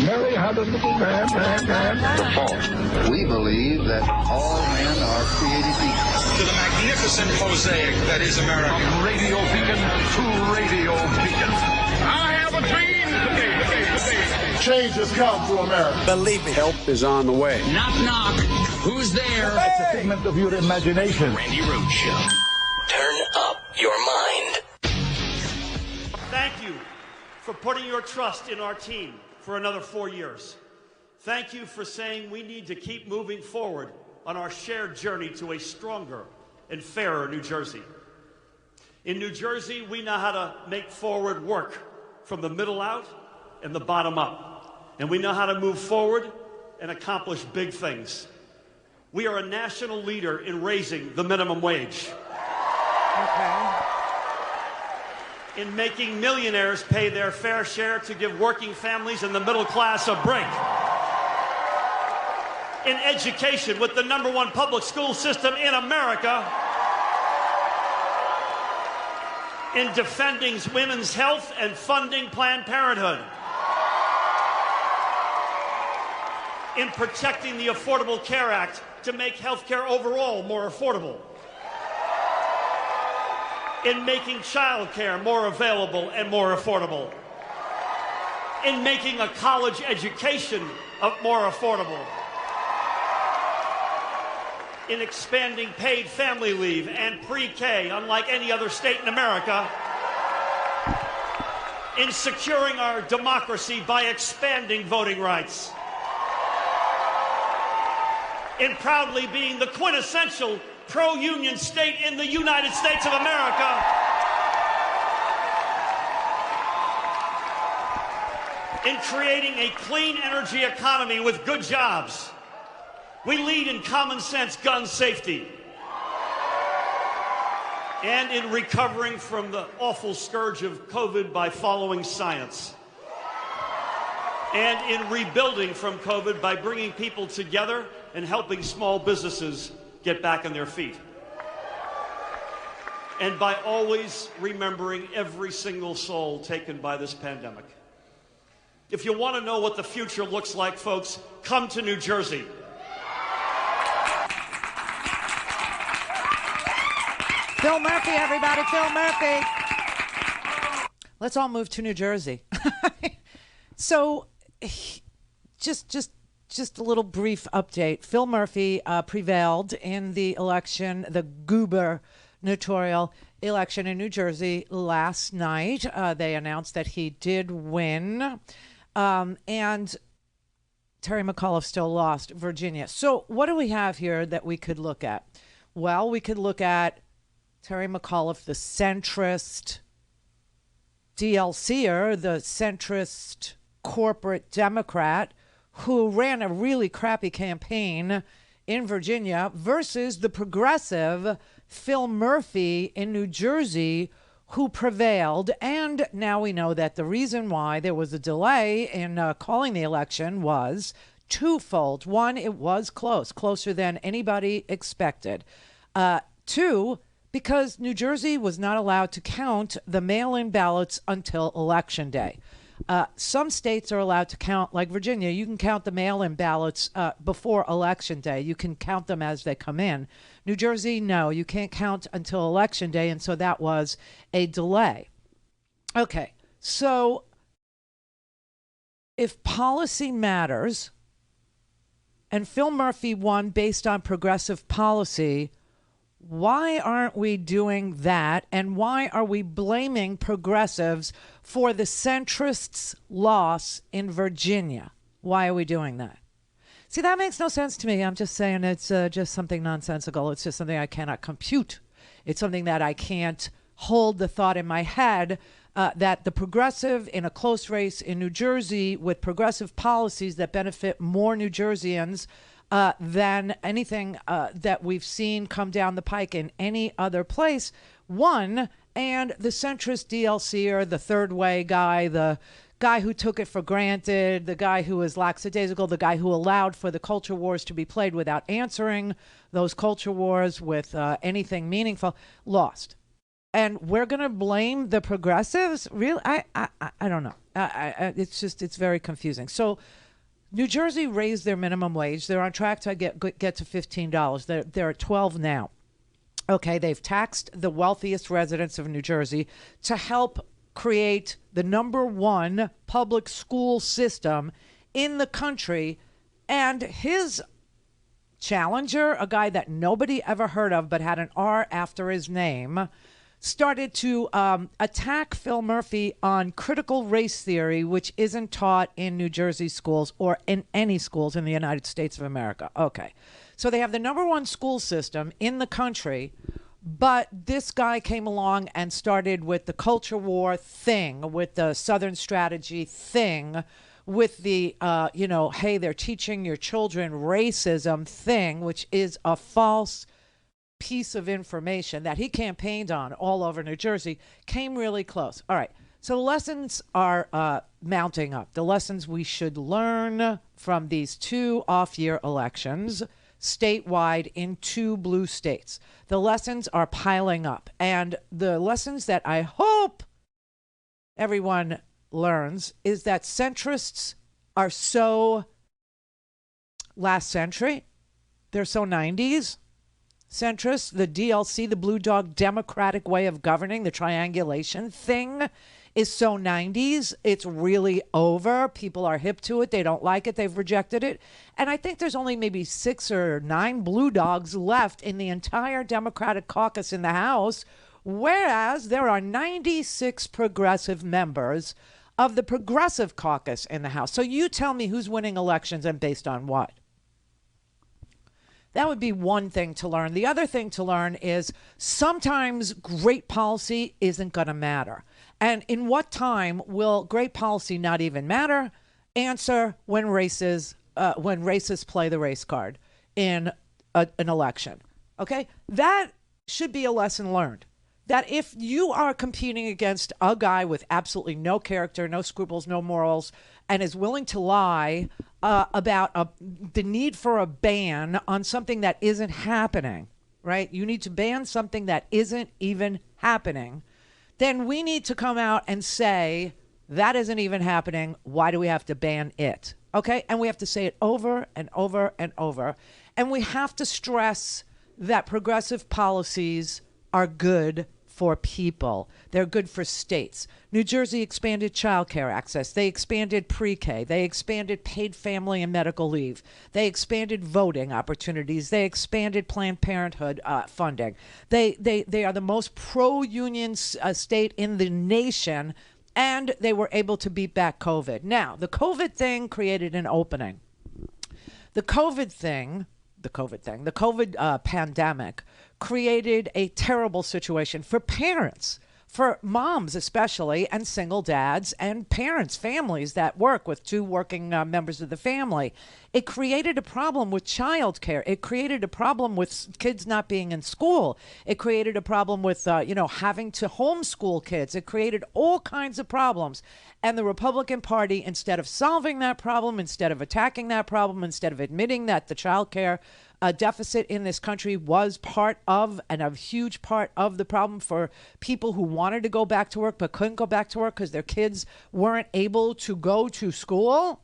Mary had a little man. We believe that all men are created equal. To the magnificent mosaic that is America. From radio beacon to radio beacon. I have a dream. Change has come to America. Believe me. Help is on the way. Knock, knock. Who's there? It's a figment of your imagination. Randi Rhodes Show. Turn up your mind. Thank you for putting your trust in our team for another 4 years. Thank you for saying we need to keep moving forward on our shared journey to a stronger and fairer New Jersey. In New Jersey, we know how to make forward work from the middle out and the bottom up. And we know how to move forward and accomplish big things. We are a national leader in raising the minimum wage. Okay. In making millionaires pay their fair share to give working families and the middle class a break. In education, with the #1 public school system in America. In defending women's health and funding Planned Parenthood. In protecting the Affordable Care Act to make health care overall more affordable. In making child care more available and more affordable. In making a college education more affordable. In expanding paid family leave and pre-K, unlike any other state in America. In securing our democracy by expanding voting rights. In proudly being the quintessential pro-union state in the United States of America. In creating a clean energy economy with good jobs. We lead in common sense gun safety. And in recovering from the awful scourge of COVID by following science. And in rebuilding from COVID by bringing people together and helping small businesses get back on their feet. And by always remembering every single soul taken by this pandemic. If you want to know what the future looks like, folks, come to New Jersey. Phil Murphy, everybody, Phil Murphy. Let's all move to New Jersey. So, just a little brief update. Phil Murphy prevailed in the election, the gubernatorial election in New Jersey last night. They announced that he did win, and Terry McAuliffe still lost Virginia. So what do we have here that we could look at? Well, we could look at Terry McAuliffe, the centrist DLCer, the centrist corporate Democrat who ran a really crappy campaign in Virginia, versus the progressive Phil Murphy in New Jersey, who prevailed. And now we know that the reason why there was a delay in calling the election was twofold. One, it was close, closer than anybody expected. Two, because New Jersey was not allowed to count the mail-in ballots until Election Day. Some states are allowed to count, like Virginia, you can count the mail-in ballots before Election Day. You can count them as they come in. New Jersey, no, you can't count until Election Day, and so that was a delay. Okay, so if policy matters, and Phil Murphy won based on progressive policy, why aren't we doing that? And why are we blaming progressives for the centrists' loss in Virginia? Why are we doing that? See, that makes no sense to me. I'm just saying it's just something nonsensical. It's just something I cannot compute. It's something that I can't hold the thought in my head that the progressive in a close race in New Jersey with progressive policies that benefit more New Jerseyans than anything that we've seen come down the pike in any other place, won. And the centrist DLCer, the third way guy, the guy who took it for granted, the guy who was lackadaisical, the guy who allowed for the culture wars to be played without answering those culture wars with anything meaningful, lost. And we're going to blame the progressives? Really? I don't know. It's very confusing. So New Jersey raised their minimum wage. They're on track to get to $15. They're at 12 now. Okay, they've taxed the wealthiest residents of New Jersey to help create the #1 public school system in the country. And his challenger, a guy that nobody ever heard of but had an R after his name, started to attack Phil Murphy on critical race theory, which isn't taught in New Jersey schools or in any schools in the United States of America. Okay. So they have the #1 school system in the country, but this guy came along and started with the culture war thing, with the Southern strategy thing, with the, hey, they're teaching your children racism thing, which is a false piece of information that he campaigned on all over New Jersey, came really close. All right. So the lessons are mounting up. The lessons we should learn from these 2 off-year elections statewide in 2 blue states. The lessons are piling up. And the lessons that I hope everyone learns is that centrists are so last century. They're so 90s. Centrists, the DLC, the blue dog democratic way of governing, the triangulation thing is so 90s. It's really over. People are hip to it. They don't like it. They've rejected it. And I think there's only maybe 6 or 9 blue dogs left in the entire Democratic caucus in the House, whereas there are 96 progressive members of the progressive caucus in the House. So you tell me who's winning elections and based on what. That would be one thing to learn. The other thing to learn is sometimes great policy isn't going to matter. And in what time will great policy not even matter? Answer: when racists play the race card in an election. Okay? That should be a lesson learned. That if you are competing against a guy with absolutely no character, no scruples, no morals, and is willing to lie about the need for a ban on something that isn't happening, right? You need to ban something that isn't even happening. Then we need to come out and say, that isn't even happening. Why do we have to ban it? Okay? And we have to say it over and over and over. And we have to stress that progressive policies are good for people. They're good for states. New Jersey expanded child care access. They expanded pre-K. They expanded paid family and medical leave. They expanded voting opportunities. They expanded Planned Parenthood funding. They are the most pro-union state in the nation, and they were able to beat back COVID. Now, the COVID thing created an opening. The COVID pandemic created a terrible situation for parents, for moms especially, and single dads and parents, families that work with 2 working members of the family. It created a problem with childcare. It created a problem with kids not being in school. It created a problem with, having to homeschool kids. It created all kinds of problems. And the Republican Party, instead of solving that problem, instead of attacking that problem, instead of admitting that the childcare deficit in this country was part of and a huge part of the problem for people who wanted to go back to work but couldn't go back to work because their kids weren't able to go to school.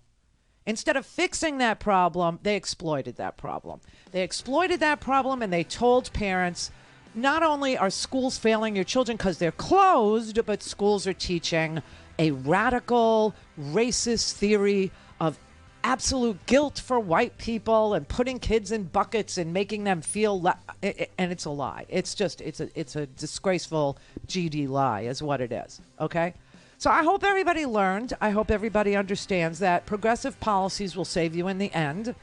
Instead of fixing that problem, they exploited that problem. They exploited that problem, and they told parents, not only are schools failing your children because they're closed, but schools are teaching a radical racist theory of absolute guilt for white people and putting kids in buckets and making them feel and it's a lie. It's a disgraceful GD lie is what it is. Okay? So I hope everybody learned. I hope everybody understands that progressive policies will save you in the end.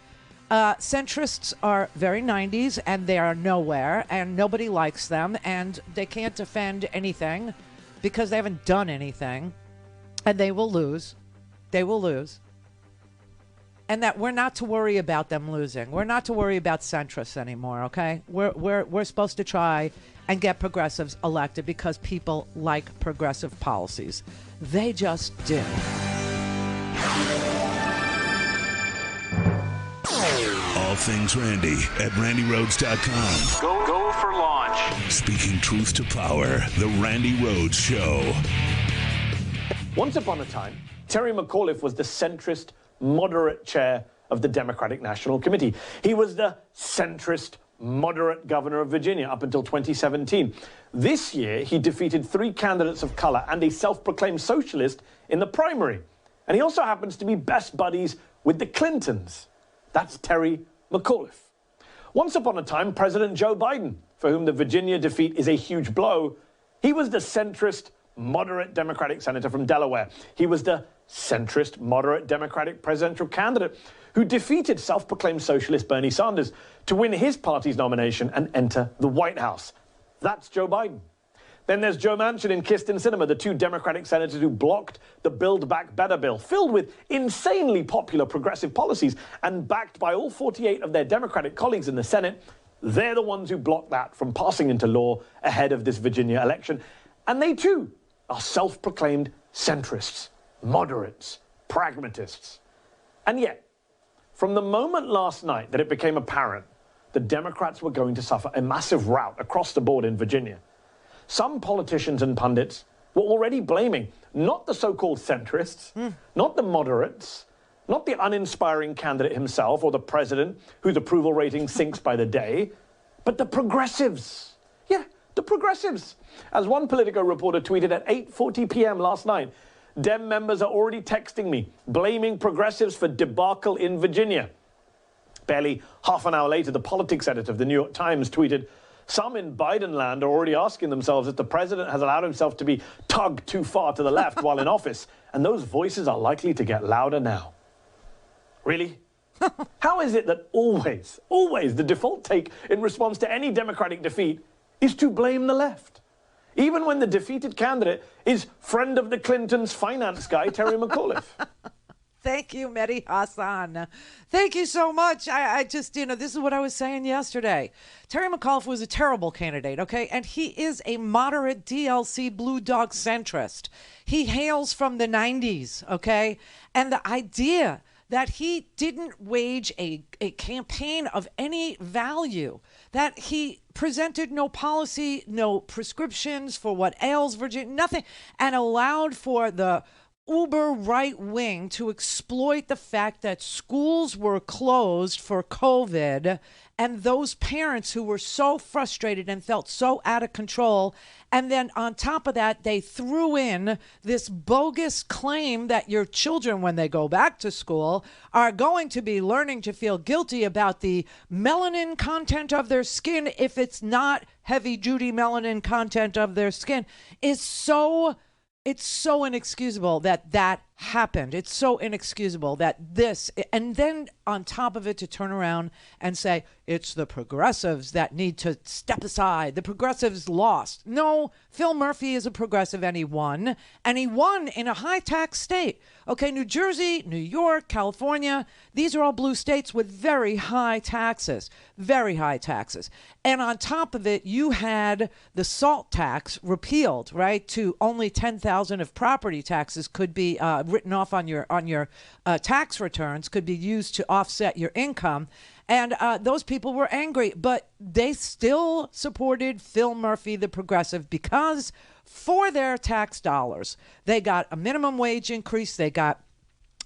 Centrists are very 90s, and they are nowhere, and nobody likes them, and they can't defend anything because they haven't done anything, and they will lose. They will lose. And that we're not to worry about them losing. We're not to worry about centrists anymore, okay? We're supposed to try and get progressives elected because people like progressive policies. They just do. all things Randi at RandiRhodes.com. Go for launch. Speaking truth to power, The Randi Rhodes Show. Once upon a time, Terry McAuliffe was the centrist, moderate chair of the Democratic National Committee. He was the centrist, moderate governor of Virginia up until 2017. This year, he defeated 3 candidates of color and a self-proclaimed socialist in the primary. And he also happens to be best buddies with the Clintons. That's Terry McAuliffe. Once upon a time, President Joe Biden, for whom the Virginia defeat is a huge blow, he was the centrist, moderate Democratic senator from Delaware. He was the centrist, moderate Democratic presidential candidate who defeated self-proclaimed socialist Bernie Sanders to win his party's nomination and enter the White House. That's Joe Biden. Then there's Joe Manchin and Kyrsten Sinema, the 2 Democratic senators who blocked the Build Back Better bill, filled with insanely popular progressive policies and backed by all 48 of their Democratic colleagues in the Senate. They're the ones who blocked that from passing into law ahead of this Virginia election. And they, too, are self-proclaimed centrists, moderates, pragmatists. And yet, from the moment last night that it became apparent the Democrats were going to suffer a massive rout across the board in Virginia, some politicians and pundits were already blaming not the so-called centrists, not the moderates, not the uninspiring candidate himself or the president whose approval rating sinks by the day, but the progressives. Yeah, the progressives. As one Politico reporter tweeted at 8:40 p.m. last night, Dem members are already texting me, blaming progressives for debacle in Virginia. Barely half an hour later, the politics editor of the New York Times tweeted, some in Biden land are already asking themselves if the president has allowed himself to be tugged too far to the left while in office, and those voices are likely to get louder now. Really? How is it that always the default take in response to any Democratic defeat is to blame the left? Even when the defeated candidate is friend of the Clintons' finance guy, Terry McAuliffe. Thank you, Mehdi Hassan. Thank you so much. I just, this is what I was saying yesterday. Terry McAuliffe was a terrible candidate, okay? And he is a moderate DLC blue dog centrist. He hails from the 90s, okay? And the idea that he didn't wage a campaign of any value, that he presented no policy, no prescriptions for what ails Virginia, nothing, and allowed for the uber right wing to exploit the fact that schools were closed for COVID, and those parents who were so frustrated and felt so out of control. And then on top of that, they threw in this bogus claim that your children, when they go back to school, are going to be learning to feel guilty about the melanin content of their skin if it's not heavy duty melanin content of their skin. It's so inexcusable that that happened. It's so inexcusable that this, and then on top of it to turn around and say, it's the progressives that need to step aside. The progressives lost. No, Phil Murphy is a progressive and he won in a high tax state. Okay, New Jersey, New York, California, these are all blue states with very high taxes. And on top of it, you had the SALT tax repealed, right, to only $10,000 of property taxes could be written off on your tax returns, could be used to offset your income. And those people were angry, but they still supported Phil Murphy, the progressive, because for their tax dollars, they got a minimum wage increase. They got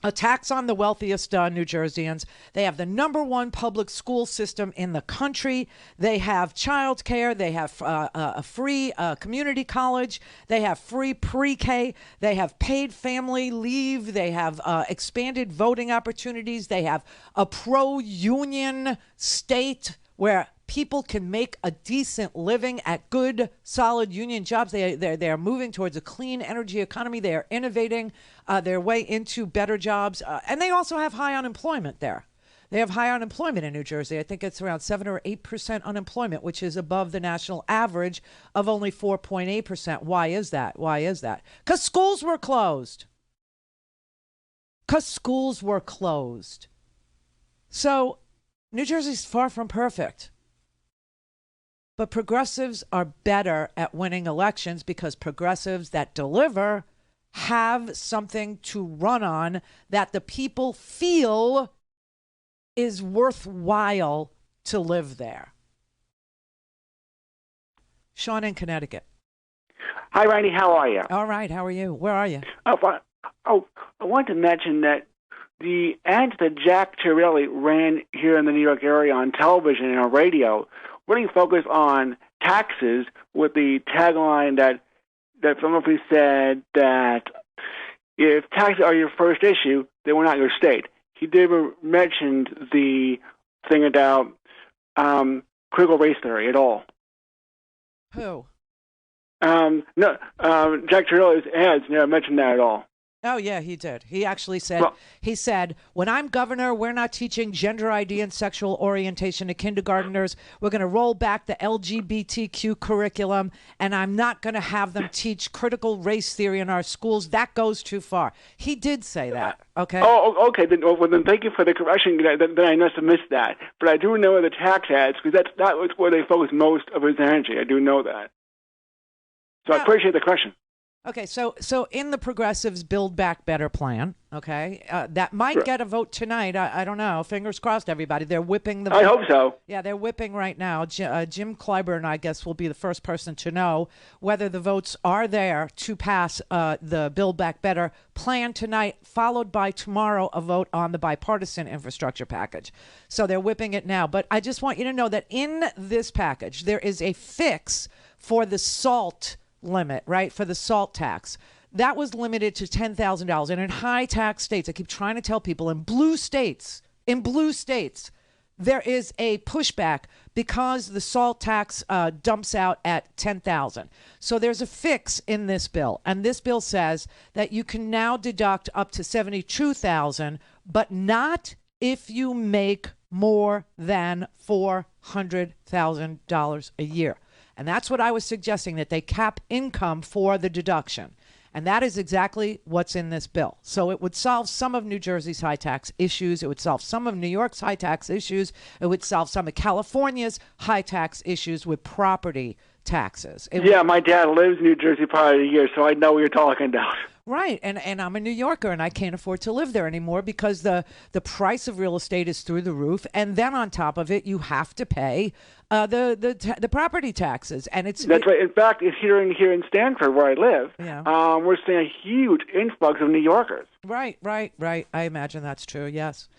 a tax on the wealthiest New Jerseyans. They have the #1 public school system in the country. They have child care. They have a free community college. They have free pre-K. They have paid family leave. They have expanded voting opportunities. They have a pro-union state where people can make a decent living at good, solid union jobs. They are moving towards a clean energy economy. They are innovating their way into better jobs. And they also have high unemployment there. They have high unemployment in New Jersey. I think it's around 7 or 8% unemployment, which is above the national average of only 4.8%. Why is that? Because schools were closed. So New Jersey's far from perfect. But progressives are better at winning elections because progressives that deliver have something to run on that the people feel is worthwhile to live there. Sean in Connecticut. Hi, Randy. How are you? All right. How are you? Where are you? I want to mention that the ads that Jack Chiarelli ran here in the New York area on television and on radio really focused on taxes with the tagline that Philadelphia said that if taxes are your first issue, they were not your state. He did mention the thing about critical race theory at all. Who? No, Jack Chiarelli's ads never mentioned that at all. Oh, yeah, he did. He actually said, he said, when I'm governor, we're not teaching gender ID and sexual orientation to kindergartners. We're going to roll back the LGBTQ curriculum, and I'm not going to have them teach critical race theory in our schools. That goes too far. He did say that, okay? Oh, okay. Then thank you for the correction. Then I must have missed that. But I do know the tax ads, because that was where they focused most of his energy. I do know that. So I appreciate the question. Okay, so in the Progressives' Build Back Better plan, okay, that might get a vote tonight. I don't know. Fingers crossed, everybody. They're whipping the vote. I hope so. Yeah, they're whipping right now. Jim Clyburn, I guess, will be the first person to know whether the votes are there to pass the Build Back Better plan tonight, followed by tomorrow a vote on the bipartisan infrastructure package. So they're whipping it now. But I just want you to know that in this package, there is a fix for the SALT limit, right, for the SALT tax. That was limited to $10,000. And in high tax states, I keep trying to tell people, in blue states, there is a pushback because the SALT tax dumps out at $10,000. So there's a fix in this bill. And this bill says that you can now deduct up to $72,000, but not if you make more than $400,000 a year. And that's what I was suggesting, that they cap income for the deduction. And that is exactly what's in this bill. So it would solve some of New Jersey's high tax issues. It would solve some of New York's high tax issues. It would solve some of California's high tax issues with property taxes. My dad lives in New Jersey part of the year, so I know what you're talking about. Right, and I'm a New Yorker, and I can't afford to live there anymore because the price of real estate is through the roof, and then on top of it, you have to pay the property taxes, and that's right. In fact, it's here in Stanford where I live. Yeah. We're seeing a huge influx of New Yorkers. Right. I imagine that's true. Yes.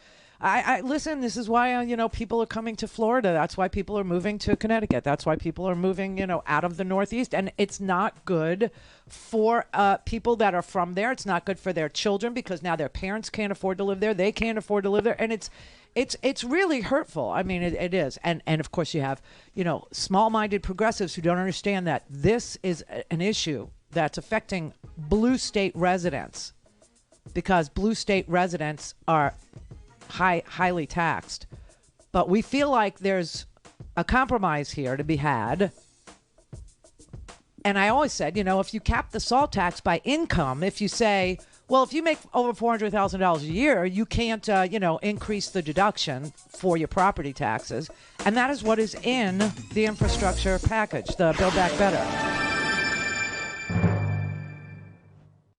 I listen, this is why, people are coming to Florida. That's why people are moving to Connecticut. That's why people are moving, out of the Northeast. And it's not good for people that are from there. It's not good for their children because now their parents can't afford to live there. They can't afford to live there. And it's really hurtful. I mean, it is. And of course you have, small-minded progressives who don't understand that this is an issue that's affecting blue state residents because blue state residents are highly taxed. But we feel like there's a compromise here to be had. And I always said, if you cap the SALT tax by income, if you say, well, if you make over $400,000 a year, you can't, increase the deduction for your property taxes. And that is what is in the infrastructure package, the Build Back Better.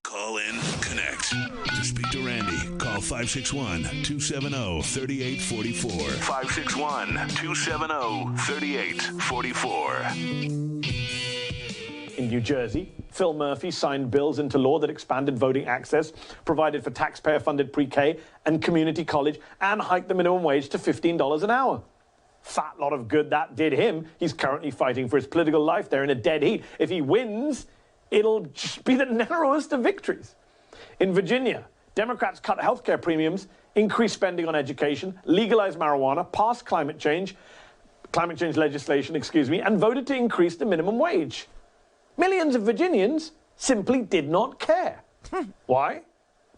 Call in, connect. To speak to Randy, call 561-270-3844. 561-270-3844. In New Jersey, Phil Murphy signed bills into law that expanded voting access, provided for taxpayer-funded pre-K and community college, and hiked the minimum wage to $15 an hour. Fat lot of good that did him. He's currently fighting for his political life there in a dead heat. If he wins, it'll just be the narrowest of victories. In Virginia, Democrats cut healthcare premiums, increased spending on education, legalized marijuana, passed climate change legislation, and voted to increase the minimum wage. Millions of Virginians simply did not care. Why?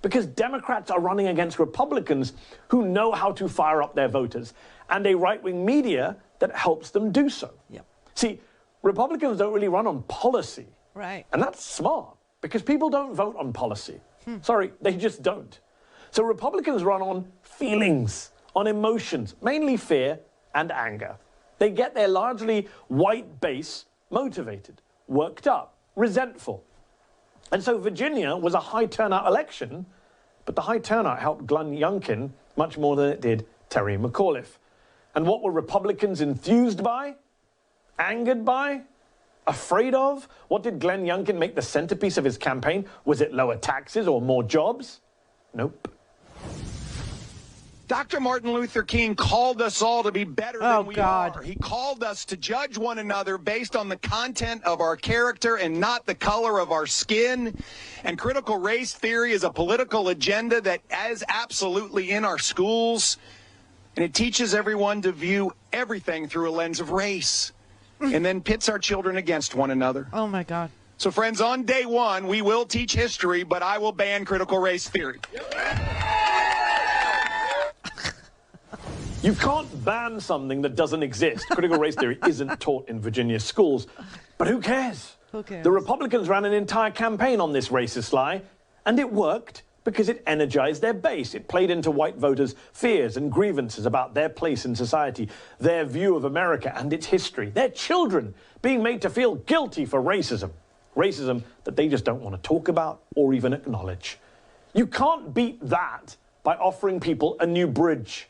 Because Democrats are running against Republicans who know how to fire up their voters, and a right-wing media that helps them do so. Yep. See, Republicans don't really run on policy. Right. And that's smart, because people don't vote on policy. Sorry, they just don't. So Republicans run on feelings, on emotions, mainly fear and anger. They get their largely white base motivated, worked up, resentful. And so Virginia was a high turnout election, but the high turnout helped Glenn Youngkin much more than it did Terry McAuliffe. And what were Republicans enthused by? Angered by? Afraid of? What did Glenn Youngkin make the centerpiece of his campaign? Was it lower taxes or more jobs? Nope. Dr. Martin Luther King called us all to be better than we are. He called us to judge one another based on the content of our character and not the color of our skin. And critical race theory is a political agenda that is absolutely in our schools. And it teaches everyone to view everything through a lens of race and then pits our children against one another. Oh, my God. So, friends, on day one, we will teach history, but I will ban critical race theory. You can't ban something that doesn't exist. Critical race theory isn't taught in Virginia schools. But who cares? Who cares? The Republicans ran an entire campaign on this racist lie, and it worked because it energized their base. It played into white voters' fears and grievances about their place in society, their view of America and its history, their children being made to feel guilty for racism. Racism that they just don't want to talk about or even acknowledge. You can't beat that by offering people a new bridge.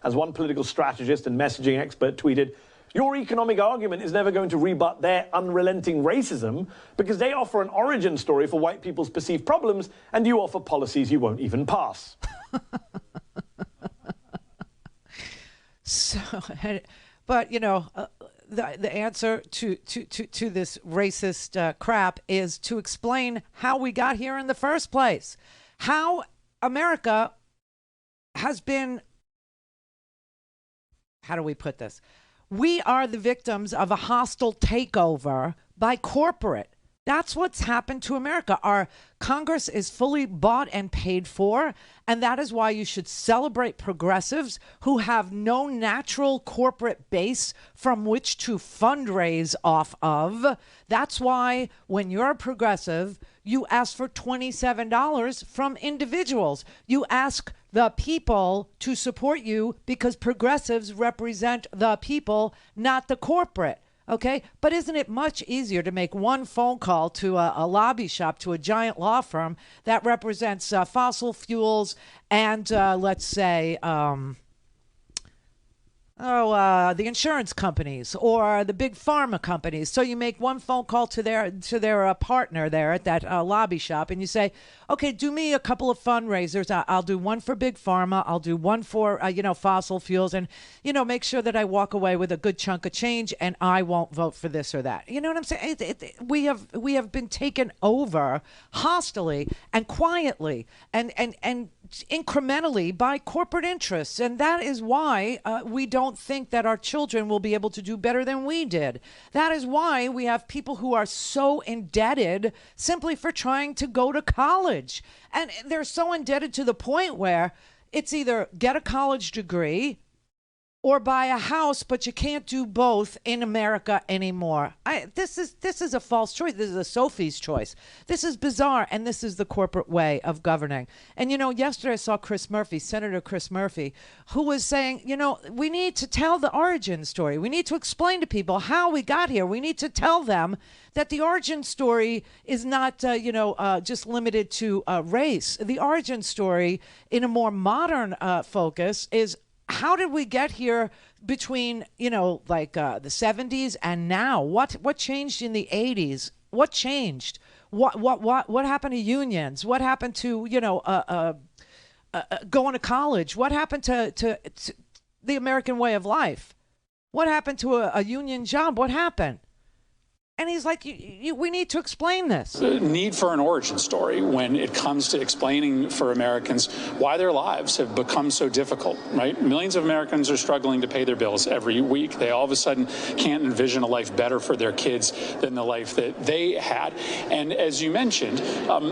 As one political strategist and messaging expert tweeted, your economic argument is never going to rebut their unrelenting racism because they offer an origin story for white people's perceived problems and you offer policies you won't even pass. So, but, you know, the answer to this racist crap is to explain how we got here in the first place. How America has been... How do we put this? We are the victims of a hostile takeover by corporate. That's what's happened to America. Our Congress is fully bought and paid for, and that is why you should celebrate progressives who have no natural corporate base from which to fundraise off of. That's why when you're a progressive, you ask for $27 from individuals. You ask the people to support you because progressives represent the people, not the corporate. Okay, but isn't it much easier to make one phone call to a lobby shop, to a giant law firm that represents fossil fuels and, let's say, the insurance companies or the big pharma companies. So you make one phone call to their partner there at that lobby shop, and you say, okay, do me a couple of fundraisers. I'll do one for big pharma. I'll do one for, fossil fuels, and, make sure that I walk away with a good chunk of change, and I won't vote for this or that. You know what I'm saying? We have been taken over hostilely and quietly and incrementally by corporate interests, and that is why we don't think that our children will be able to do better than we did. That is why we have people who are so indebted simply for trying to go to college, and they're so indebted to the point where it's either get a college degree or buy a house, but you can't do both in America anymore. This is a false choice. This is a Sophie's choice. This is bizarre, and this is the corporate way of governing. And, yesterday I saw Senator Chris Murphy, who was saying, we need to tell the origin story. We need to explain to people how we got here. We need to tell them that the origin story is not, just limited to race. The origin story in a more modern focus is, how did we get here between, the 70s and now? What changed in the 80s? What changed? What happened to unions? What happened to, going to college? What happened to the American way of life? What happened to a union job? What happened? And he's like, we need to explain this. The need for an origin story when it comes to explaining for Americans why their lives have become so difficult, right? Millions of Americans are struggling to pay their bills every week. They all of a sudden can't envision a life better for their kids than the life that they had. And as you mentioned,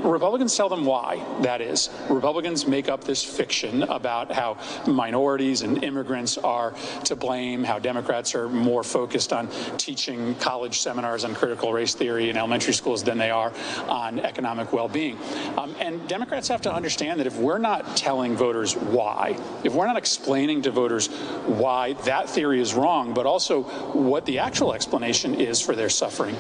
Republicans tell them why that is. Republicans make up this fiction about how minorities and immigrants are to blame, how Democrats are more focused on teaching college seminars on critical race theory in elementary schools than they are on economic well-being. And Democrats have to understand that if we're not telling voters why, if we're not explaining to voters why that theory is wrong, but also what the actual explanation is for their suffering,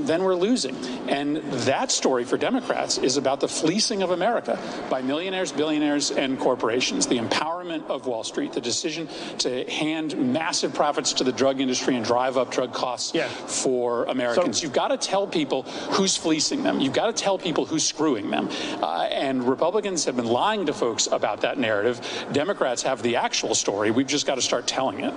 then we're losing. And that story for Democrats is about the fleecing of America by millionaires, billionaires, and corporations, the empowerment empowerment of Wall Street, the decision to hand massive profits to the drug industry and drive up drug costs for Americans. You've got to tell people who's fleecing them. You've got to tell people who's screwing them. And Republicans have been lying to folks about that narrative. Democrats have the actual story. We've just got to start telling it.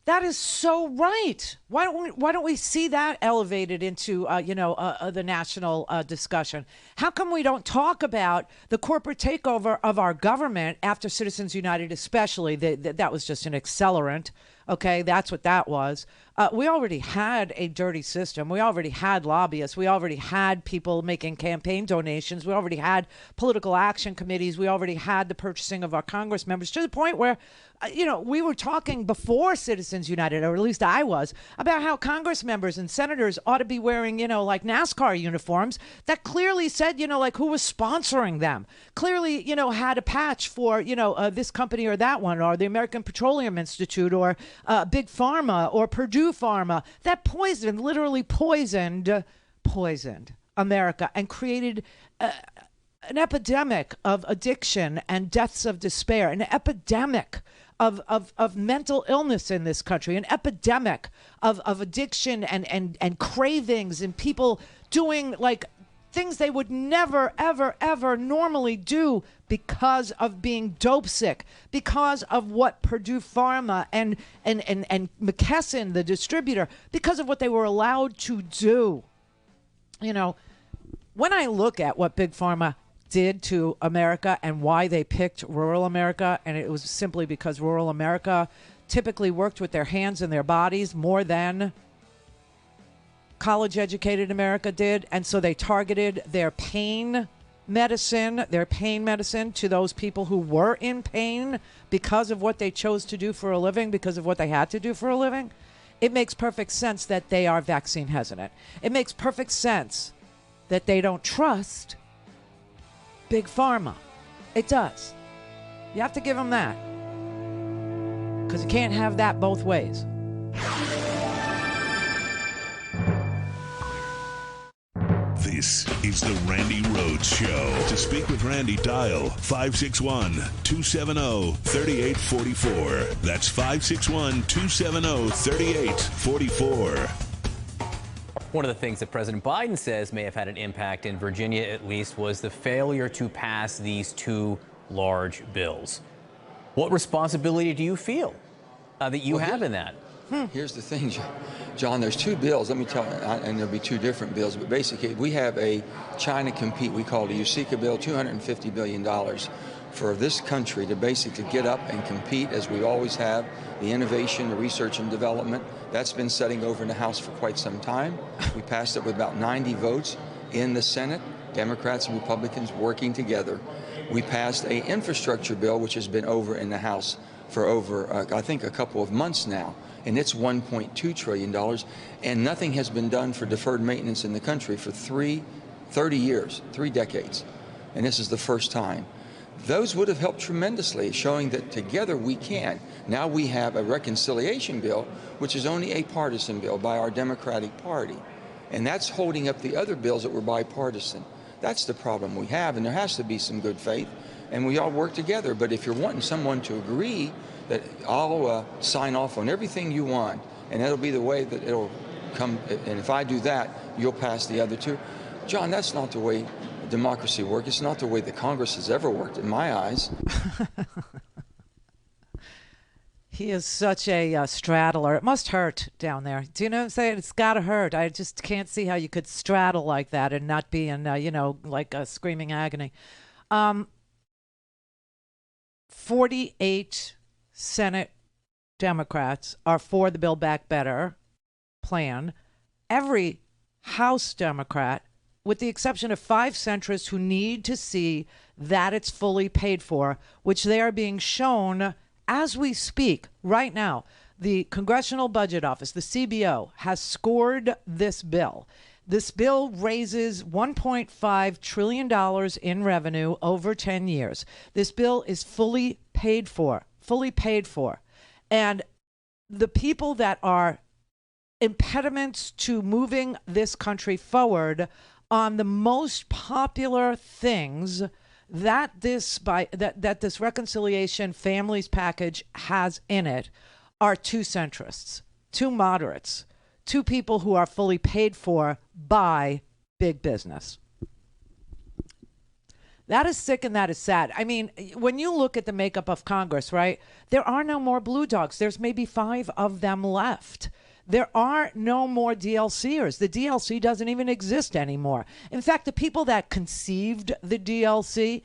That is so right. Why don't we see that elevated into the national discussion? How come we don't talk about the corporate takeover of our government after Citizens United, especially? That was just an accelerant. Okay, that's what that was. We already had a dirty system. We already had lobbyists. We already had people making campaign donations. We already had political action committees. We already had the purchasing of our Congress members, to the point where, we were talking before Citizens United, or at least I was, about how Congress members and senators ought to be wearing, like NASCAR uniforms that clearly said, like who was sponsoring them. Clearly, had a patch for, this company or that one, or the American Petroleum Institute, or Big Pharma, or Purdue Pharma, that literally poisoned America and created an epidemic of addiction and deaths of despair, an epidemic of mental illness in this country, an epidemic of addiction and cravings, and people doing like things they would never, ever, ever normally do because of being dope sick, because of what Purdue Pharma and McKesson, the distributor, because of what they were allowed to do. When I look at what Big Pharma did to America and why they picked rural America, and it was simply because rural America typically worked with their hands and their bodies more than college-educated America did, and so they targeted their pain medicine to those people who were in pain because of what they chose to do for a living, because of what they had to do for a living. It makes perfect sense that they are vaccine hesitant. It makes perfect sense that they don't trust Big Pharma. It does. You have to give them that, because you can't have that both ways. This is the Randi Rhodes Show. To speak with Randi, dial 561-270-3844. That's 561-270-3844. One of the things that President Biden says may have had an impact in Virginia, at least, was the failure to pass these two large bills. What responsibility do you feel that you have in that? Here's the thing, John, there's two bills. Let me tell you, and there'll be two different bills, but basically we have a China Compete, we call it a USICA bill, $250 billion for this country to basically get up and compete as we always have, the innovation, the research and development. That's been sitting over in the House for quite some time. We passed it with about 90 votes in the Senate, Democrats and Republicans working together. We passed an infrastructure bill, which has been over in the House for over, I think, a couple of months now. And it's $1.2 trillion, and nothing has been done for deferred maintenance in the country for 30 years, 3 decades, and this is the first time. Those would have helped tremendously, showing that together we can. Now we have a reconciliation bill, which is only a partisan bill by our Democratic Party, and that's holding up the other bills that were bipartisan. That's the problem we have, and there has to be some good faith, and we all work together. But if you're wanting someone to agree that I'll sign off on everything you want, and that'll be the way that it'll come, and if I do that, you'll pass the other two. John, that's not the way democracy works. It's not the way the Congress has ever worked, in my eyes. He is such a straddler. It must hurt down there. Do you know what I'm saying? It's got to hurt. I just can't see how you could straddle like that and not be in, like a screaming agony. 48 Senate Democrats are for the Build Back Better plan. Every House Democrat, with the exception of 5 centrists who need to see that it's fully paid for, which they are being shown as we speak right now. The Congressional Budget Office, the CBO, has scored this bill. This bill raises $1.5 trillion in revenue over 10 years. This bill is fully paid for. And the people that are impediments to moving this country forward on the most popular things that this reconciliation families package has in it are two centrists, two moderates, two people who are fully paid for by big business. That is sick and that is sad. I mean, when you look at the makeup of Congress, right, there are no more blue dogs. There's maybe 5 of them left. There are no more DLCers. The DLC doesn't even exist anymore. In fact, the people that conceived the DLC,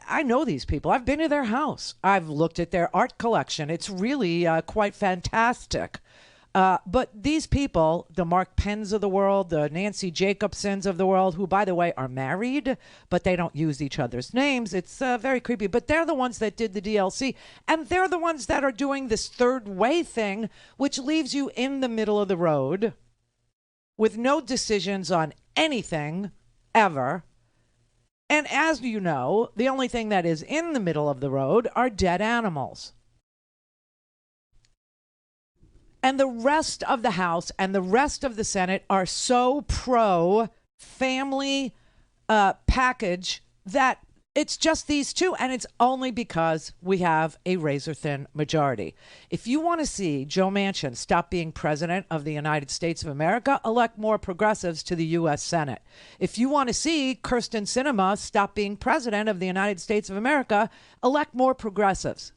I know these people. I've been to their house. I've looked at their art collection. It's really quite fantastic. But these people, the Mark Penns of the world, the Nancy Jacobsons of the world, who, by the way, are married, but they don't use each other's names. It's very creepy. But they're the ones that did the DLC. And they're the ones that are doing this third way thing, which leaves you in the middle of the road with no decisions on anything ever. And as you know, the only thing that is in the middle of the road are dead animals. And the rest of the House and the rest of the Senate are so pro-family package that it's just these two. And it's only because we have a razor-thin majority. If you want to see Joe Manchin stop being president of the United States of America, elect more progressives to the U.S. Senate. If you want to see Kyrsten Sinema stop being president of the United States of America, elect more progressives.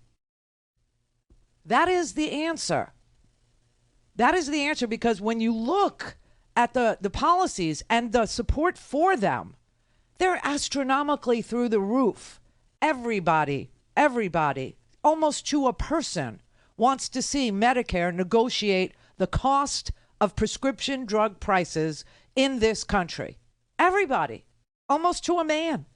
That is the answer. That is the answer, because when you look at the policies and the support for them, they're astronomically through the roof. Everybody, almost to a person, wants to see Medicare negotiate the cost of prescription drug prices in this country. Everybody, almost to a man.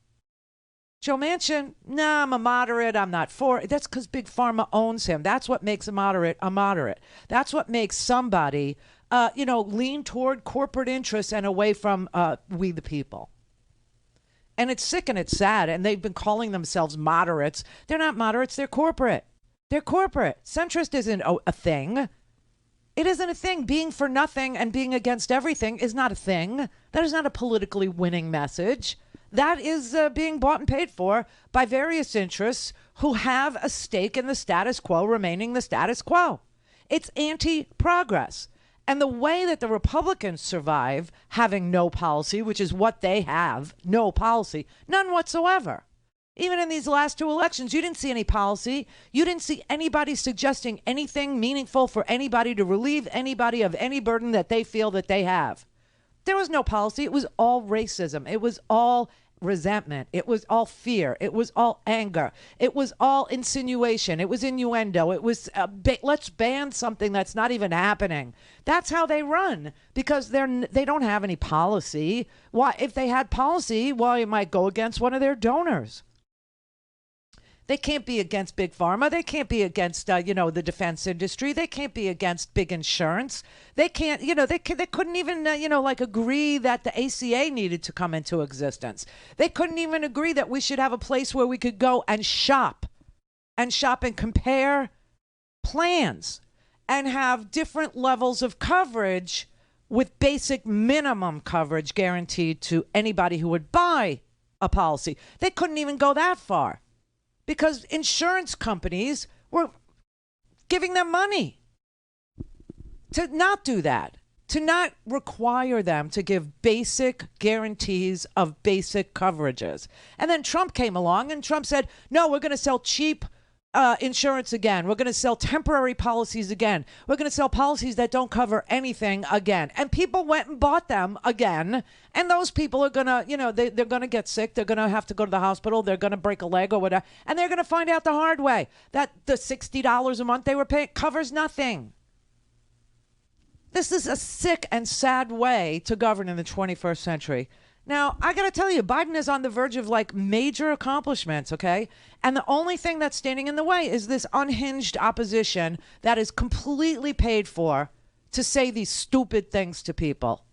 Joe Manchin, nah, I'm a moderate. I'm not for it. That's because Big Pharma owns him. That's what makes a moderate a moderate. That's what makes somebody, lean toward corporate interests and away from we the people. And it's sick and it's sad. And they've been calling themselves moderates. They're not moderates. They're corporate. They're corporate. Centrist isn't a thing. It isn't a thing. Being for nothing and being against everything is not a thing. That is not a politically winning message. That is being bought and paid for by various interests who have a stake in the status quo remaining the status quo. It's anti-progress. And the way that the Republicans survive having no policy, which is what they have, no policy, none whatsoever. Even in these last 2 elections, you didn't see any policy. You didn't see anybody suggesting anything meaningful for anybody to relieve anybody of any burden that they feel that they have. There was no policy. It was all racism. It was all resentment. It was all fear. It was all anger. It was all insinuation. It was innuendo. It was let's ban something that's not even happening. That's how they run, because they don't have any policy. Why? If they had policy, well, it might go against one of their donors. They can't be against Big Pharma. They can't be against, the defense industry. They can't be against big insurance. They can't, they couldn't even, agree that the ACA needed to come into existence. They couldn't even agree that we should have a place where we could go and shop and compare plans and have different levels of coverage with basic minimum coverage guaranteed to anybody who would buy a policy. They couldn't even go that far, because insurance companies were giving them money to not do that, to not require them to give basic guarantees of basic coverages. And then Trump came along and Trump said, no, we're going to sell cheap insurance again. We're going to sell temporary policies again. We're going to sell policies that don't cover anything again. And people went and bought them again. And those people are going to, they're going to get sick. They're going to have to go to the hospital. They're going to break a leg or whatever. And they're going to find out the hard way that the $60 a month they were paying covers nothing. This is a sick and sad way to govern in the 21st century. Now, I got to tell you, Biden is on the verge of major accomplishments, okay? And the only thing that's standing in the way is this unhinged opposition that is completely paid for to say these stupid things to people.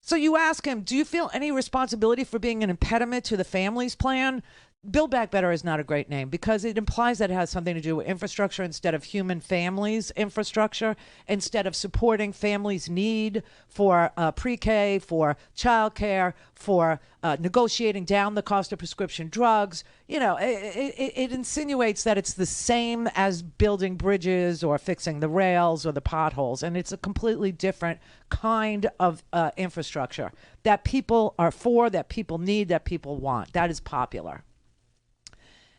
So you ask him, do you feel any responsibility for being an impediment to the family's plan? Build Back Better is not a great name because it implies that it has something to do with infrastructure instead of human families infrastructure, instead of supporting families' need for pre-K, for childcare, for negotiating down the cost of prescription drugs. You know, it insinuates that it's the same as building bridges or fixing the rails or the potholes, and it's a completely different kind of infrastructure that people are for, that people need, that people want. That is popular.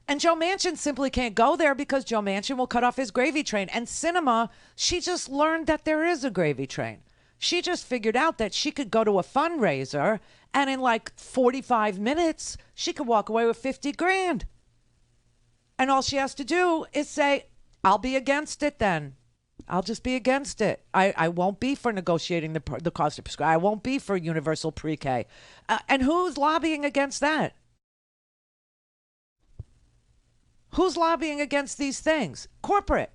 And Joe Manchin simply can't go there because Joe Manchin will cut off his gravy train. And Sinema, she just learned that there is a gravy train. She just figured out that she could go to a fundraiser and in like 45 minutes, she could walk away with 50 grand. And all she has to do is say, I'll be against it then. I'll just be against it. I won't be for negotiating the cost of prescription. I won't be for universal pre-K. And who's lobbying against that? Who's lobbying against these things? Corporate.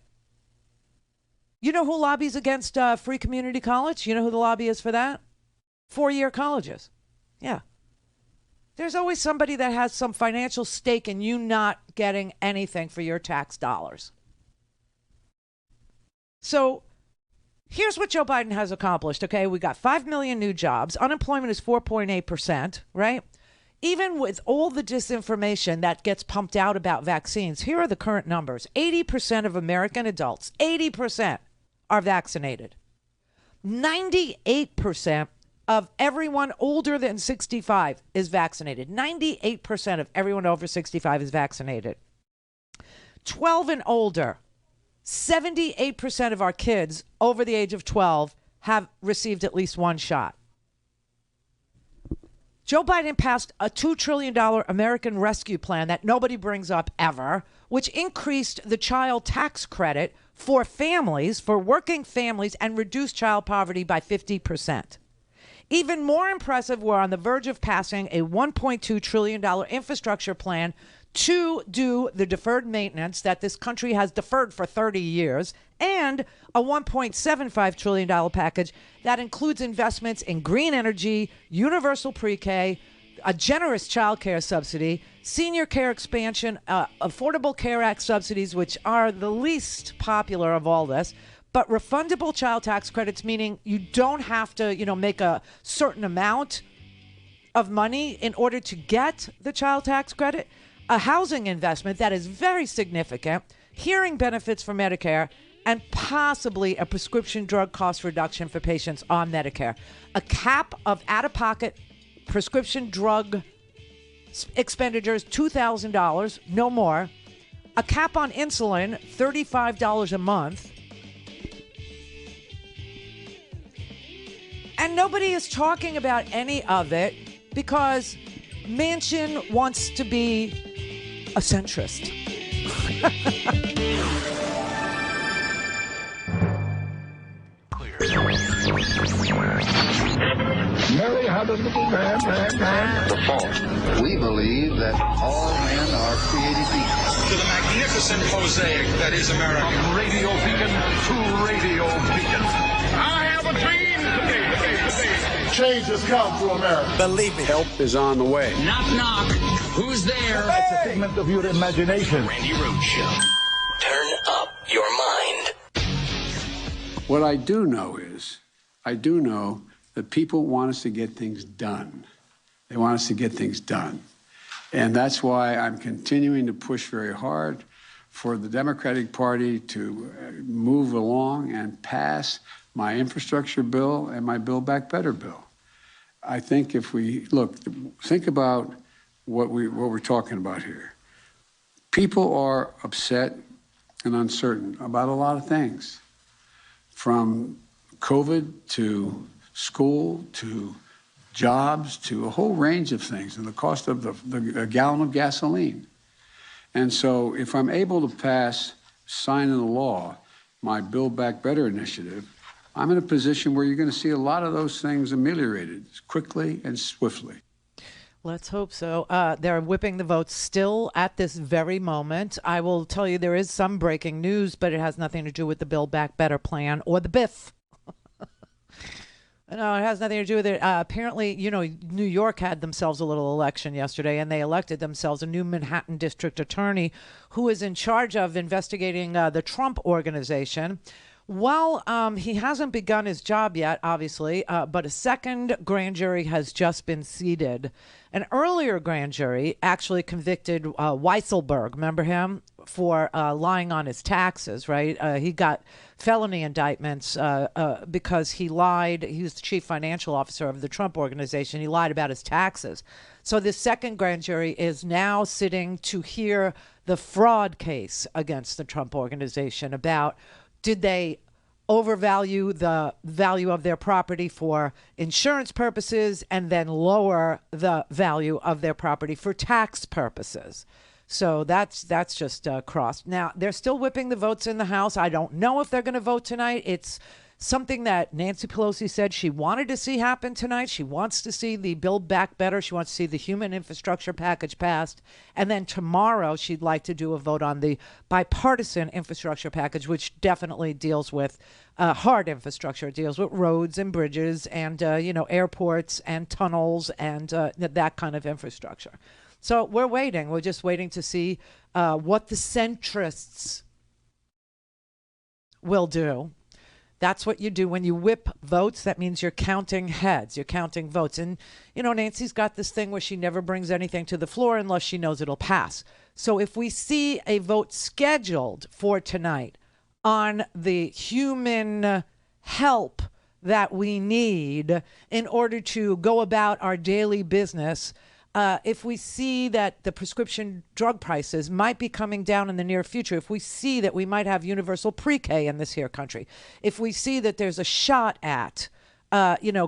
You know who lobbies against free community college? You know who the lobby is for that? 4-year colleges. Yeah. There's always somebody that has some financial stake in you not getting anything for your tax dollars. So here's what Joe Biden has accomplished, okay? We got 5 million new jobs. Unemployment is 4.8%, right? Even with all the disinformation that gets pumped out about vaccines, here are the current numbers. 80% of American adults, 80% are vaccinated. 98% of everyone older than 65 is vaccinated. 98% of everyone over 65 is vaccinated. 12 and older, 78% of our kids over the age of 12 have received at least one shot. Joe Biden passed a $2 trillion American Rescue Plan that nobody brings up ever, which increased the child tax credit for families, for working families, and reduced child poverty by 50%. Even more impressive, we're on the verge of passing a $1.2 trillion infrastructure plan to do the deferred maintenance that this country has deferred for 30 years, and a $1.75 trillion package that includes investments in green energy, universal pre-K, a generous child care subsidy, senior care expansion, Affordable Care Act subsidies, which are the least popular of all this, but refundable child tax credits, meaning you don't have to, make a certain amount of money in order to get the child tax credit, a housing investment that is very significant, hearing benefits for Medicare, and possibly a prescription drug cost reduction for patients on Medicare. A cap of out-of-pocket prescription drug expenditures, $2,000, no more. A cap on insulin, $35 a month. And nobody is talking about any of it because Manchin wants to be a centrist. Mary had a little man. The fault. We believe that all men are created equal. To the magnificent mosaic that is America. From radio beacon to radio beacon. I have a dream. Change has come to America. Believe me. Help is on the way. Knock, knock. Who's there? It's a figment of your imagination. Randi Rhodes Show. Turn up your mind. What I do know is, that people want us to get things done. They want us to get things done. And that's why I'm continuing to push very hard for the Democratic Party to move along and pass my infrastructure bill and my Build Back Better bill. I think if we think about what we're talking about here. People are upset and uncertain about a lot of things, from COVID to school to jobs to a whole range of things, and the cost of a gallon of gasoline. And so if I'm able to sign into law my Build Back Better initiative, I'm in a position where you're going to see a lot of those things ameliorated quickly and swiftly. Let's hope so. They're whipping the votes still at this very moment. I will tell you there is some breaking news, but it has nothing to do with the Build Back Better plan or the BIF. No, it has nothing to do with it. Apparently, New York had themselves a little election yesterday, and they elected themselves a new Manhattan district attorney who is in charge of investigating the Trump organization. Well, he hasn't begun his job yet, obviously, but a second grand jury has just been seated. An earlier grand jury actually convicted Weisselberg, remember him, for lying on his taxes, right? He got felony indictments because he lied. He was the chief financial officer of the Trump organization. He lied about his taxes. So this second grand jury is now sitting to hear the fraud case against the Trump organization about did they overvalue the value of their property for insurance purposes and then lower the value of their property for tax purposes. So that's just crossed. Now, they're still whipping the votes in the House. I don't know if they're going to vote tonight. It's something that Nancy Pelosi said she wanted to see happen tonight. She wants to see the Build Back Better. She wants to see the human infrastructure package passed. And then tomorrow, she'd like to do a vote on the bipartisan infrastructure package, which definitely deals with hard infrastructure. It deals with roads and bridges and, airports and tunnels and that kind of infrastructure. So we're waiting. We're just waiting to see what the centrists will do. That's what you do when you whip votes. That means you're counting heads. You're counting votes. And, Nancy's got this thing where she never brings anything to the floor unless she knows it'll pass. So if we see a vote scheduled for tonight on the human help that we need in order to go about our daily business, if we see that the prescription drug prices might be coming down in the near future, if we see that we might have universal pre-K in this here country, if we see that there's a shot at,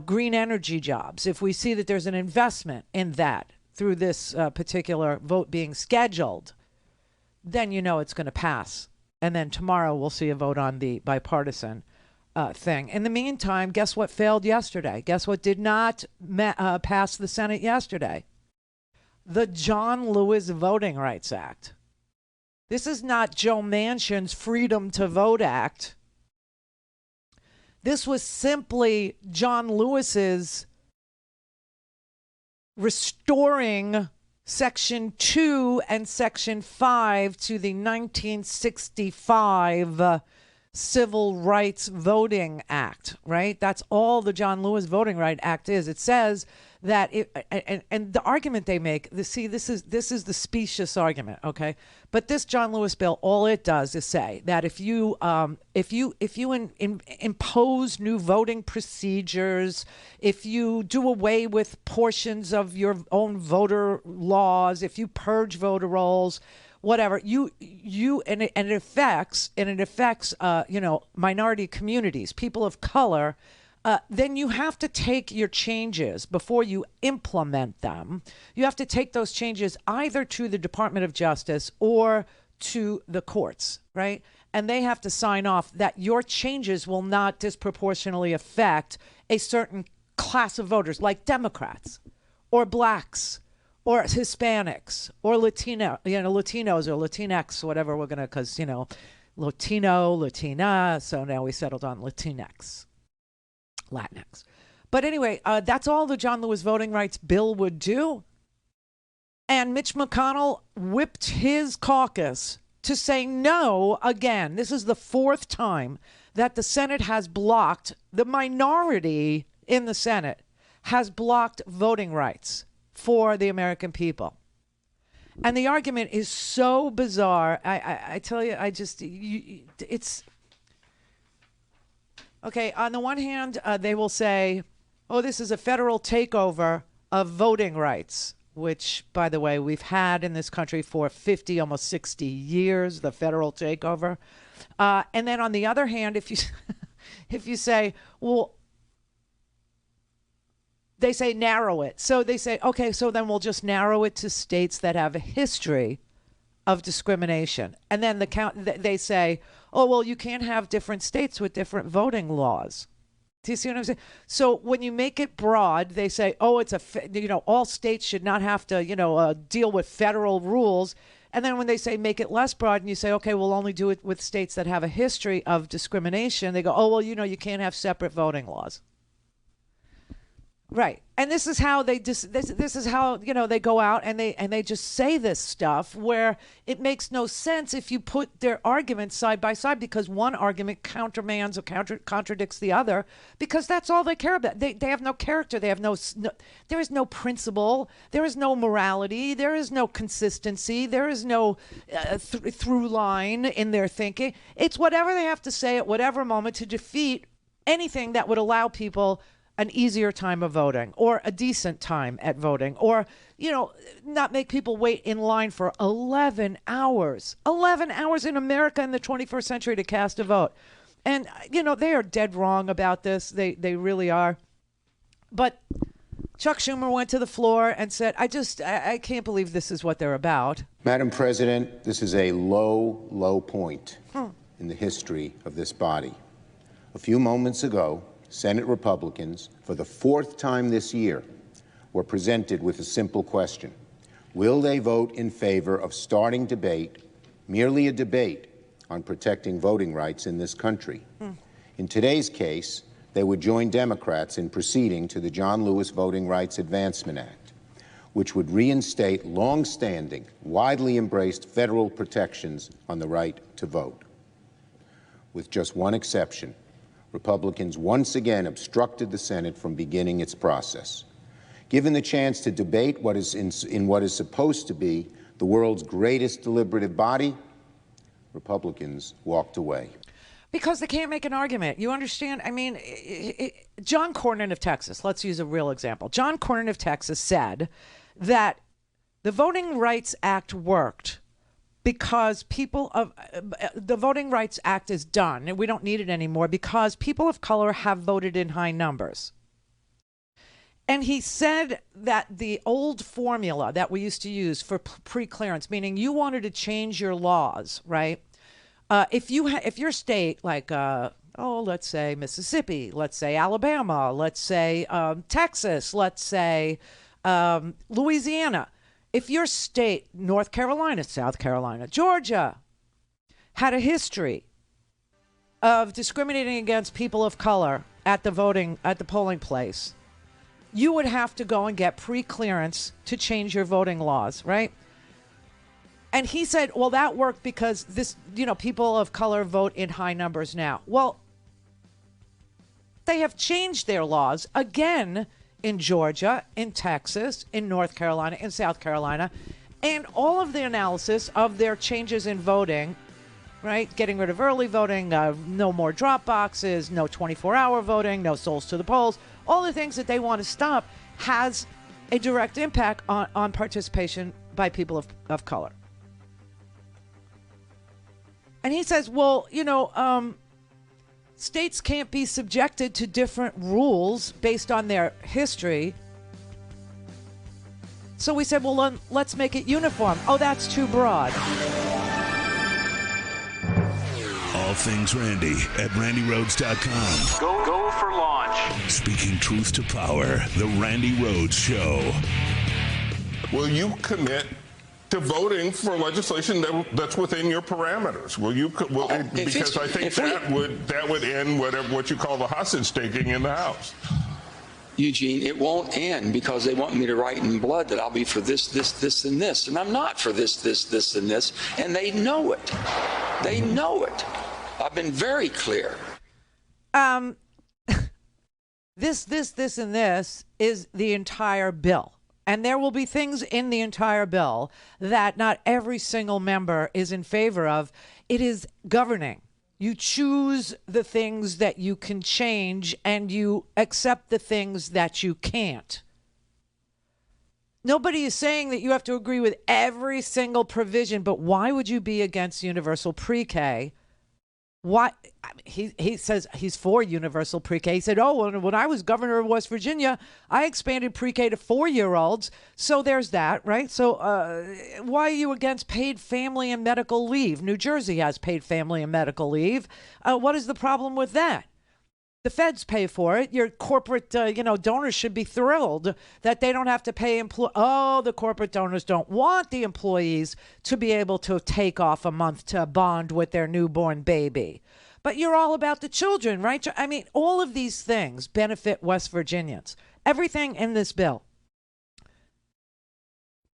green energy jobs, if we see that there's an investment in that through this particular vote being scheduled, then it's going to pass. And then tomorrow we'll see a vote on the bipartisan thing. In the meantime, guess what failed yesterday? Guess what did not pass the Senate yesterday? The John Lewis Voting Rights Act. This is not Joe Manchin's Freedom to Vote Act. This was simply John Lewis's restoring Section 2 and Section 5 to the 1965 Civil Rights Voting Act, right? That's all the John Lewis Voting Rights Act is. It says that and the argument they make, this is the specious argument, okay? But this John Lewis bill, all it does is say that if you impose new voting procedures, if you do away with portions of your own voter laws, if you purge voter rolls, whatever, and it affects minority communities, people of color, then you have to take your changes before you implement them. You have to take those changes either to the Department of Justice or to the courts, right? And they have to sign off that your changes will not disproportionately affect a certain class of voters, like Democrats or blacks or Hispanics or Latinos or Latinx, whatever we're going to, because, Latino, Latina. So now we settled on Latinx. But anyway, that's all the John Lewis Voting Rights Bill would do. And Mitch McConnell whipped his caucus to say no again. This is the fourth time that the Senate has blocked, the minority in the Senate has blocked voting rights for the American people. And the argument is so bizarre. I tell you, it's... Okay, on the one hand, they will say, oh, this is a federal takeover of voting rights, which, by the way, we've had in this country for 50, almost 60 years, the federal takeover. And then on the other hand, if you say, well, they say narrow it. So they say, okay, so then we'll just narrow it to states that have a history of discrimination. And then they say, oh, well, you can't have different states with different voting laws. Do you see what I'm saying? So when you make it broad, they say, oh, it's all states should not have to, deal with federal rules. And then when they say make it less broad and you say, okay, we'll only do it with states that have a history of discrimination, they go, oh, well, you can't have separate voting laws. Right. And this is how they this is how, they go out and they just say this stuff where it makes no sense if you put their arguments side by side, because one argument countermands or contradicts the other, because that's all they care about. They have no character. They have there is no principle. There is no morality. There is no consistency. There is no through line in their thinking. It's whatever they have to say at whatever moment to defeat anything that would allow people an easier time of voting, or a decent time at voting, or, not make people wait in line for 11 hours. 11 hours in America in the 21st century to cast a vote. And, they are dead wrong about this. They really are. But Chuck Schumer went to the floor and said, I can't believe this is what they're about. Madam President, this is a low, low point in the history of this body. A few moments ago, Senate Republicans, for the fourth time this year, were presented with a simple question. Will they vote in favor of starting debate, merely a debate, on protecting voting rights in this country? In today's case, they would join Democrats in proceeding to the John Lewis Voting Rights Advancement Act, which would reinstate long-standing, widely embraced federal protections on the right to vote. With just one exception, Republicans once again obstructed the Senate from beginning its process. Given the chance to debate what is in what is supposed to be the world's greatest deliberative body, Republicans walked away. Because they can't make an argument. You understand? I mean, John Cornyn of Texas, let's use a real example. John Cornyn of Texas said that the Voting Rights Act worked because the Voting Rights Act is done and we don't need it anymore because people of color have voted in high numbers. And he said that the old formula that we used to use for pre-clearance, meaning you wanted to change your laws, right? If your state, like, let's say Mississippi, let's say Alabama, let's say Texas, let's say Louisiana, if your state, North Carolina, South Carolina, Georgia, had a history of discriminating against people of color at the polling place, you would have to go and get pre-clearance to change your voting laws, right? And he said, well, that worked because people of color vote in high numbers now. Well, they have changed their laws again in Georgia, in Texas, in North Carolina, in South Carolina, and all of the analysis of their changes in voting, right? Getting rid of early voting, no more drop boxes, no 24-hour voting, no souls to the polls, all the things that they want to stop has a direct impact on participation by people of color. And he says, well, states can't be subjected to different rules based on their history. So we said, well, let's make it uniform. Oh, that's too broad. All things Randi at RandiRhodes.com. Go for launch. Speaking truth to power, the Randi Rhodes Show. Will you commit to voting for legislation that's within your parameters? Will you? Because I think that would end what you call the hostage taking in the House. Eugene, it won't end because they want me to write in blood that I'll be for this, and this. And I'm not for this, and this. And they know it. They know it. I've been very clear. This, and this is the entire bill. And there will be things in the entire bill that not every single member is in favor of. It is governing. You choose the things that you can change and you accept the things that you can't. Nobody is saying that you have to agree with every single provision, but why would you be against universal pre-K? Why? He says he's for universal pre-K. He said, when I was governor of West Virginia, I expanded pre-K to 4-year-olds. So there's that, right? So why are you against paid family and medical leave? New Jersey has paid family and medical leave. What is the problem with that? The feds pay for it. Your corporate, donors should be thrilled that they don't have to pay the corporate donors don't want the employees to be able to take off a month to bond with their newborn baby. But you're all about the children, right? I mean, all of these things benefit West Virginians. Everything in this bill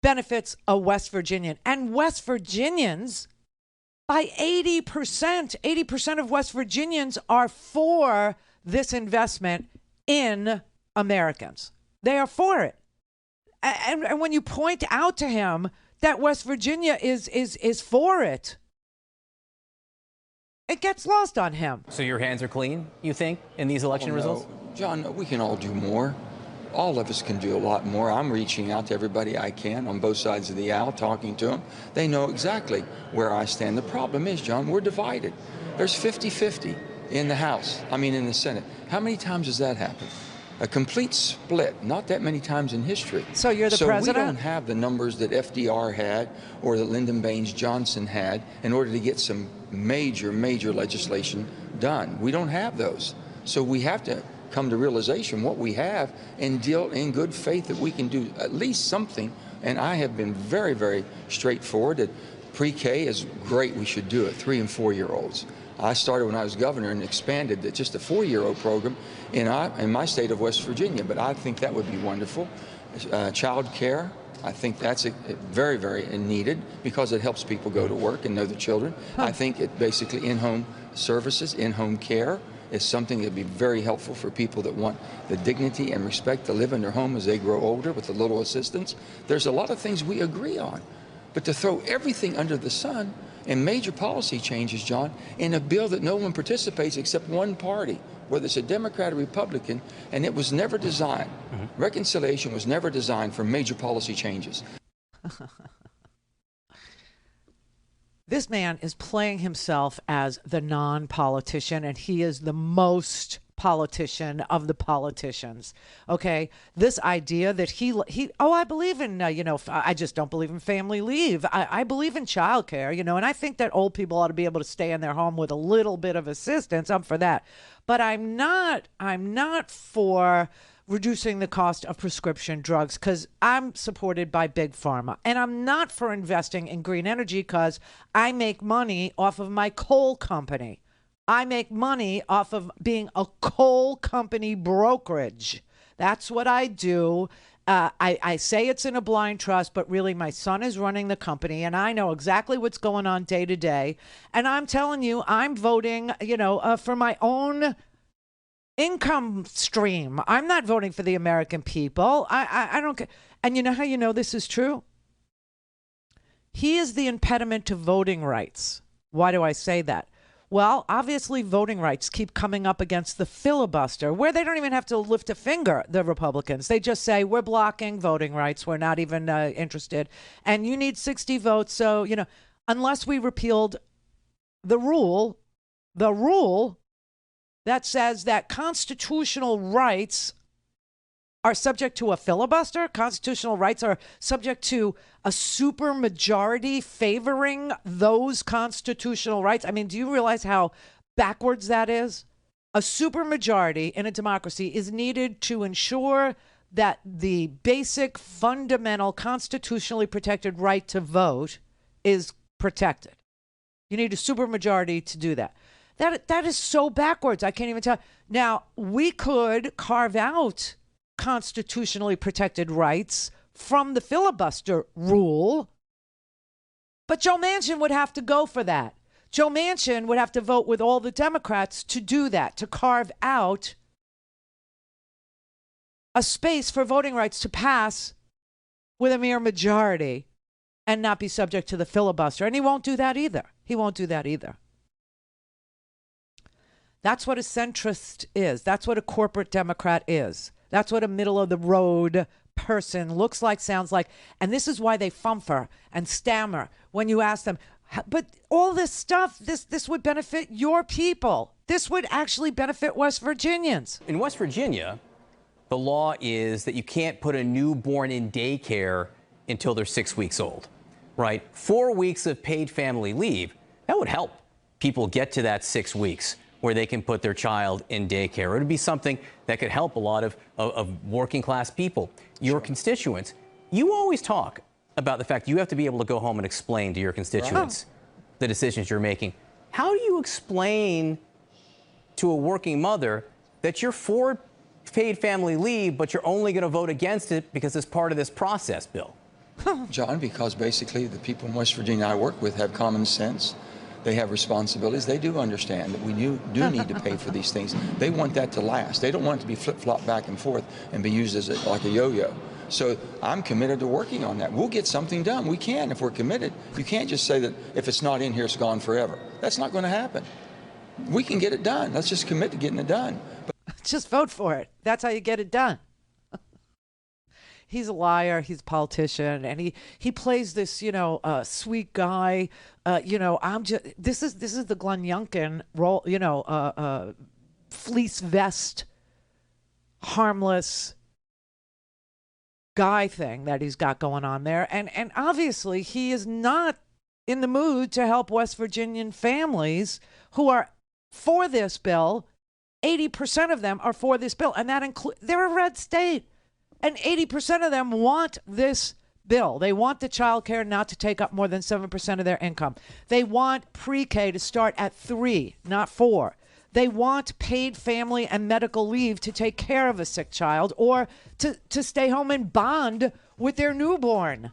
benefits a West Virginian. And West Virginians, by 80% of West Virginians are for this investment in Americans. They are for it. And when you point out to him that West Virginia is for it, it gets lost on him. So your hands are clean, you think, in these election results? John, we can all do more. All of us can do a lot more. I'm reaching out to everybody I can on both sides of the aisle, talking to them. They know exactly where I stand. The problem is, John, we're divided. There's 50-50 in the House, in the Senate. How many times has that happened? A complete split, not that many times in history. So you're the president? So we don't have the numbers that FDR had or that Lyndon Baines Johnson had in order to get some major legislation done. We don't have those. So we have to come to realization what we have and deal in good faith that we can do at least something. And I have been very, very straightforward that pre-K is great. We should do it, 3- and 4-year-olds. I started when I was governor and expanded to just a 4-year-old program in my state of West Virginia, but I think that would be wonderful. Child care, I think that's very, very needed because it helps people go to work and know their children. I think it basically in-home services, in-home care is something that would be very helpful for people that want the dignity and respect to live in their home as they grow older with a little assistance. There's a lot of things we agree on, but to throw everything under the sun and major policy changes, John, in a bill that no one participates except one party, whether it's a Democrat or Republican, and it was never designed. Reconciliation was never designed for major policy changes. This man is playing himself as the non-politician, and he is the most politician of the politicians. Okay, this idea that I believe in I just don't believe in family leave. I believe in childcare, and I think that old people ought to be able to stay in their home with a little bit of assistance. I'm for that, but I'm not for reducing the cost of prescription drugs because I'm supported by Big Pharma, and I'm not for investing in green energy because I make money off of my coal company. I make money off of being a coal company brokerage. That's what I do. I say it's in a blind trust, but really my son is running the company, and I know exactly what's going on day to day. And I'm telling you, I'm voting, for my own income stream. I'm not voting for the American people. I don't care. And you know how you know this is true? He is the impediment to voting rights. Why do I say that? Well, obviously, voting rights keep coming up against the filibuster, where they don't even have to lift a finger, the Republicans. They just say, we're blocking voting rights. We're not even interested. And you need 60 votes. So, unless we repealed the rule that says that constitutional rights are subject to a filibuster. Constitutional rights are subject to a supermajority favoring those constitutional rights. I mean, do you realize how backwards that is? A supermajority in a democracy is needed to ensure that the basic, fundamental, constitutionally protected right to vote is protected. You need a supermajority to do that. That is so backwards. I can't even tell. Now, we could carve out constitutionally protected rights from the filibuster rule, but Joe Manchin would have to go for that. Joe Manchin would have to vote with all the Democrats to do that, to carve out a space for voting rights to pass with a mere majority and not be subject to the filibuster. And he won't do that either. That's what a centrist is. That's what a corporate Democrat is. That's what a middle-of-the-road person looks like, sounds like. And this is why they fumfer and stammer when you ask them, but all this stuff, this would benefit your people. This would actually benefit West Virginians. In West Virginia, the law is that you can't put a newborn in daycare until they're 6 weeks old, right? 4 weeks of paid family leave, that would help people get to that 6 weeks where they can put their child in daycare. It would be something that could help a lot of working class people. Your constituents, you always talk about the fact you have to be able to go home and explain to your constituents the decisions you're making. How do you explain to a working mother that you're for paid family leave, but you're only going to vote against it because it's part of this process bill. John, because basically the people in West Virginia I work with have common sense. They have responsibilities. They do understand that we do need to pay for these things. They want that to last. They don't want it to be flip-flopped back and forth and be used as like a yo-yo. So I'm committed to working on that. We'll get something done. We can if we're committed. You can't just say that if it's not in here, it's gone forever. That's not going to happen. We can get it done. Let's just commit to getting it done. Just vote for it. That's how you get it done. He's a liar. He's a politician, and he plays this, sweet guy. This is the Glenn Youngkin role, fleece vest, harmless guy thing that he's got going on there, and obviously he is not in the mood to help West Virginian families who are for this bill. 80% of them are for this bill, and that includes they're a red state. And 80% of them want this bill. They want the child care not to take up more than 7% of their income. They want pre-K to start at 3, not 4. They want paid family and medical leave to take care of a sick child or to stay home and bond with their newborn.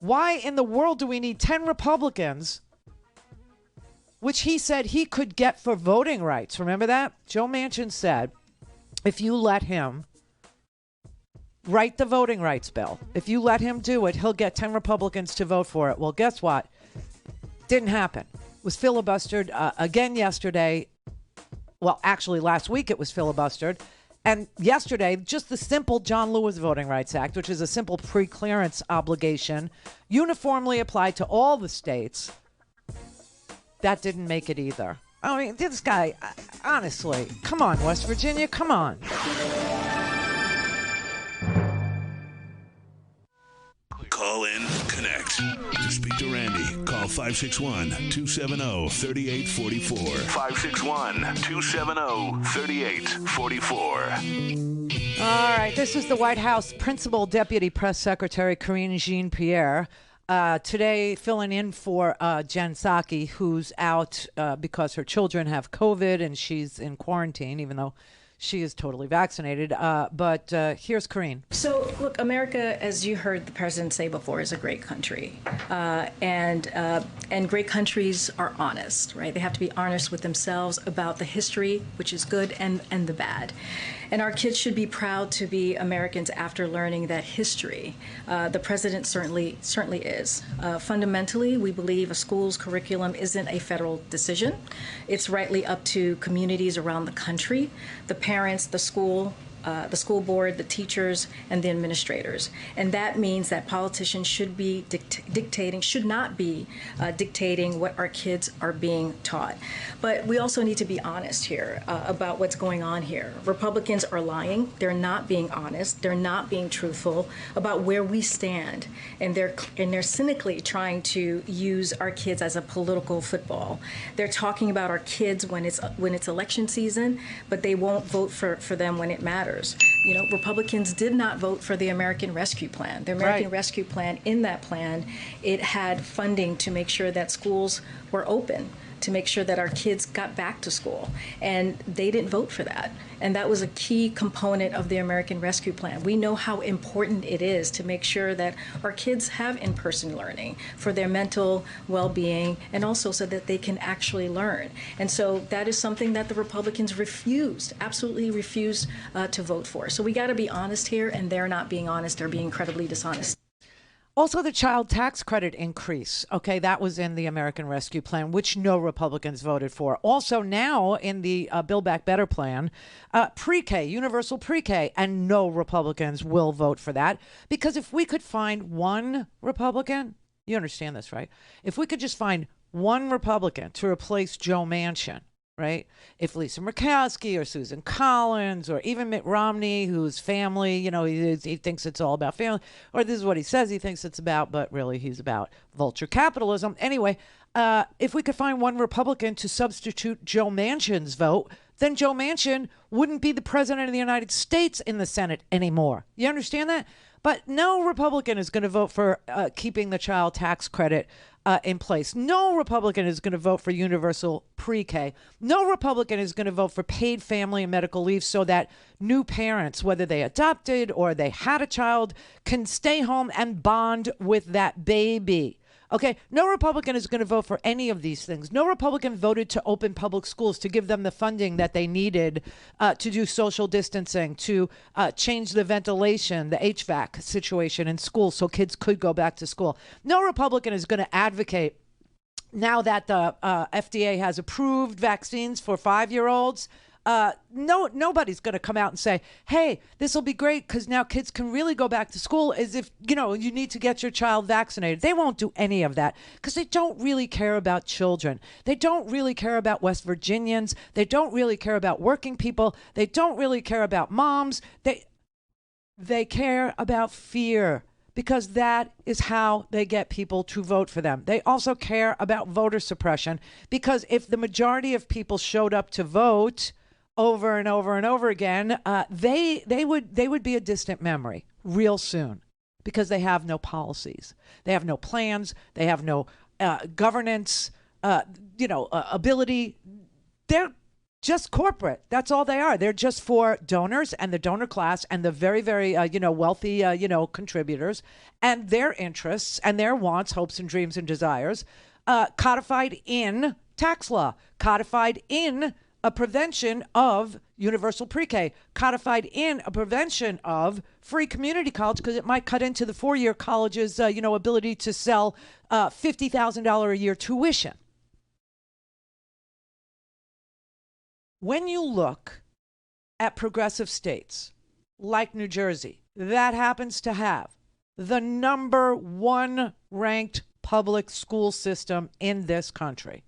Why in the world do we need 10 Republicans, which he said he could get for voting rights? Remember that? Joe Manchin said, if you let him write the voting rights bill, if you let him do it, he'll get 10 Republicans to vote for it. Well, guess what? Didn't happen. It was filibustered again yesterday. Well, actually, last week it was filibustered. And yesterday, just the simple John Lewis Voting Rights Act, which is a simple pre-clearance obligation, uniformly applied to all the states. That didn't make it either. I mean, this guy, honestly, come on, West Virginia, come on. Call in, connect. To speak to Randi, call 561-270-3844. 561-270-3844. All right, this is the White House Principal Deputy Press Secretary Karine Jean-Pierre. Today, filling in for Jen Psaki, who's out because her children have COVID and she's in quarantine, even though she is totally vaccinated. But here's Karine. So, look, America, as you heard the president say before, is a great country. And great countries are honest, right? They have to be honest with themselves about the history, which is good, and the bad. And our kids should be proud to be Americans after learning that history. The president certainly is. Fundamentally, we believe a school's curriculum isn't a federal decision. It's rightly up to communities around the country, the parents, the school board, the teachers, and the administrators. And that means that politicians should be should not be dictating what our kids are being taught. But we also need to be honest here about what's going on here. Republicans are lying. They're not being honest. They're not being truthful about where we stand. And they're cynically trying to use our kids as a political football. They're talking about our kids when it's election season, but they won't vote for them when it matters. You know, Republicans did not vote for the American Rescue Plan. The American Rescue Plan, in that plan, it had funding to make sure that schools were open, to make sure that our kids got back to school. And they didn't vote for that. And that was a key component of the American Rescue Plan. We know how important it is to make sure that our kids have in-person learning for their mental well-being and also so that they can actually learn. And so that is something that the Republicans absolutely refused to vote for. So we got to be honest here, and they're not being honest. They're being incredibly dishonest. Also, the child tax credit increase. Okay, that was in the American Rescue Plan, which no Republicans voted for. Also now in the Build Back Better plan, pre-K, universal pre-K, and no Republicans will vote for that. Because if we could find one Republican, you understand this, right? If we could just find one Republican to replace Joe Manchin, right? If Lisa Murkowski or Susan Collins or even Mitt Romney, whose family, you know, he thinks it's all about family, or this is what he says he thinks it's about, but really he's about vulture capitalism. Anyway, if we could find one Republican to substitute Joe Manchin's vote, then Joe Manchin wouldn't be the president of the United States in the Senate anymore. You understand that? But no Republican is going to vote for keeping the child tax credit in place. No Republican is going to vote for universal pre-K. No Republican is going to vote for paid family and medical leave so that new parents, whether they adopted or they had a child, can stay home and bond with that baby. Okay, no Republican is going to vote for any of these things. No Republican voted to open public schools, to give them the funding that they needed to do social distancing, to change the ventilation, the HVAC situation in schools so kids could go back to school. No Republican is going to advocate, now that the FDA has approved vaccines for 5-year-olds, nobody's going to come out and say, hey, this will be great because now kids can really go back to school, as if, you need to get your child vaccinated. They won't do any of that because they don't really care about children. They don't really care about West Virginians. They don't really care about working people. They don't really care about moms. They care about fear, because that is how they get people to vote for them. They also care about voter suppression, because if the majority of people showed up to vote over and over and over again, they would be a distant memory real soon, because they have no policies, they have no plans, they have no governance, ability. They're just corporate. That's all they are. They're just for donors and the donor class and the very, very wealthy contributors and their interests and their wants, hopes, and dreams and desires, codified in tax law, codified in a prevention of universal pre-K, codified in a prevention of free community college, because it might cut into the four-year college's, ability to sell $50,000 a year tuition. When you look at progressive states like New Jersey, that happens to have the #1 ranked public school system in this country,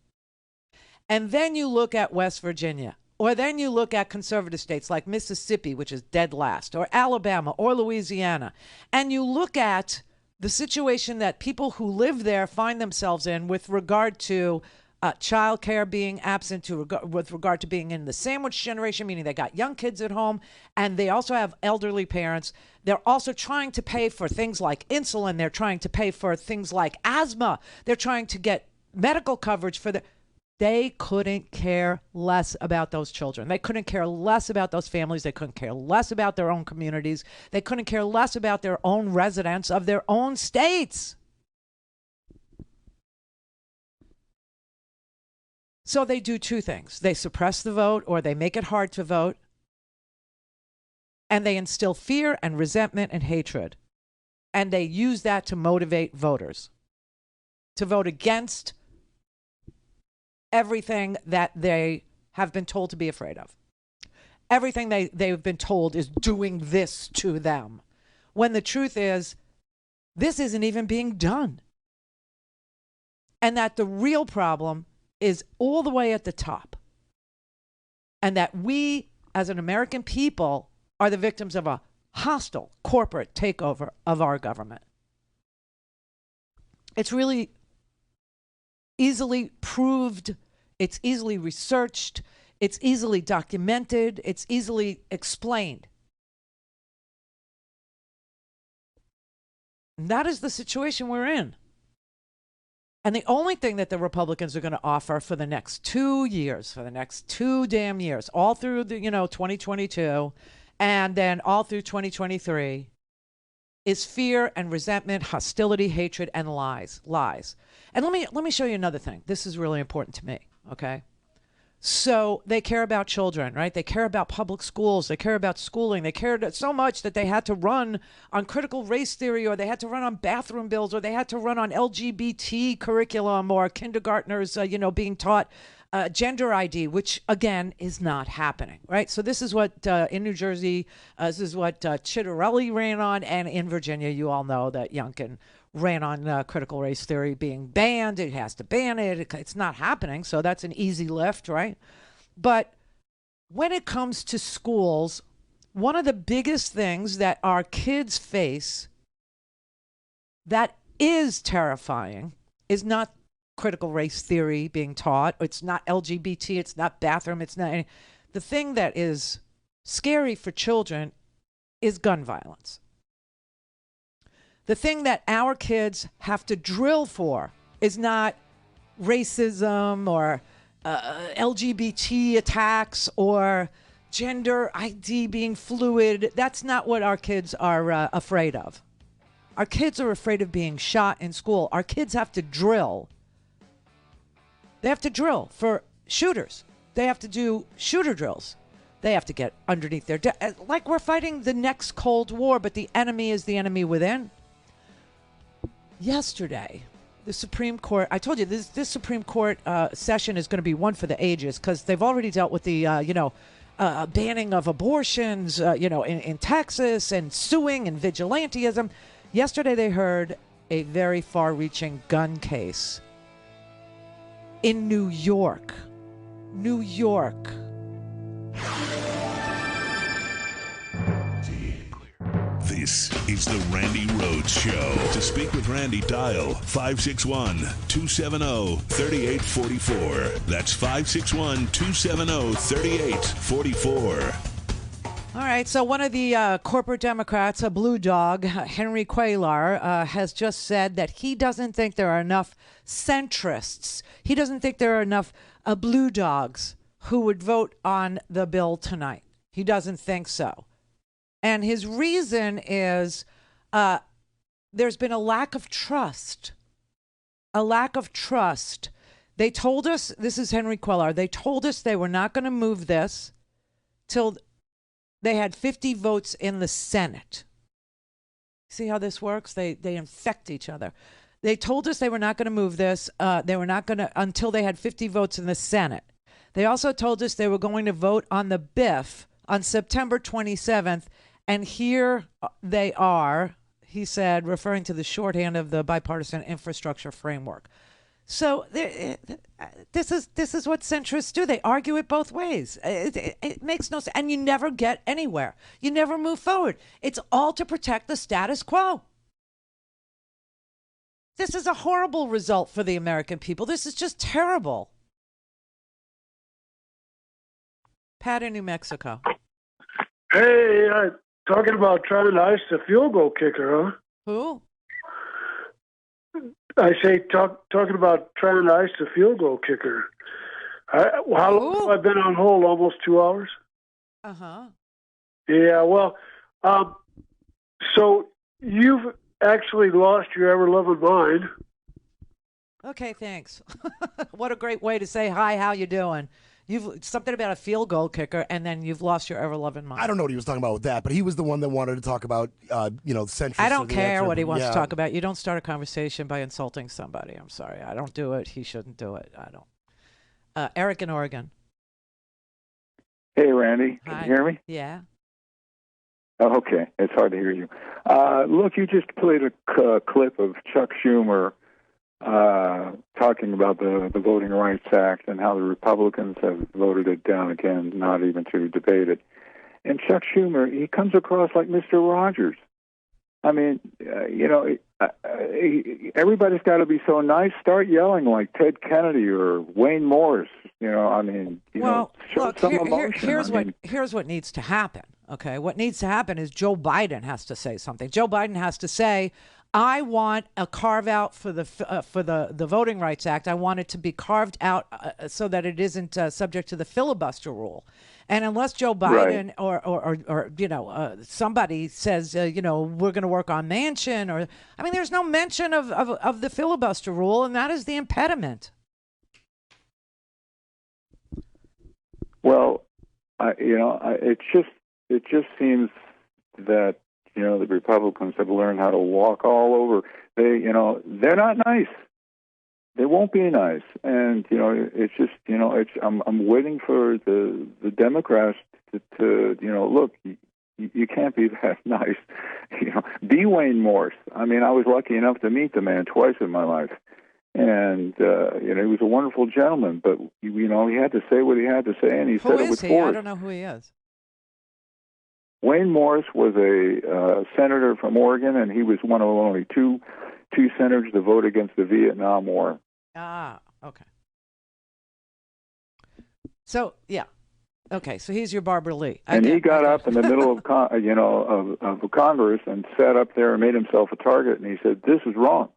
and then you look at West Virginia, or then you look at conservative states like Mississippi, which is dead last, or Alabama, or Louisiana, and you look at the situation that people who live there find themselves in with regard to child care being absent, with regard to being in the sandwich generation, meaning they got young kids at home, and they also have elderly parents. They're also trying to pay for things like insulin. They're trying to pay for things like asthma. They're trying to get medical coverage for They couldn't care less about those children. They couldn't care less about those families. They couldn't care less about their own communities. They couldn't care less about their own residents of their own states. So they do two things. They suppress the vote, or they make it hard to vote, and they instill fear and resentment and hatred. And they use that to motivate voters to vote against everything that they have been told to be afraid of. Everything they've been told is doing this to them, when the truth is, this isn't even being done. And that the real problem is all the way at the top. And that we, as an American people, are the victims of a hostile corporate takeover of our government. It's really easily proved, it's easily researched, it's easily documented, it's easily explained. And that is the situation we're in. And the only thing that the Republicans are going to offer for the next 2 years, for the next 2 damn years, all through the 2022 and then all through 2023, is fear and resentment, hostility, hatred, and lies. And let me show you another thing. This is really important to me, okay? So they care about children, right? They care about public schools. They care about schooling. They cared so much that they had to run on critical race theory, or they had to run on bathroom bills, or they had to run on LGBT curriculum, or kindergartners, being taught gender ID, which, again, is not happening, right? So this is what, in New Jersey, this is what Chitterelli ran on, and in Virginia, you all know that Youngkin ran on critical race theory being banned. It has to ban it. It's not happening, so that's an easy lift, right? But when it comes to schools, one of the biggest things that our kids face that is terrifying is not critical race theory being taught. It's not LGBT. It's not bathroom. It's not. The thing that is scary for children is gun violence. The thing that our kids have to drill for is not racism or LGBT attacks or gender ID being fluid. That's not what our kids are afraid of. Our kids are afraid of being shot in school. Our kids have to drill. They have to drill for shooters. They have to do shooter drills. They have to get underneath their like we're fighting the next Cold War, but the enemy is the enemy within. Yesterday, the Supreme Court, I told you this Supreme Court session is going to be one for the ages because they've already dealt with the, banning of abortions, in Texas and suing and vigilantism. Yesterday, they heard a very far-reaching gun case in New York. New York. This is the Randi Rhodes Show. To speak with Randi, dial 561-270-3844. That's 561-270-3844. All right, so one of the corporate Democrats, a blue dog, Henry Cuellar, has just said that he doesn't think there are enough centrists. He doesn't think there are enough blue dogs who would vote on the bill tonight. He doesn't think so. And his reason is there's been a lack of trust. A lack of trust. They told us, this is Henry Cuellar, they told us they were not going to move this till they had 50 votes in the Senate. See how this works? They infect each other. They told us they were not going to move this. They were not going to until they had 50 votes in the Senate. They also told us they were going to vote on the BIF on September 27th. And here they are, he said, referring to the shorthand of the bipartisan infrastructure framework. So this is what centrists do. They argue it both ways. It makes no sense. And you never get anywhere. You never move forward. It's all to protect the status quo. This is a horrible result for the American people. This is just terrible. Pat in New Mexico. Hey, talking about trying to ice the field goal kicker, huh? Who? I say talking about trying to ice the field goal kicker. How long have I been on hold? Almost 2 hours? Uh-huh. Yeah, well, so you've actually lost your ever-loving mind. Okay, thanks. What a great way to say hi, how you doing? You've something about a field goal kicker, and then you've lost your ever-loving mind. I don't know what he was talking about with that, but he was the one that wanted to talk about, centrists. I don't care what he wants to talk about. You don't start a conversation by insulting somebody. I'm sorry. I don't do it. He shouldn't do it. I don't. Eric in Oregon. Hey, Randy. Hi. Can you hear me? Yeah. Oh, okay. It's hard to hear you. Look, you just played a clip of Chuck Schumer talking about the Voting Rights Act and how the Republicans have voted it down again, not even to debate it. And Chuck Schumer, he comes across like Mr. Rodgers. I mean, everybody's got to be so nice. Start yelling like Ted Kennedy or Wayne Morris. Show some emotion. Here's what needs to happen. Okay, what needs to happen is Joe Biden has to say something. Joe Biden has to say, I want a carve out for the Voting Rights Act. I want it to be carved out so that it isn't subject to the filibuster rule. And unless Joe Biden or somebody says we're going to work on Manchin there's no mention of the filibuster rule, and that is the impediment. Well, it just seems that the Republicans have learned how to walk all over. They're not nice. They won't be nice, and it's just I'm waiting for the Democrats to look. You can't be that nice. Be Wayne Morse. I mean, I was lucky enough to meet the man twice in my life, and he was a wonderful gentleman. But he had to say what he had to say, and he said it with force. I don't know who he is. Wayne Morris was a senator from Oregon, and he was one of only two senators to vote against the Vietnam War. Ah, okay. So, yeah. Okay, so he's your Barbara Lee. And he got up in the middle of Congress and sat up there and made himself a target, and he said, this is wrong.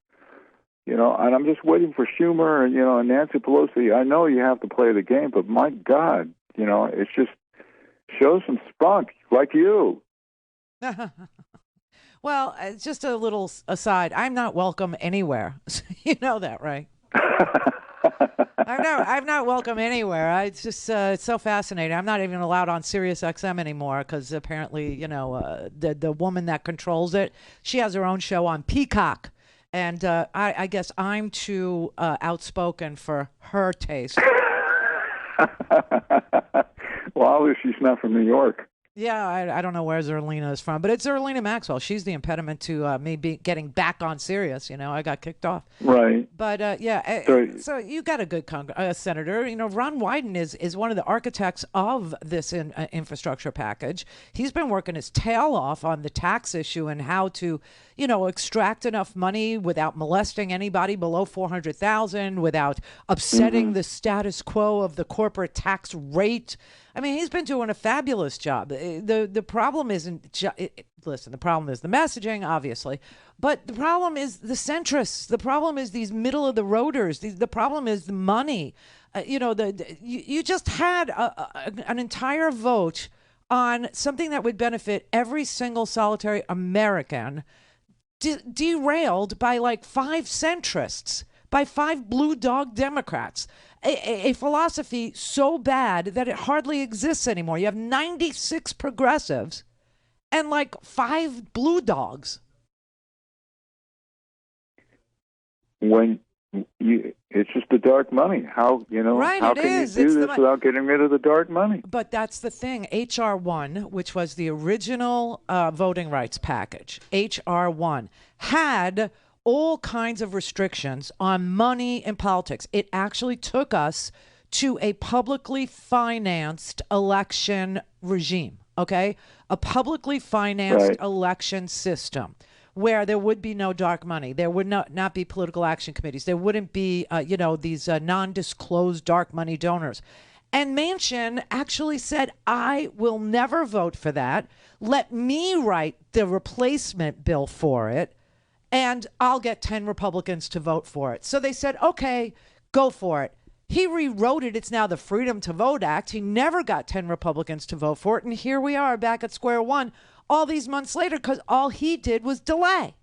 You know, and I'm just waiting for Schumer and, you know, and Nancy Pelosi. I know you have to play the game, but my God, you know, it's just show some spunk like you. Well, just a little aside. I'm not welcome anywhere. You know that, right? I'm not welcome anywhere. It's just it's so fascinating. I'm not even allowed on Sirius XM anymore because apparently, you know, the woman that controls it, she has her own show on Peacock. And I guess I'm too outspoken for her taste. Well, obviously she's not from New York. Yeah, I don't know where Zerlina is from, but it's Zerlina Maxwell. She's the impediment to me getting back on Sirius. You know, I got kicked off. Right. But so you got a good senator. You know, Ron Wyden is one of the architects of this infrastructure package. He's been working his tail off on the tax issue and how to, you know, extract enough money without molesting anybody below $400,000, without upsetting the status quo of the corporate tax rate. I mean, he's been doing a fabulous job. The problem isn't listen, the problem is the messaging, obviously, but the problem is the centrists. The problem is these middle of the roaders. The problem is the money. You know, you just had an entire vote on something that would benefit every single solitary American, derailed by like 5 centrists, by 5 blue dog Democrats. A philosophy so bad that it hardly exists anymore. You have 96 progressives and like 5 blue dogs. When it's just the dark money. How, you know, right, how can you do this without getting rid of the dark money? But that's the thing. H.R. 1, which was the original voting rights package, H.R. 1, had all kinds of restrictions on money in politics. It actually took us to a publicly financed election regime, okay? A publicly financed election system where there would be no dark money. There would not be political action committees. There wouldn't be, you know, these non-disclosed dark money donors. And Manchin actually said, I will never vote for that. Let me write the replacement bill for it, and I'll get 10 Republicans to vote for it. So they said, okay, go for it. He rewrote it. It's now the Freedom to Vote Act. He never got 10 Republicans to vote for it. And here we are back at square one all these months later because all he did was delay.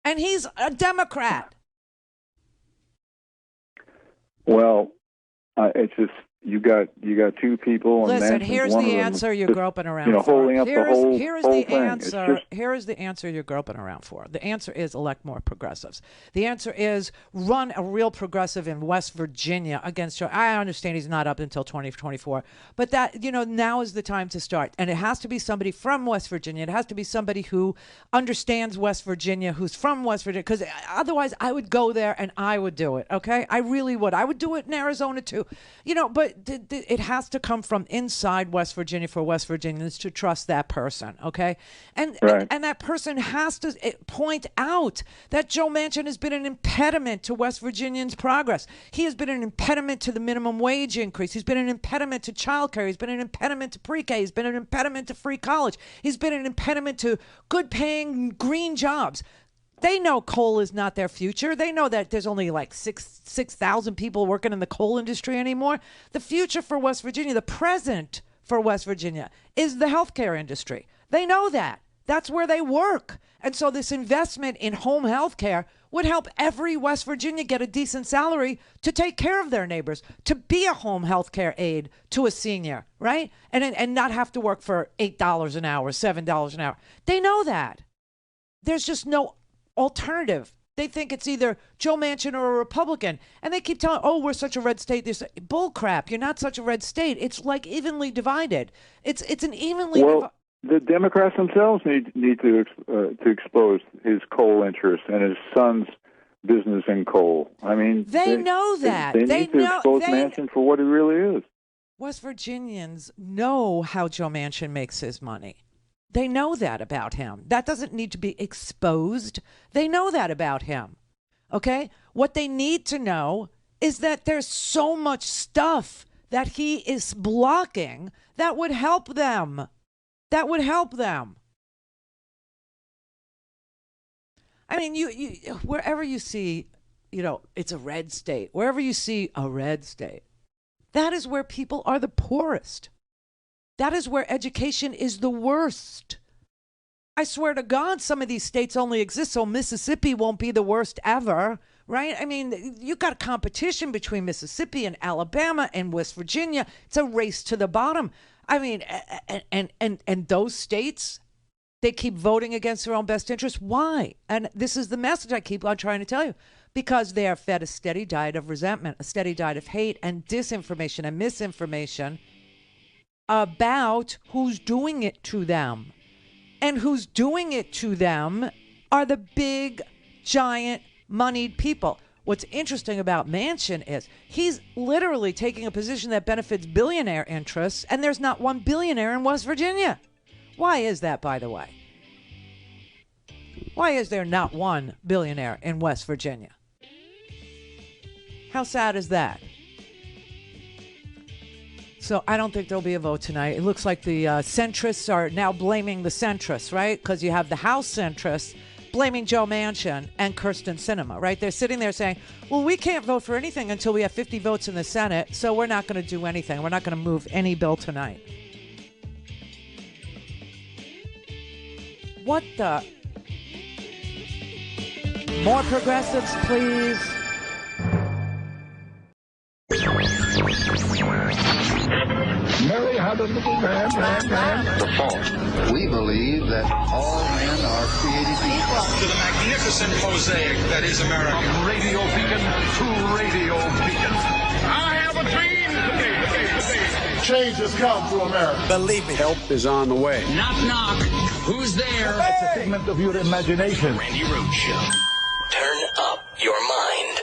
And he's a Democrat. Well, it's just you got 2 people. Listen, and here's the answer you're groping around for. holding up the whole Here is the answer you're groping around for. The answer is elect more progressives. The answer is run a real progressive in West Virginia against Joe. I understand he's not up until 2024, but that, you know, now is the time to start. And it has to be somebody from West Virginia. It has to be somebody who understands West Virginia, who's from West Virginia, because otherwise I would go there and I would do it. Okay, I really would. I would do it in Arizona too. You know, but it has to come from inside West Virginia for West Virginians to trust that person, okay? And that person has to point out that Joe Manchin has been an impediment to West Virginians' progress. He has been an impediment to the minimum wage increase. He's been an impediment to childcare. He's been an impediment to pre-K. He's been an impediment to free college. He's been an impediment to good-paying green jobs. They know coal is not their future. They know that there's only like 6,000 people working in the coal industry anymore. The future for West Virginia, the present for West Virginia, is the healthcare industry. They know that. That's where they work. And so this investment in home healthcare would help every West Virginia get a decent salary to take care of their neighbors, to be a home healthcare aide to a senior, right? And not have to work for $8 an hour, $7 an hour. They know that. There's just no alternative. They think it's either Joe Manchin or a Republican, and they keep telling, "Oh, we're such a red state." This bull crap. You're not such a red state. It's like evenly divided. It's an evenly. Well, the Democrats themselves need to expose his coal interests and his son's business in coal. I mean, they know that. They need to expose Manchin for what he really is. West Virginians know how Joe Manchin makes his money. They know that about him. That doesn't need to be exposed. They know that about him. Okay? What they need to know is that there's so much stuff that he is blocking that would help them. That would help them. I mean, you wherever you see, it's a red state. Wherever you see a red state, that is where people are the poorest. That is where education is the worst. I swear to God, some of these states only exist so Mississippi won't be the worst ever, right? I mean, you got a competition between Mississippi and Alabama and West Virginia. It's a race to the bottom. I mean, and those states, they keep voting against their own best interests. Why? And this is the message I keep on trying to tell you. Because they are fed a steady diet of resentment, a steady diet of hate and disinformation and misinformation about who's doing it to them. And who's doing it to them are the big, giant, moneyed people. What's interesting about Manchin is he's literally taking a position that benefits billionaire interests, and there's not one billionaire in West Virginia. Why is that, by the way? Why is there not one billionaire in West Virginia? How sad is that? So I don't think there'll be a vote tonight. It looks like the centrists are now blaming the centrists, right? Because you have the House centrists blaming Joe Manchin and Kirsten Sinema, right? They're sitting there saying, well, we can't vote for anything until we have 50 votes in the Senate, so we're not going to do anything. We're not going to move any bill tonight. What the? More progressives, please. Mary had a little man. The fault. We believe that all men are created equal. To the magnificent mosaic that is America. From radio beacon to radio beacon. I have a dream. Change has come to America. Believe me. Help is on the way. Knock, knock. Who's there? It's a figment of your imagination. Randi Rhodes Show. Turn up your mind.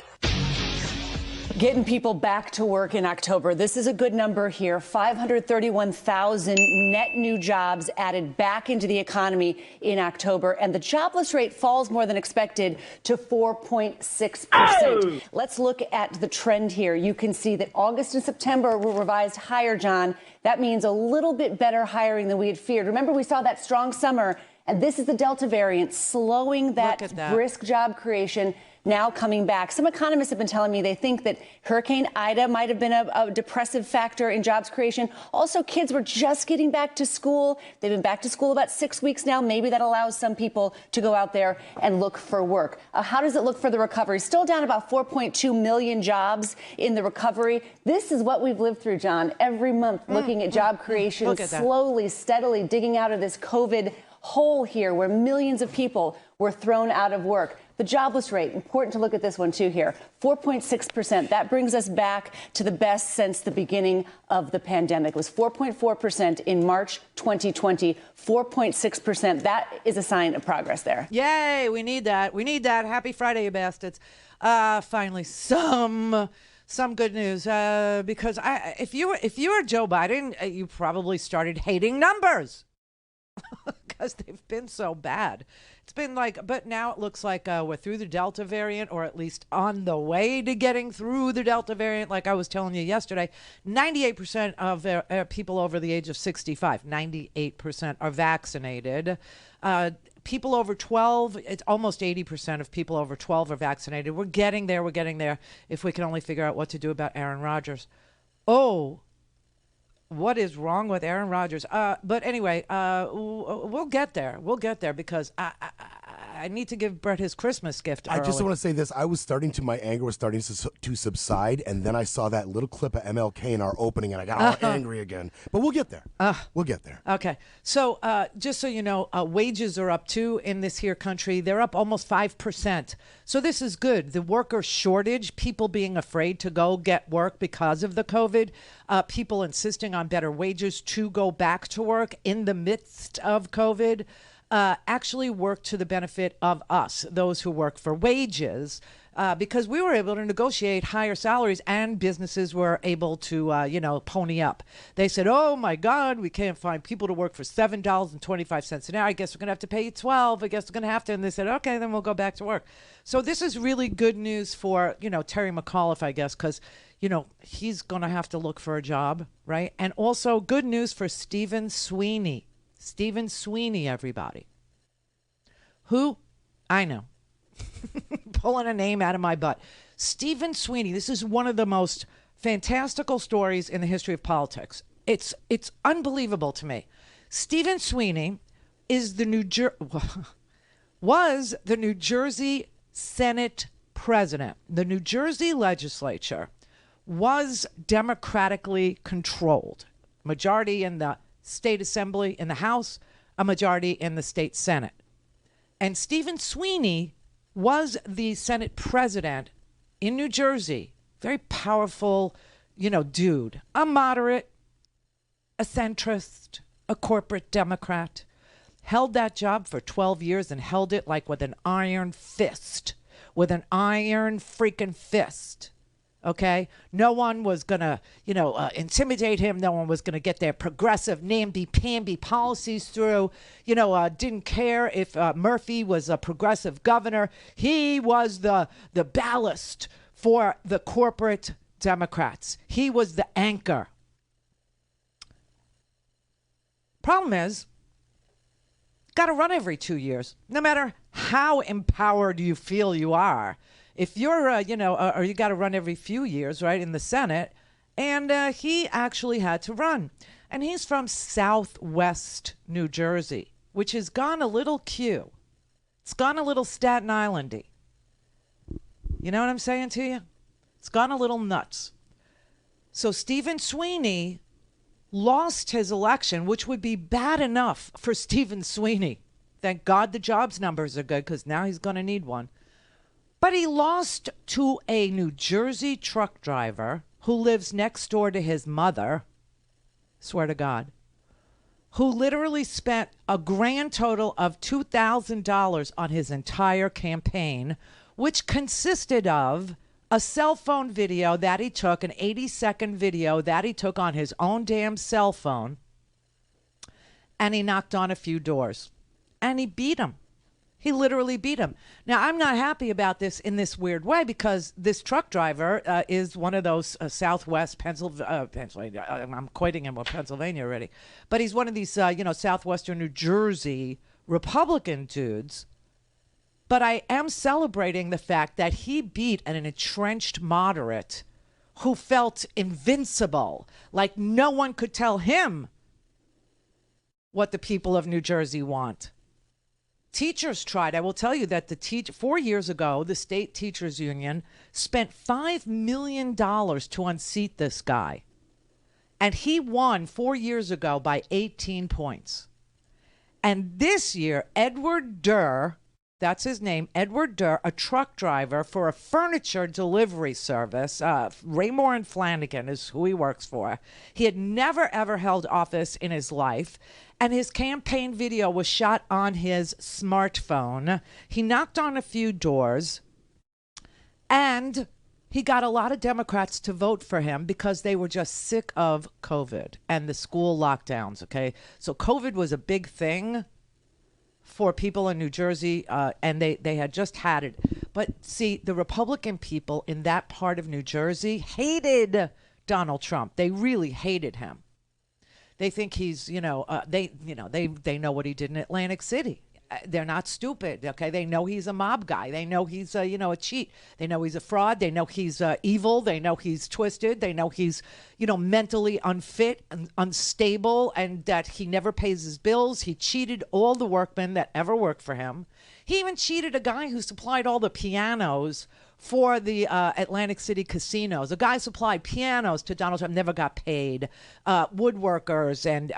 Getting people back to work in October. This is a good number here. 531,000 net new jobs added back into the economy in October. And the jobless rate falls more than expected to 4.6%. Oh! Let's look at the trend here. You can see that August and September were revised higher, John. That means a little bit better hiring than we had feared. Remember, we saw that strong summer. And this is the Delta variant slowing that brisk job creation. Now coming back. Some economists have been telling me they think that Hurricane Ida might have been a depressive factor in jobs creation. Also, kids were just getting back to school. They've been back to school about 6 weeks now. Maybe that allows some people to go out there and look for work. How does it look for the recovery? Still down about 4.2 million jobs in the recovery. This is what we've lived through, John, every month, looking at job creation, slowly, steadily digging out of this COVID hole here where millions of people were thrown out of work. The jobless rate, important to look at this one too here, 4.6%. That brings us back to the best since the beginning of the pandemic. It was 4.4% in March 2020, 4.6%. That is a sign of progress there. Yay, we need that. We need that. Happy Friday, you bastards. Finally, some good news, because if you were Joe Biden, you probably started hating numbers because they've been so bad. It's been but now it looks like we're through the Delta variant, or at least on the way to getting through the Delta variant. Like I was telling you yesterday, 98% of people over the age of 65, 98% are vaccinated. People over 12, it's almost 80% of people over 12 are vaccinated. We're getting there. We're getting there. If we can only figure out what to do about Aaron Rodgers. Oh, what is wrong with Aaron Rodgers? But anyway, we'll get there. We'll get there because I need to give Brett his Christmas gift early. I just want to say this. My anger was starting to subside, and then I saw that little clip of MLK in our opening, and I got all angry again. But we'll get there. We'll get there. Okay. So just so you know, wages are up, too, in this here country. They're up almost 5%. So this is good. The worker shortage, people being afraid to go get work because of the COVID, people insisting on better wages to go back to work in the midst of COVID, actually work to the benefit of us, those who work for wages, because we were able to negotiate higher salaries and businesses were able to, pony up. They said, oh, my God, we can't find people to work for $7.25 an hour. I guess we're going to have to pay you $12. I guess we're going to have to. And they said, okay, then we'll go back to work. So this is really good news for, Terry McAuliffe, I guess, because, he's going to have to look for a job, right? And also good news for Stephen Sweeney. Stephen Sweeney, everybody. Who? I know. pulling a name out of my butt. Stephen Sweeney. This is one of the most fantastical stories in the history of politics. It's unbelievable to me. Stephen Sweeney is was the New Jersey Senate president. The New Jersey legislature was democratically controlled. Majority in the state assembly in the House, a majority in the state Senate. And Stephen Sweeney was the Senate president in New Jersey. Very powerful, dude. A moderate, a centrist, a corporate Democrat. Held that job for 12 years and held it like with an iron fist. With an iron freaking fist. Okay? No one was going to, intimidate him. No one was going to get their progressive namby-pamby policies through. Didn't care if Murphy was a progressive governor. He was the ballast for the corporate Democrats. He was the anchor. Problem is, got to run every 2 years, no matter how empowered you feel you are. If you're, or you got to run every few years, right, in the Senate. And he actually had to run. And he's from Southwest New Jersey, which has gone a little Q. It's gone a little Staten Island-y. You know what I'm saying to you? It's gone a little nuts. So Stephen Sweeney lost his election, which would be bad enough for Stephen Sweeney. Thank God the jobs numbers are good, because now he's going to need one. But he lost to a New Jersey truck driver who lives next door to his mother, swear to God, who literally spent a grand total of $2,000 on his entire campaign, which consisted of a cell phone video that he took, an 80-second video that he took on his own damn cell phone, and he knocked on a few doors. And he beat him. He literally beat him. Now, I'm not happy about this in this weird way, because this truck driver is one of those Southwest Pennsylvania. I'm quoting him with Pennsylvania already. But he's one of these, Southwestern New Jersey Republican dudes. But I am celebrating the fact that he beat an entrenched moderate who felt invincible, like no one could tell him what the people of New Jersey want. Teachers tried. I will tell you that 4 years ago, the state teachers union spent $5 million to unseat this guy. And he won 4 years ago by 18 points. And this year, Edward Durr, that's his name, Edward Durr, a truck driver for a furniture delivery service. Raymore and Flanagan is who he works for. He had never, ever held office in his life. And his campaign video was shot on his smartphone. He knocked on a few doors. And he got a lot of Democrats to vote for him because they were just sick of COVID and the school lockdowns, okay? So COVID was a big thing for people in New Jersey, and they had just had it. But see, the Republican people in that part of New Jersey hated Donald Trump. They really hated him. They think he's, they know what he did in Atlantic City. They're not stupid, okay? They know he's a mob guy. They know he's, a cheat. They know he's a fraud. They know he's evil. They know he's twisted. They know he's, mentally unfit and unstable, and that he never pays his bills. He cheated all the workmen that ever worked for him. He even cheated a guy who supplied all the pianos for the Atlantic City casinos. A guy supplied pianos to Donald Trump, never got paid. Woodworkers and,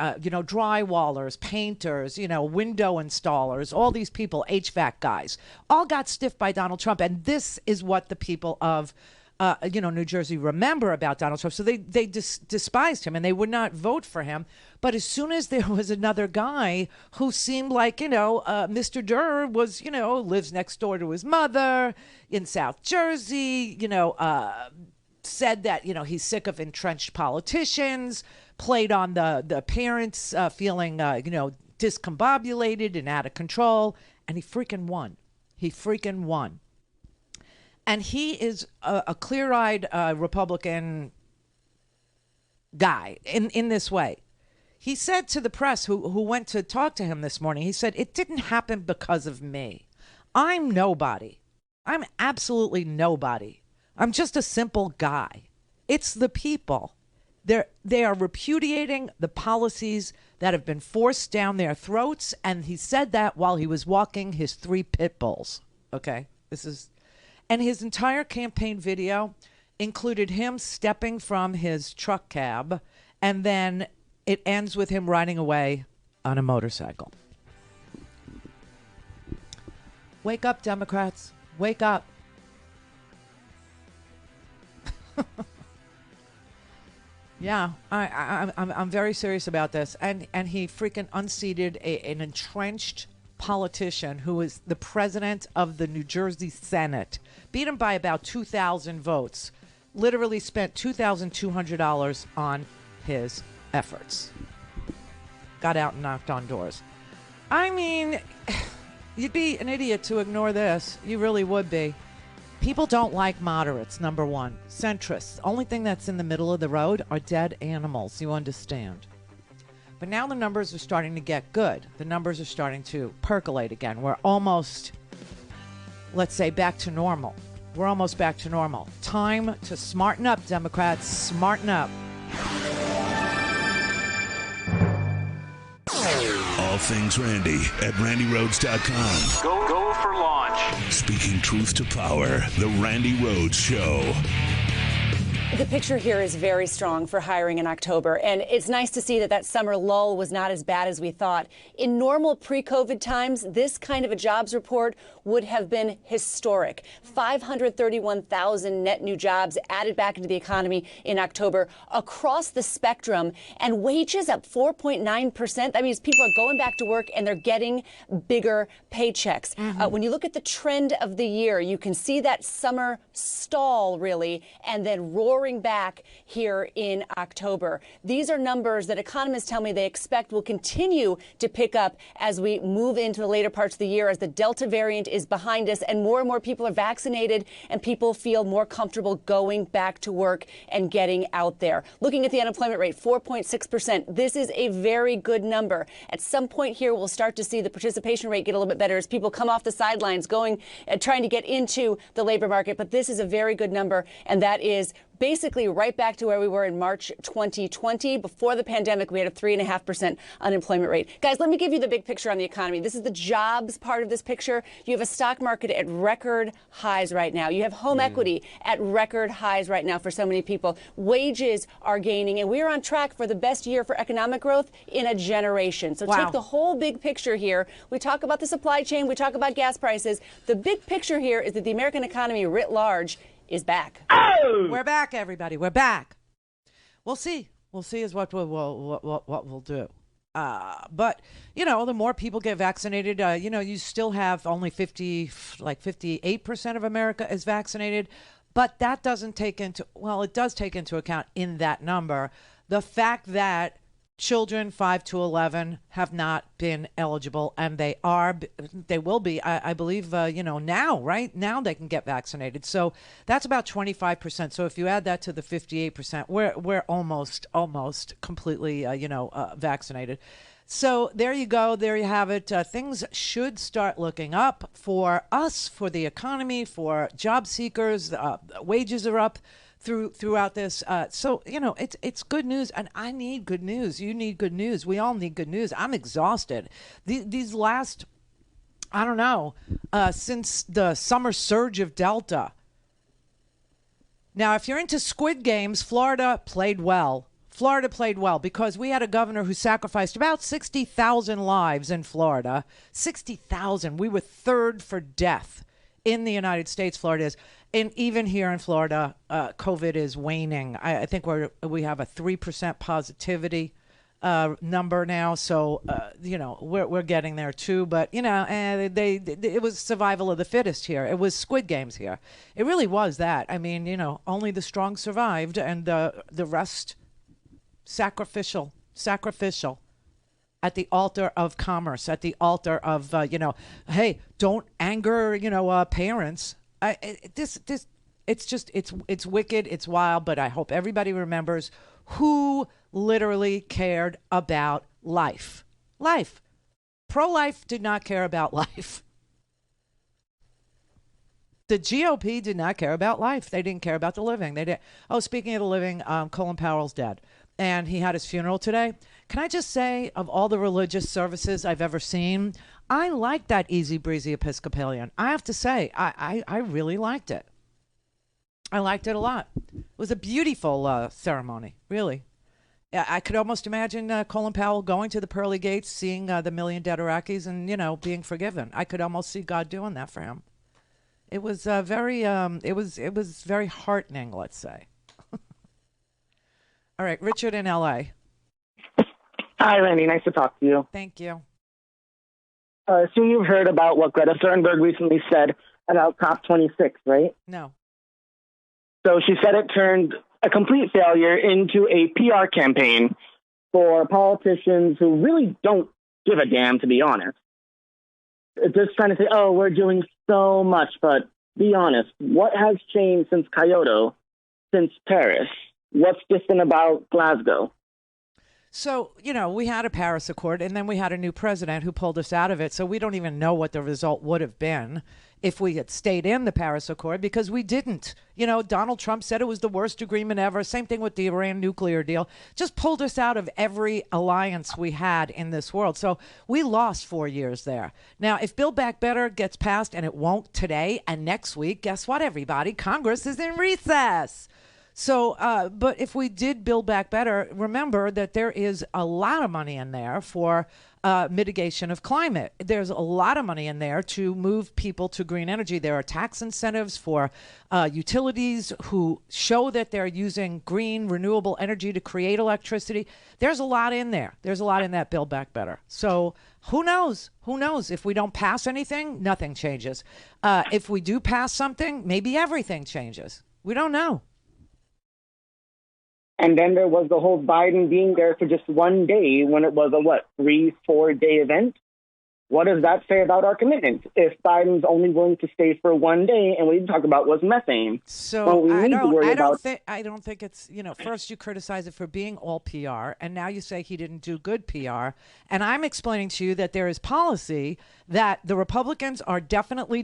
drywallers, painters, window installers, all these people, HVAC guys, all got stiffed by Donald Trump. And this is what the people of, New Jersey remember about Donald Trump. So they despised him and they would not vote for him. But as soon as there was another guy who seemed like, Mr. Durr was, lives next door to his mother in South Jersey, said that, he's sick of entrenched politicians, played on the parents feeling, discombobulated and out of control. And he freaking won. He freaking won. And he is a clear-eyed Republican guy in this way. He said to the press who went to talk to him this morning, he said, "It didn't happen because of me. I'm nobody. I'm absolutely nobody. I'm just a simple guy. It's the people. They are repudiating the policies that have been forced down their throats, and he said that while he was walking his 3 pit bulls. Okay? And his entire campaign video included him stepping from his truck cab, and then it ends with him riding away on a motorcycle. Wake up, Democrats. Wake up. Yeah, I'm very serious about this. And he freaking unseated an entrenched politician who is the president of the New Jersey Senate. Beat him by about 2,000 votes. Literally spent $2,200 on his efforts. Got out and knocked on doors. I mean, you'd be an idiot to ignore this. You really would be. People don't like moderates, number one. Centrists. The only thing that's in the middle of the road are dead animals. You understand. But now the numbers are starting to get good. The numbers are starting to percolate again. We're almost, let's say, back to normal. We're almost back to normal. Time to smarten up, Democrats. Smarten up. All things Randi at RandiRhodes.com. Go for launch. Speaking truth to power, the Randi Rhodes Show. The picture here is very strong for hiring in October, and it's nice to see that that summer lull was not as bad as we thought. In normal pre-COVID times, this kind of a jobs report would have been historic. 531,000 net new jobs added back into the economy in October across the spectrum, and wages up 4.9%. That means people are going back to work and they're getting bigger paychecks. When you look at the trend of the year, you can see that summer stall, really, and then roaring back here in October. These are numbers that economists tell me they expect will continue to pick up as we move into the later parts of the year, as the Delta variant is behind us and more people are vaccinated and people feel more comfortable going back to work and getting out there. Looking at the unemployment rate, 4.6%. This is a very good number. At some point here, we'll start to see the participation rate get a little bit better as people come off the sidelines trying to get into the labor market. But this is a very good number, and that is basically right back to where we were in March 2020. Before the pandemic, we had a 3.5% unemployment rate. Guys, let me give you the big picture on the economy. This is the jobs part of this picture. You have a stock market at record highs right now. You have home equity at record highs right now for so many people. Wages are gaining, and we are on track for the best year for economic growth in a generation. So take the whole big picture here. We talk about the supply chain. We talk about gas prices. The big picture here is that the American economy writ large is back. Oh! We're back, everybody. We're back. We'll see. We'll see is what we'll do. But, you know, the more people get vaccinated, you know, you still have only 58% of America is vaccinated. But that doesn't take into, well, it does take into account in that number the fact that children 5 to 11 have not been eligible, and they will be, I believe, you know, now, right? Now they can get vaccinated. So that's about 25%. So if you add that to the 58%, we're almost completely, you know, vaccinated. So there you go. There you have it. Things should start looking up for us, for the economy, for job seekers. Wages are up throughout this. So, you know, it's good news, and I need good news. You need good news. We all need good news. I'm exhausted. These last, I don't know, since the summer surge of Delta. Now, if you're into Squid Games, Florida played well. Florida played well because we had a governor who sacrificed about 60,000 lives in Florida. 60,000. We were third for death in the United States, Florida is. And even here in Florida, COVID is waning. I think we have a 3% positivity number now. So, you know, we're getting there too. But, you know, it was survival of the fittest here. It was Squid Games here. It really was that. I mean, you know, only the strong survived, and the rest sacrificial at the altar of commerce, at the altar of, you know, hey, don't anger, you know, parents. It's wicked, it's wild, but I hope everybody remembers who literally cared about life. Pro-life did not care about life. The GOP did not care about life. They didn't care about the living. They did. Oh, speaking of the living, Colin Powell's dead, and he had his funeral today. Can I just say, of all the religious services I've ever seen, I liked that easy breezy Episcopalian. I have to say, I really liked it. I liked it a lot. It was a beautiful ceremony, really. I could almost imagine Colin Powell going to the pearly gates, seeing the million dead Iraqis, and being forgiven. I could almost see God doing that for him. It was very heartening, let's say. All right, Richard in L.A. Hi, Randy. Nice to talk to you. Thank you. So you've heard about what Greta Thunberg recently said about COP26, right? No. So she said it turned a complete failure into a PR campaign for politicians who really don't give a damn, to be honest. It's just trying to say, oh, we're doing so much, but be honest, what has changed since Kyoto, since Paris? What's different about Glasgow? So, we had a Paris Accord, and then we had a new president who pulled us out of it. So we don't even know what the result would have been if we had stayed in the Paris Accord, because we didn't. Donald Trump said it was the worst agreement ever. Same thing with the Iran nuclear deal. Just pulled us out of every alliance we had in this world. So we lost 4 years there. Now, if Build Back Better gets passed, and it won't today and next week, guess what, everybody? Congress is in recess. So, but if we did Build Back Better, remember that there is a lot of money in there for mitigation of climate. There's a lot of money in there to move people to green energy. There are tax incentives for utilities who show that they're using green, renewable energy to create electricity. There's a lot in there. There's a lot in that Build Back Better. So who knows? Who knows? If we don't pass anything, nothing changes. If we do pass something, maybe everything changes. We don't know. And then there was the whole Biden being there for just one day when it was a, 3-4 day event? What does that say about our commitment? If Biden's only willing to stay for one day and what you talk about was methane. So I don't think it's, first you criticize it for being all PR, and now you say he didn't do good PR. And I'm explaining to you that there is policy that the Republicans are definitely,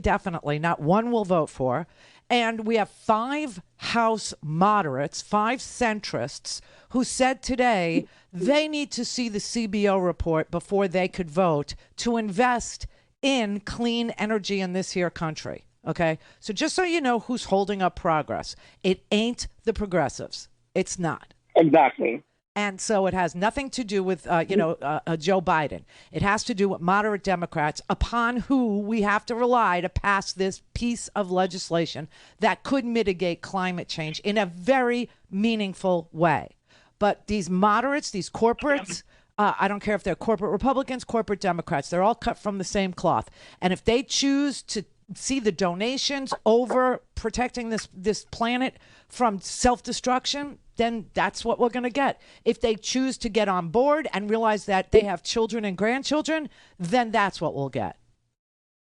not one will vote for. And we have 5 House moderates, 5 centrists, who said today they need to see the CBO report before they could vote to invest in clean energy in this here country. Okay? So just so you know who's holding up progress, it ain't the progressives. It's not. Exactly. And so it has nothing to do with, Joe Biden. It has to do with moderate Democrats upon who we have to rely to pass this piece of legislation that could mitigate climate change in a very meaningful way. But these moderates, these corporates, I don't care if they're corporate Republicans, corporate Democrats, they're all cut from the same cloth. And if they choose to see the donations over protecting this planet from self-destruction, then that's what we're going to get. If they choose to get on board and realize that they have children and grandchildren, then that's what we'll get.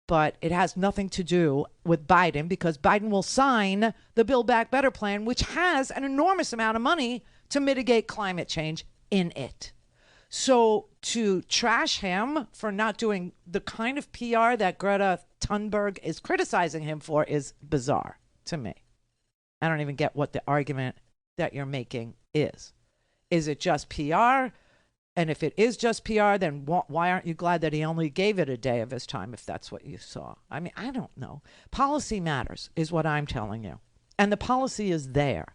But it has nothing to do with Biden, because Biden will sign the Build Back Better plan, which has an enormous amount of money to mitigate climate change in it. So to trash him for not doing the kind of PR that Greta Thunberg is criticizing him for is bizarre to me. I don't even get what the argument that you're making is. Is it just PR? And if it is just PR, then why aren't you glad that he only gave it a day of his time, if that's what you saw? I mean, I don't know. Policy matters is what I'm telling you. And the policy is there.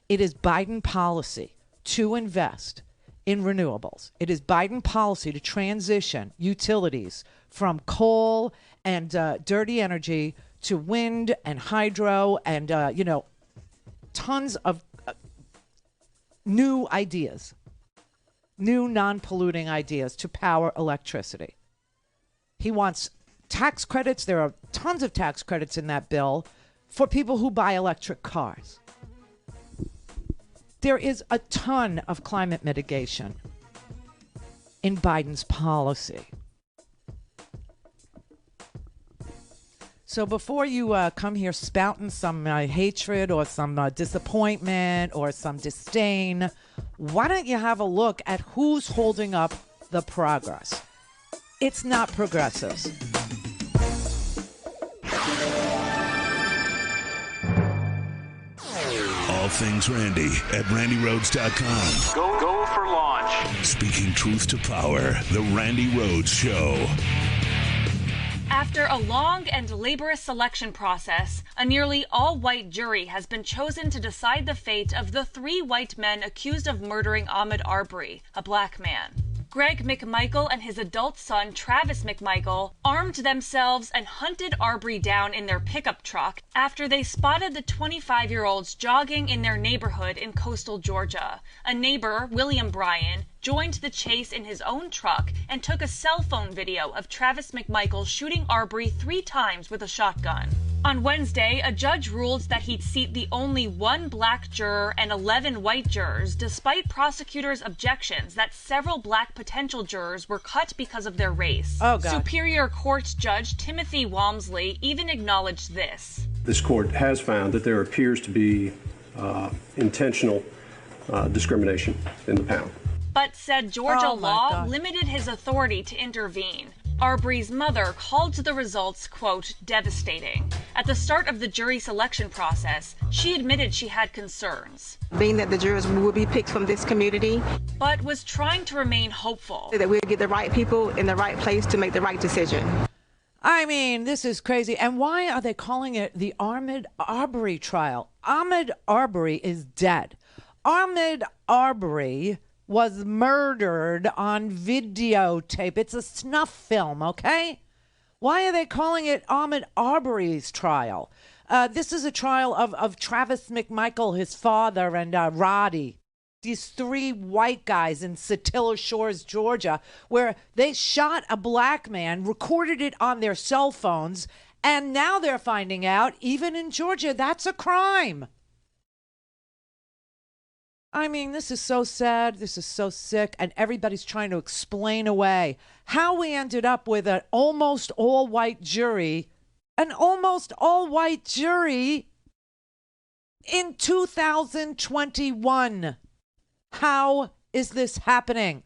It is Biden policy to invest in renewables. It is Biden policy to transition utilities from coal and dirty energy to wind and hydro and, tons of new ideas, new non-polluting ideas to power electricity. He wants tax credits. There are tons of tax credits in that bill for people who buy electric cars. There is a ton of climate mitigation in Biden's policy. So before you come here spouting some hatred or some disappointment or some disdain, why don't you have a look at who's holding up the progress? It's not progressives. things Randy at randyrhodes.com. Go for launch. Speaking truth to power, The Randi Rhodes Show. After a long and laborious selection process, a nearly all-white jury has been chosen to decide the fate of the 3 white men accused of murdering Ahmaud Arbery, a black man. Greg McMichael and his adult son, Travis McMichael, armed themselves and hunted Arbery down in their pickup truck after they spotted the 25-year-olds jogging in their neighborhood in coastal Georgia. A neighbor, William Bryan, joined the chase in his own truck and took a cell phone video of Travis McMichael shooting Arbery 3 times with a shotgun. On Wednesday, a judge ruled that he'd seat the only 1 black juror and 11 white jurors, despite prosecutors' objections that several black potential jurors were cut because of their race. Oh, God. Superior Court Judge Timothy Walmsley even acknowledged this. This court has found that there appears to be intentional discrimination in the panel, but said Georgia Oh, my law God. limited his authority to intervene. Arbery's mother called the results, quote, devastating. At the start of the jury selection process, she admitted she had concerns, being that the jurors will be picked from this community, but was trying to remain hopeful. that we'll get the right people in the right place to make the right decision. I mean, this is crazy. And why are they calling it the Ahmaud Arbery trial? Ahmaud Arbery is dead. Ahmaud Arbery was murdered on videotape. It's a snuff film, okay? Why are they calling it Ahmaud Arbery's trial? This is a trial of Travis McMichael, his father, and Roddy. These 3 white guys in Satilla Shores, Georgia, where they shot a black man, recorded it on their cell phones, and now they're finding out, even in Georgia, that's a crime. I mean, this is so sad. This is so sick. And everybody's trying to explain away how we ended up with an almost all-white jury, in 2021. How is this happening?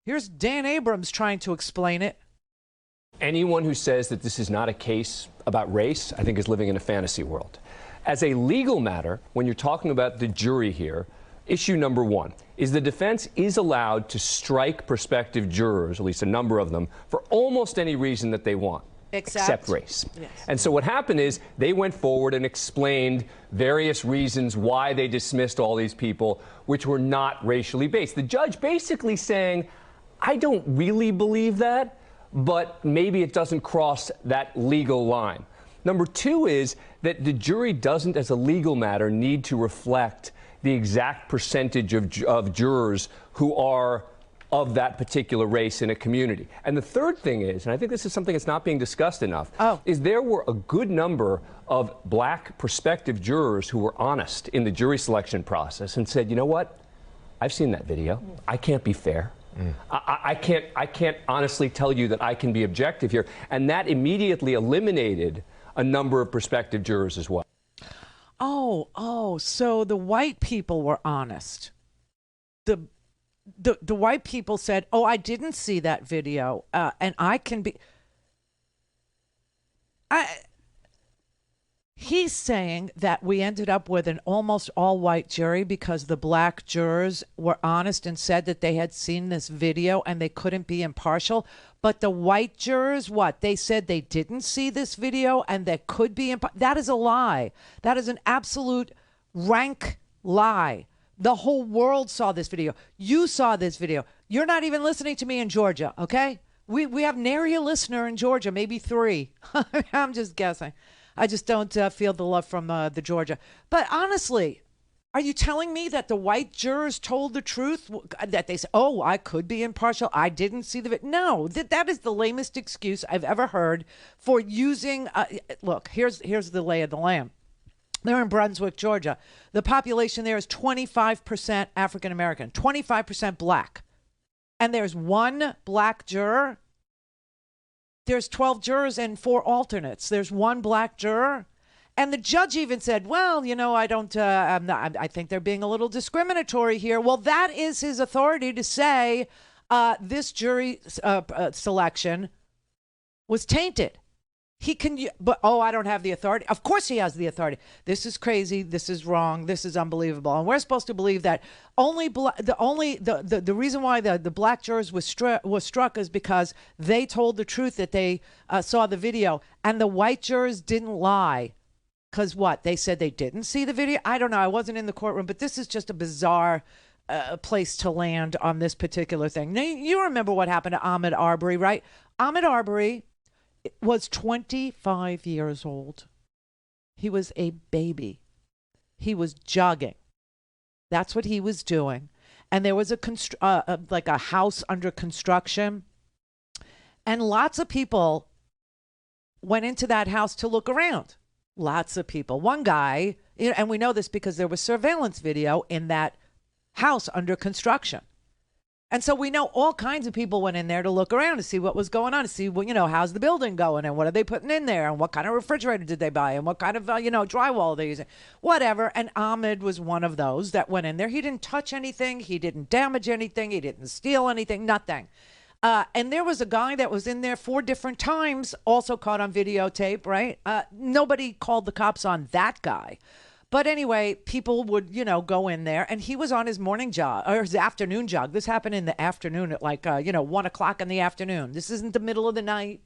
Here's Dan Abrams trying to explain it. Anyone who says that this is not a case about race, I think, is living in a fantasy world. As a legal matter, when you're talking about the jury here, issue number 1 is the defense is allowed to strike prospective jurors, at least a number of them, for almost any reason that they want. Except race. Yes. And so what happened is they went forward and explained various reasons why they dismissed all these people, which were not racially based. The judge basically saying, I don't really believe that, but maybe it doesn't cross that legal line. Number 2 is that the jury doesn't, as a legal matter, need to reflect the exact percentage of jurors who are of that particular race in a community. And the third thing is, and I think this is something that's not being discussed enough, is there were a good number of black prospective jurors who were honest in the jury selection process and said, you know what, I've seen that video. I can't be fair. I can't honestly tell you that I can be objective here. And that immediately eliminated a number of prospective jurors as well. So the white people were honest. The white people said, oh, I didn't see that video, and I can be... He's saying that we ended up with an almost all-white jury because the black jurors were honest and said that they had seen this video and they couldn't be impartial. But the white jurors, what? They said they didn't see this video and they could be impartial. That is a lie. That is an absolute rank lie. The whole world saw this video. You saw this video. You're not even listening to me in Georgia, okay? We have nary a listener in Georgia, maybe 3. I'm just guessing. I just don't feel the love from the Georgia. But honestly, are you telling me that the white jurors told the truth? That they said, oh, I could be impartial. I didn't see the video. No, that is the lamest excuse I've ever heard for using. Look, here's the lay of the land. They're in Brunswick, Georgia. The population there is 25% African American, 25% black. And there's 1 black juror. There's 12 jurors and 4 alternates. There's 1 black juror. And the judge even said, well, you know, I think they're being a little discriminatory here. Well, that is his authority to say this jury selection was tainted. He can, but I don't have the authority. Of course he has the authority. This is crazy. This is wrong. This is unbelievable. And we're supposed to believe that the reason why the black jurors was struck is because they told the truth that they saw the video, and the white jurors didn't lie. Because what? They said they didn't see the video? I don't know. I wasn't in the courtroom, but this is just a bizarre place to land on this particular thing. Now, you remember what happened to Ahmaud Arbery, right? Ahmaud Arbery was 25 years old. He was a baby. He was jogging. That's what he was doing. And there was like a house under construction. And lots of people went into that house to look around. Lots of people. One guy, and we know this because there was surveillance video in that house under construction. And so we know all kinds of people went in there to look around to see what was going on, to see, how's the building going and what are they putting in there and what kind of refrigerator did they buy and what kind of, drywall they're using, whatever. And Ahmaud was one of those that went in there. He didn't touch anything. He didn't damage anything. He didn't steal anything, nothing. And there was a guy that was in there 4 different times, also caught on videotape, right? Nobody called the cops on that guy. But anyway, people would, go in there, and he was on his morning jog or his afternoon jog. This happened in the afternoon at 1 o'clock in the afternoon. This isn't the middle of the night.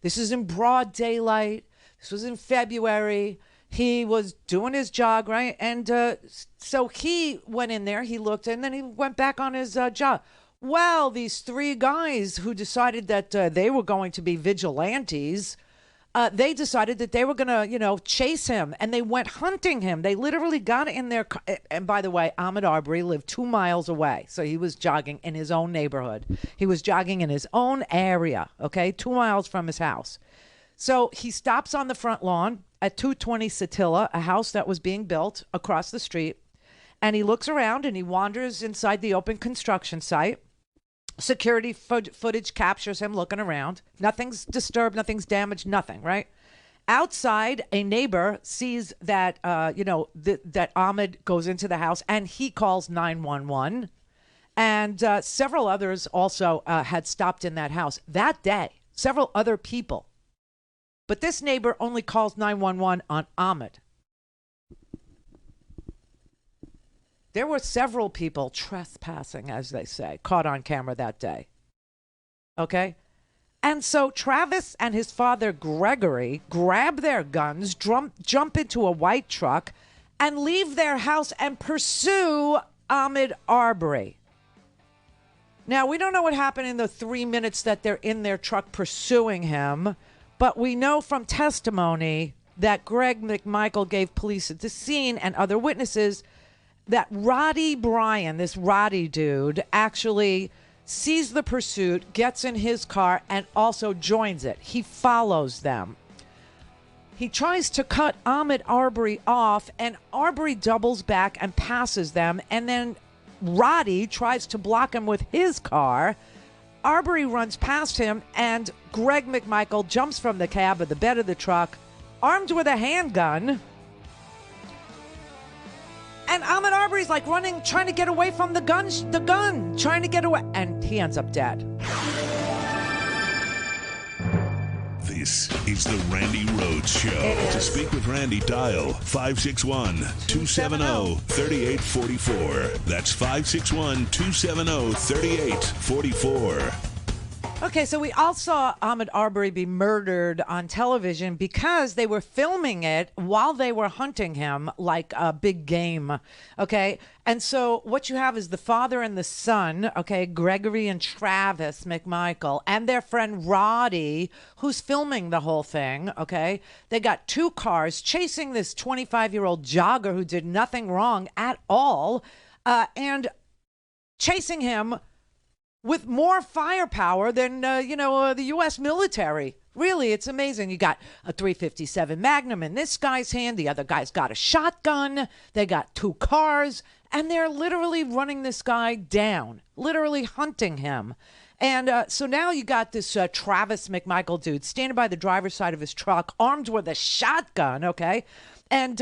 This is in broad daylight. This was in February. He was doing his jog, right? And so he went in there, he looked, and then he went back on his jog. Well, these 3 guys who decided that they were going to be vigilantes, they decided that they were going to, chase him, and they went hunting him. They literally got in their car. And by the way, Ahmaud Arbery lived 2 miles away. So he was jogging in his own neighborhood. He was jogging in his own area, okay, 2 miles from his house. So he stops on the front lawn at 220 Satilla, a house that was being built across the street. And he looks around and he wanders inside the open construction site. Security footage captures him looking around. Nothing's disturbed, nothing's damaged, nothing, right? Outside, a neighbor sees that, that Ahmaud goes into the house, and he calls 911. And several others also had stopped in that house that day, several other people. But this neighbor only calls 911 on Ahmaud. There were several people trespassing, as they say, caught on camera that day. Okay? And so Travis and his father, Gregory, grab their guns, jump into a white truck, and leave their house and pursue Ahmaud Arbery. Now, we don't know what happened in the 3 minutes that they're in their truck pursuing him, but we know from testimony that Greg McMichael gave police at the scene and other witnesses that Roddy Bryan, this Roddy dude, actually sees the pursuit, gets in his car, and also joins it. He follows them. He tries to cut Ahmaud Arbery off, and Arbery doubles back and passes them, and then Roddy tries to block him with his car. Arbery runs past him, and Greg McMichael jumps from the cab of the bed of the truck, armed with a handgun. And Ahmaud Arbery's like running, trying to get away from the gun, trying to get away. And he ends up dead. This is the Randi Rhodes Show. To speak with Randi, dial 561-270-3844. That's 561-270-3844. Okay, so we all saw Ahmaud Arbery be murdered on television because they were filming it while they were hunting him like a big game, okay? And so what you have is the father and the son, okay, Gregory and Travis McMichael, and their friend Roddy, who's filming the whole thing, okay? They got 2 cars chasing this 25-year-old jogger who did nothing wrong at all, and chasing him with more firepower than, the U.S. military. Really, it's amazing. You got a .357 Magnum in this guy's hand. The other guy's got a shotgun. They got 2 cars. And they're literally running this guy down, literally hunting him. And so now you got this Travis McMichael dude standing by the driver's side of his truck, armed with a shotgun, okay? And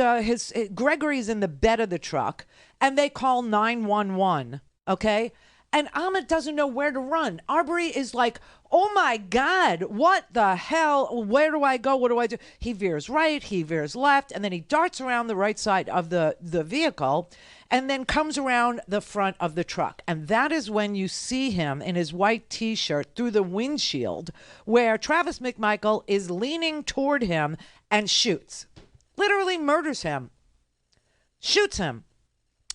Gregory's in the bed of the truck, and they call 911, okay? And Ahmaud doesn't know where to run. Arbery is like, oh my God, what the hell? Where do I go? What do I do? He veers right, he veers left, and then he darts around the right side of the vehicle and then comes around the front of the truck. And that is when you see him in his white T-shirt through the windshield where Travis McMichael is leaning toward him and shoots. Literally murders him. Shoots him.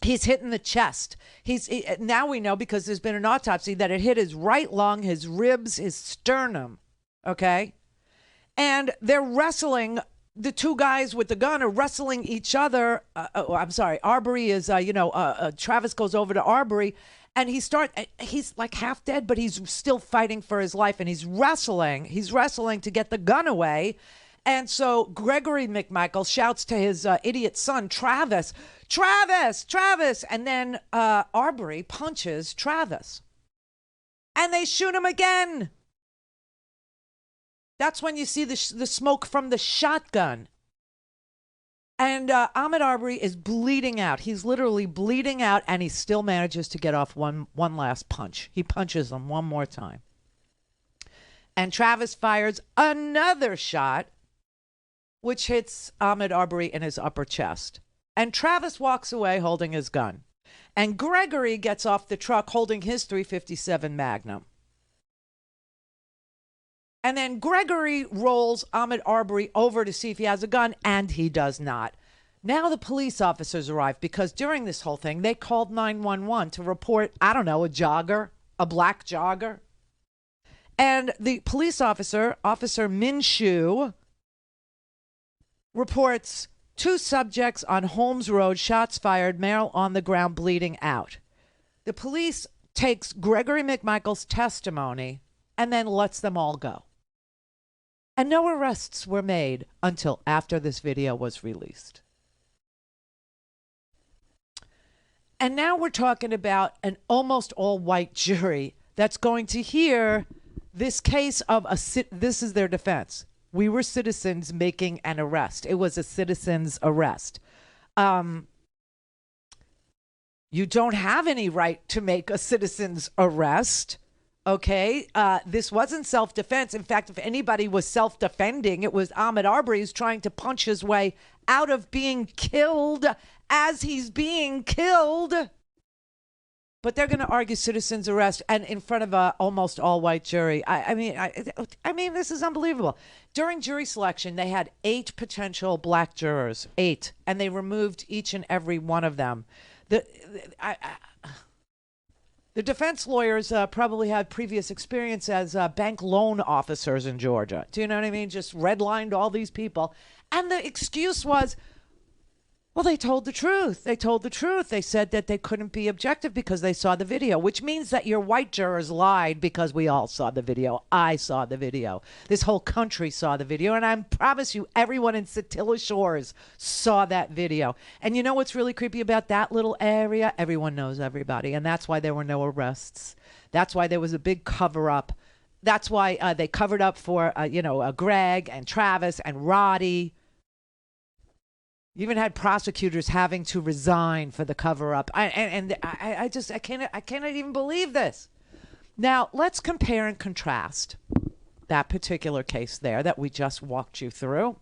He's hit in the chest. Now we know, because there's been an autopsy, that it hit his right lung, his ribs, his sternum. Okay? And they're wrestling. The two guys with the gun are wrestling each other. I'm sorry. Arbery is, Travis goes over to Arbery, and he's like half dead, but he's still fighting for his life, and he's wrestling. He's wrestling to get the gun away. And so Gregory McMichael shouts to his idiot son, Travis, Travis, Travis. And then Arbery punches Travis. And they shoot him again. That's when you see the smoke from the shotgun. And Ahmaud Arbery is bleeding out. He's literally bleeding out, and he still manages to get off one last punch. He punches him one more time. And Travis fires another shot, which hits Ahmaud Arbery in his upper chest. And Travis walks away holding his gun. And Gregory gets off the truck holding his .357 Magnum. And then Gregory rolls Ahmaud Arbery over to see if he has a gun, and he does not. Now the police officers arrive, because during this whole thing, they called 911 to report, a jogger, a black jogger. And the police officer, Officer Minshew, reports 2 subjects on Holmes Road, shots fired, male on the ground bleeding out. The police takes Gregory McMichael's testimony and then lets them all go. And no arrests were made until after this video was released. And now we're talking about an almost all-white jury that's going to hear this case of this is their defense. We were citizens making an arrest. It was a citizen's arrest. You don't have any right to make a citizen's arrest. Okay, this wasn't self-defense. In fact, if anybody was self-defending, it was Ahmaud Arbery, who's trying to punch his way out of being killed as he's being killed. But they're going to argue citizen's arrest, and in front of a almost all-white jury. I mean, this is unbelievable. During jury selection, they had 8 potential black jurors, 8, and they removed each and every one of them. The defense lawyers probably had previous experience as bank loan officers in Georgia. Do you know what I mean? Just redlined all these people. And the excuse was, well, they told the truth. They told the truth. They said that they couldn't be objective because they saw the video, which means that your white jurors lied because we all saw the video. I saw the video. This whole country saw the video. And I promise you, everyone in Satilla Shores saw that video. And you know what's really creepy about that little area? Everyone knows everybody. And that's why there were no arrests. That's why there was a big cover up. That's why they covered up for, Greg and Travis and Roddy. You even had prosecutors having to resign for the cover-up. I cannot even believe this. Now, let's compare and contrast that particular case there that we just walked you through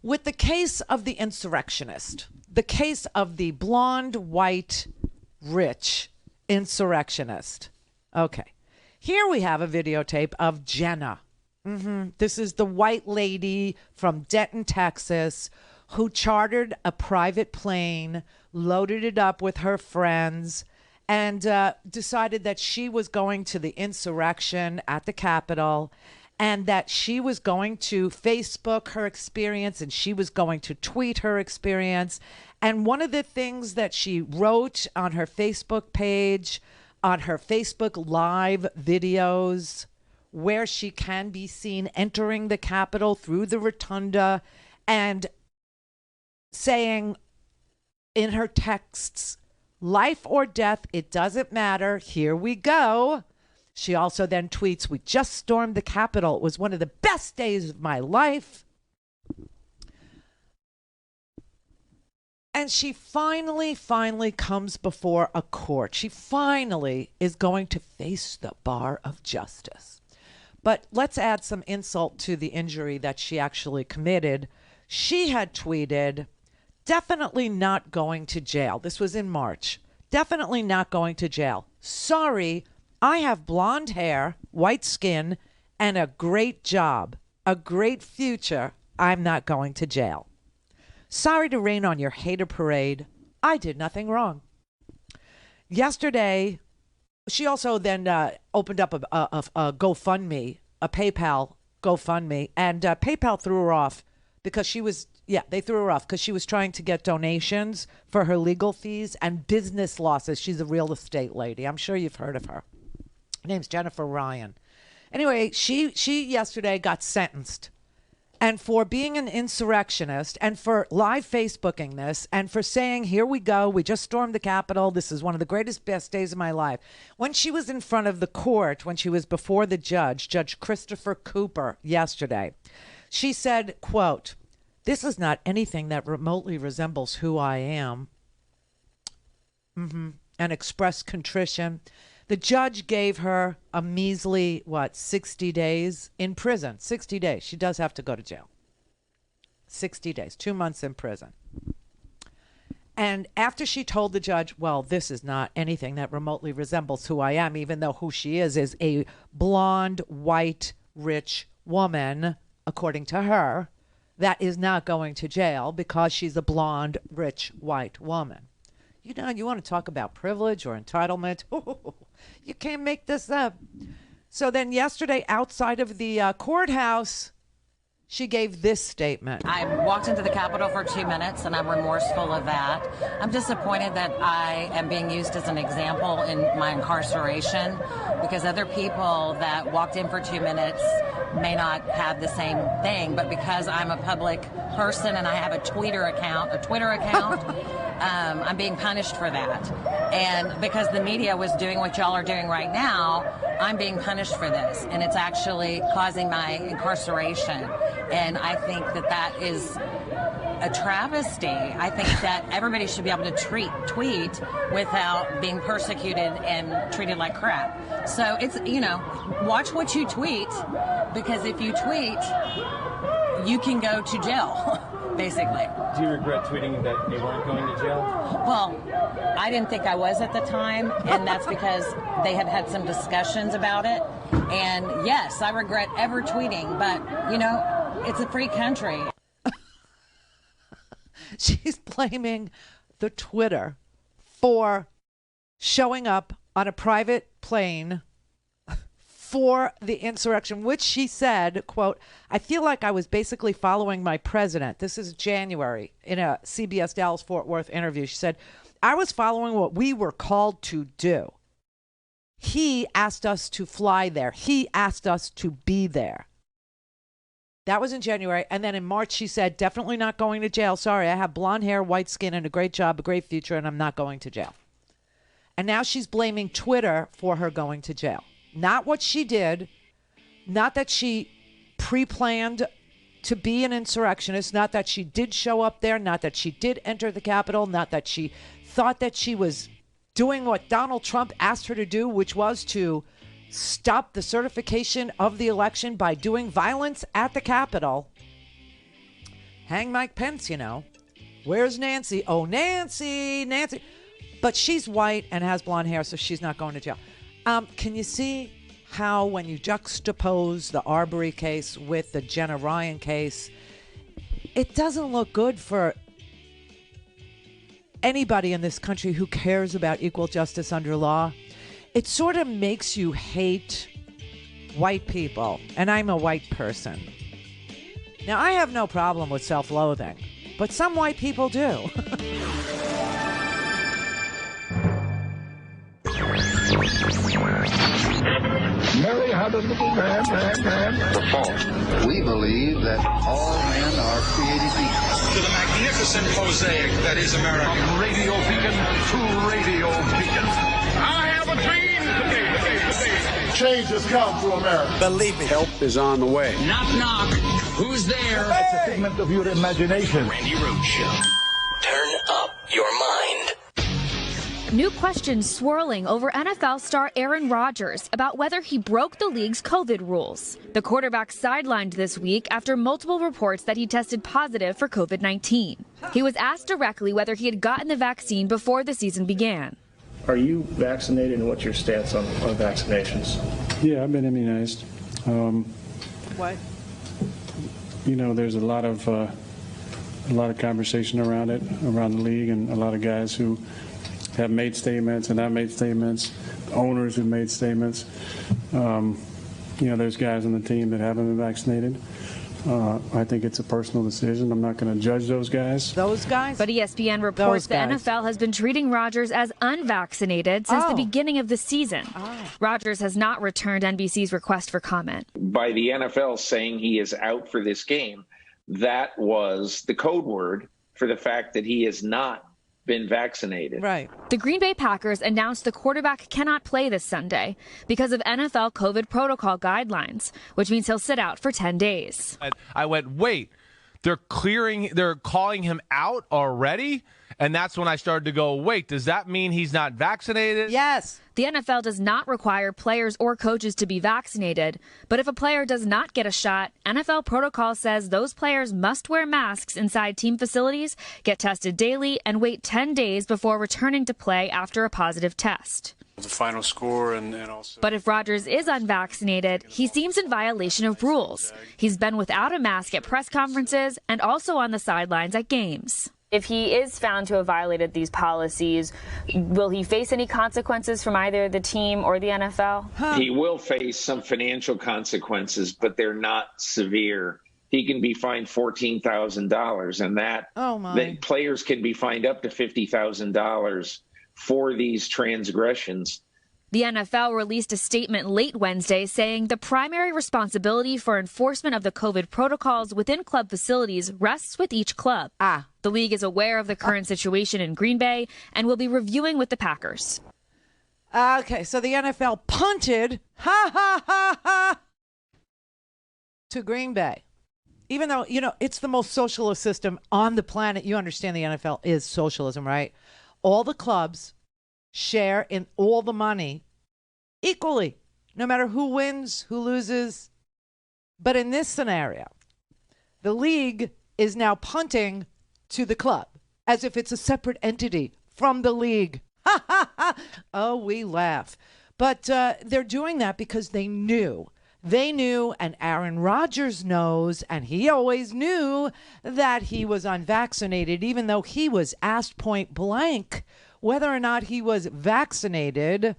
with the case of the insurrectionist, the case of the blonde, white, rich insurrectionist. Okay. Here we have a videotape of Jenna. This is the white lady from Denton, Texas, who chartered a private plane, loaded it up with her friends, and decided that she was going to the insurrection at the Capitol, and that she was going to Facebook her experience, and she was going to tweet her experience. And one of the things that she wrote on her Facebook page, on her Facebook Live videos, where she can be seen entering the Capitol through the rotunda and saying in her texts, life or death, it doesn't matter. Here we go. She also then tweets, we just stormed the Capitol. It was one of the best days of my life. And she finally comes before a court. She finally is going to face the bar of justice. But let's add some insult to the injury that she actually committed. She had tweeted, definitely not going to jail. This was in March. Definitely not going to jail. Sorry, I have blonde hair, white skin, and a great job, a great future. I'm not going to jail. Sorry to rain on your hater parade. I did nothing wrong. Yesterday, she also then opened up a GoFundMe, a PayPal GoFundMe, and PayPal threw her off because they threw her off because she was trying to get donations for her legal fees and business losses. She's a real estate lady. I'm sure you've heard of her. Her name's Jennifer Ryan. Anyway, she yesterday got sentenced. And for being an insurrectionist and for live Facebooking this and for saying, here we go, we just stormed the Capitol. This is one of the greatest, best days of my life. When she was in front of the court, when she was before the judge, Judge Christopher Cooper, yesterday, she said, quote, this is not anything that remotely resembles who I am. And expressed contrition. The judge gave her a measly, 60 days in prison. 60 days. She does have to go to jail. 60 days, 2 months in prison. And after she told the judge, well, this is not anything that remotely resembles who I am, even though who she is a blonde, white, rich woman, according to her, that is not going to jail because she's a blonde, rich, white woman. You know, you want to talk about privilege or entitlement? You can't make this up. So then yesterday, outside of the courthouse, she gave this statement. I walked into the Capitol for 2 minutes, and I'm remorseful of that. I'm disappointed that I am being used as an example in my incarceration because other people that walked in for 2 minutes may not have the same thing, but because I'm a public person and I have a Twitter account, I'm being punished for that. And because the media was doing what y'all are doing right now, I'm being punished for this. And it's actually causing my incarceration. And I think that that is a travesty. I think that everybody should be able to tweet without being persecuted and treated like crap. So it's, watch what you tweet, because if you tweet, you can go to jail, basically. Do you regret tweeting that you weren't going to jail? Well, I didn't think I was at the time, and that's because they had had some discussions about it. And yes, I regret ever tweeting, but, it's a free country. She's blaming the Twitter for showing up on a private plane for the insurrection, which she said, quote, I feel like I was basically following my president. This is January in a CBS Dallas-Fort Worth interview. She said, I was following what we were called to do. He asked us to fly there. He asked us to be there. That was in January. And then in March, she said, definitely not going to jail. Sorry, I have blonde hair, white skin, and a great job, a great future, and I'm not going to jail. And now she's blaming Twitter for her going to jail. Not what she did, not that she pre-planned to be an insurrectionist, not that she did show up there, not that she did enter the Capitol, not that she thought that she was doing what Donald Trump asked her to do, which was to stop the certification of the election by doing violence at the Capitol. Hang Mike Pence, Where's Nancy? Oh, Nancy. But she's white and has blonde hair, so she's not going to jail. Can you see how when you juxtapose the Arbery case with the Jenna Ryan case, it doesn't look good for anybody in this country who cares about equal justice under law? It sort of makes you hate white people, and I'm a white person. Now, I have no problem with self-loathing, but some white people do. Mary, how does the fault? We believe that all men are created equal. To the magnificent mosaic that is America. From Radio Beacon to Radio Beacon. I have a dream today. Change has come to America. Believe me. Help is on the way. Knock, knock. Who's there? It's a figment of your imagination. Randi Rhodes Show. Turn up your mind. New questions swirling over NFL star Aaron Rodgers about whether he broke the league's COVID rules. The quarterback sidelined this week after multiple reports that he tested positive for COVID-19. He was asked directly whether he had gotten the vaccine before the season began. Are you vaccinated, and what's your stance on vaccinations? Yeah, I've been immunized. What? You know, there's a lot of conversation around it, around the league, and a lot of guys who have made statements and I've made statements, owners who've made statements. You know, there's guys on the team that haven't been vaccinated. I think it's a personal decision. I'm not going to judge those guys. Those guys? But ESPN reports the NFL has been treating Rodgers as unvaccinated since the beginning of the season. Rodgers has not returned NBC's request for comment. By the NFL saying he is out for this game, that was the code word for the fact that he has not been vaccinated. Right. The Green Bay Packers announced the quarterback cannot play this Sunday because of NFL COVID protocol guidelines, which means he'll sit out for 10 days. I went, wait, they're calling him out already? And that's when I started to go, wait, does that mean he's not vaccinated? Yes. The NFL does not require players or coaches to be vaccinated, but if a player does not get a shot, NFL protocol says those players must wear masks inside team facilities, get tested daily, and wait 10 days before returning to play after a positive test. The final score and also... But if Rodgers is unvaccinated, he seems in violation of rules. He's been without a mask at press conferences and also on the sidelines at games. If he is found to have violated these policies, will he face any consequences from either the team or the NFL? He will face some financial consequences, but they're not severe. He can be fined $14,000, and that players can be fined up to $50,000 for these transgressions. The NFL released a statement late Wednesday saying the primary responsibility for enforcement of the COVID protocols within club facilities rests with each club. The league is aware of the current situation in Green Bay and will be reviewing with the Packers. Okay, so the NFL punted, to Green Bay. Even though, you know, it's the most socialist system on the planet. You understand the NFL is socialism, right? All the clubs share in all the money equally, no matter who wins, who loses. But in this scenario, the league is now punting to the club as if it's a separate entity from the league. Oh, we laugh. But they're doing that because they knew, and Aaron Rodgers knows, and he always knew that he was unvaccinated, even though he was asked point blank whether or not he was vaccinated.